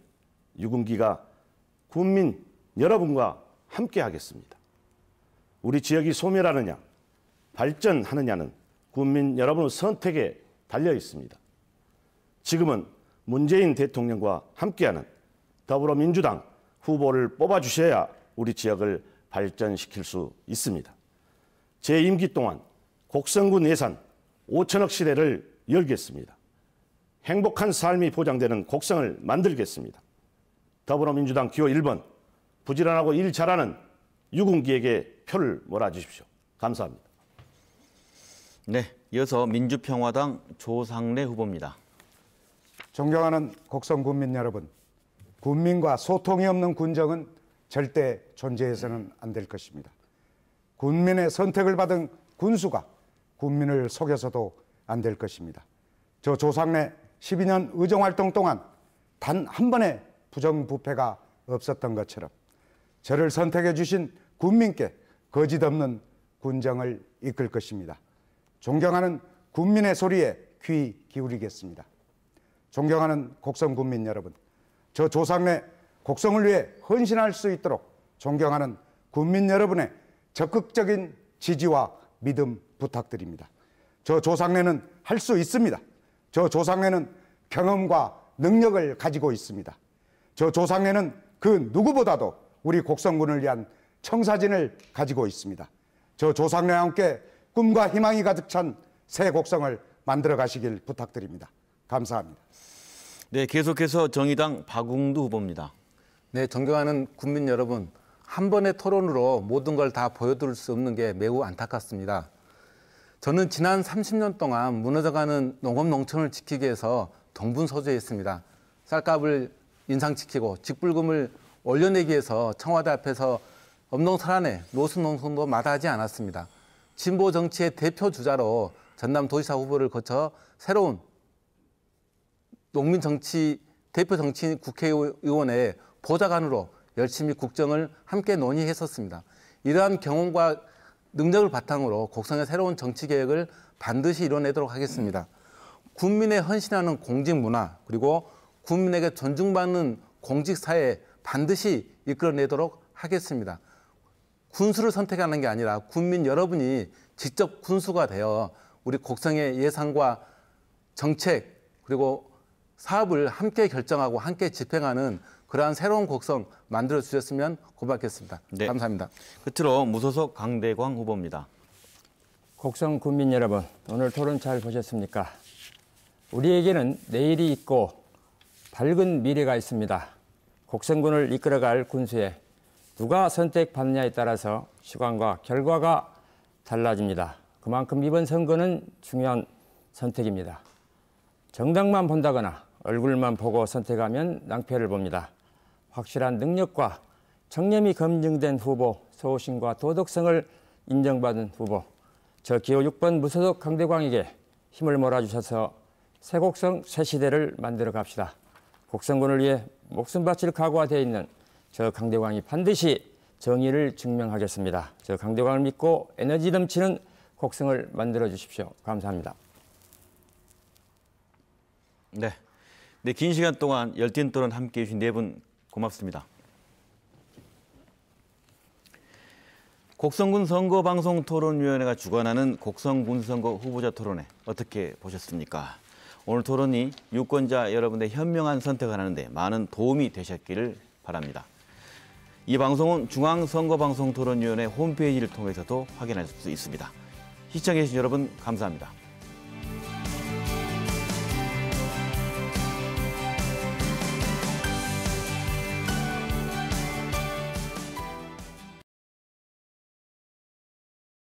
유군기가 국민 여러분과 함께 하겠습니다. 우리 지역이 소멸하느냐, 발전하느냐는 국민 여러분의 선택에 달려 있습니다. 지금은 문재인 대통령과 함께하는 더불어민주당 후보를 뽑아주셔야 우리 지역을 발전시킬 수 있습니다. 제 임기 동안 곡성군 예산 5천억 시대를 열겠습니다. 행복한 삶이 보장되는 곡성을 만들겠습니다. 더불어민주당 기호 1번 부지런하고 일 잘하는 유군기에게 표를 몰아주십시오. 감사합니다. 네, 이어서 민주평화당 조상래 후보입니다. 존경하는 곡성 군민 여러분, 군민과 소통이 없는 군정은 절대 존재해서는 안 될 것입니다. 군민의 선택을 받은 군수가 군민을 속여서도 안 될 것입니다. 저 조상래 12년 의정활동 동안 단 한 번의 부정부패가 없었던 것처럼 저를 선택해 주신 군민께 거짓 없는 군정을 이끌 것입니다. 존경하는 군민의 소리에 귀 기울이겠습니다. 존경하는 곡성 군민 여러분, 저 조상래 곡성을 위해 헌신할 수 있도록 존경하는 군민 여러분의 적극적인 지지와 믿음 부탁드립니다. 저 조상래는 할 수 있습니다. 저 조상래는 경험과 능력을 가지고 있습니다. 저 조상래는 그 누구보다도 우리 곡성군을 위한 청사진을 가지고 있습니다. 저 조상래와 함께 꿈과 희망이 가득 찬 새 곡성을 만들어 가시길 부탁드립니다. 감사합니다. 네, 계속해서 정의당 박웅두 후보입니다. 네, 존경하는 국민 여러분, 한 번의 토론으로 모든 걸 다 보여드릴 수 없는 게 매우 안타깝습니다. 저는 지난 30년 동안 무너져가는 농업 농촌을 지키기 위해서 동분서주했습니다. 쌀값을 인상시키고 직불금을 올려내기 위해서 청와대 앞에서 엄동설안에 노숙농성도 마다하지 않았습니다. 진보 정치의 대표 주자로 전남도지사 후보를 거쳐 새로운 농민 정치 대표 정치인 국회의원의 보좌관으로 열심히 국정을 함께 논의했었습니다. 이러한 경험과 능력을 바탕으로 곡성의 새로운 정치 개혁을 반드시 이뤄내도록 하겠습니다. 국민에 헌신하는 공직 문화 그리고 국민에게 존중받는 공직 사회 반드시 이끌어내도록 하겠습니다. 군수를 선택하는 게 아니라 국민 여러분이 직접 군수가 되어 우리 곡성의 예산과 정책 그리고 사업을 함께 결정하고 함께 집행하는 그러한 새로운 곡성 만들어 주셨으면 고맙겠습니다. 네. 감사합니다. 끝으로 무소속 강대광 후보입니다. 곡성 군민 여러분, 오늘 토론 잘 보셨습니까? 우리에게는 내일이 있고 밝은 미래가 있습니다. 곡성군을 이끌어갈 군수에 누가 선택받느냐에 따라서 시간과 결과가 달라집니다. 그만큼 이번 선거는 중요한 선택입니다. 정당만 본다거나 얼굴만 보고 선택하면 낭패를 봅니다. 확실한 능력과 청렴이 검증된 후보, 소신과 도덕성을 인정받은 후보, 저 기호 6번 무소속 강대광에게 힘을 몰아주셔서 새 곡성, 새 시대를 만들어 갑시다. 곡성군을 위해 목숨 바칠 각오가 되어 있는 저 강대광이 반드시 정의를 증명하겠습니다. 저 강대광을 믿고 에너지 넘치는 곡성을 만들어 주십시오. 감사합니다. 네, 긴 시간 동안 열띤 토론 함께해 주신 네 분 고맙습니다. 곡성군 선거방송토론위원회가 주관하는 곡성군선거 후보자 토론회 어떻게 보셨습니까? 오늘 토론이 유권자 여러분의 현명한 선택을 하는데 많은 도움이 되셨기를 바랍니다. 이 방송은 중앙선거방송토론위원회 홈페이지를 통해서도 확인할 수 있습니다. 시청해주신 여러분 감사합니다.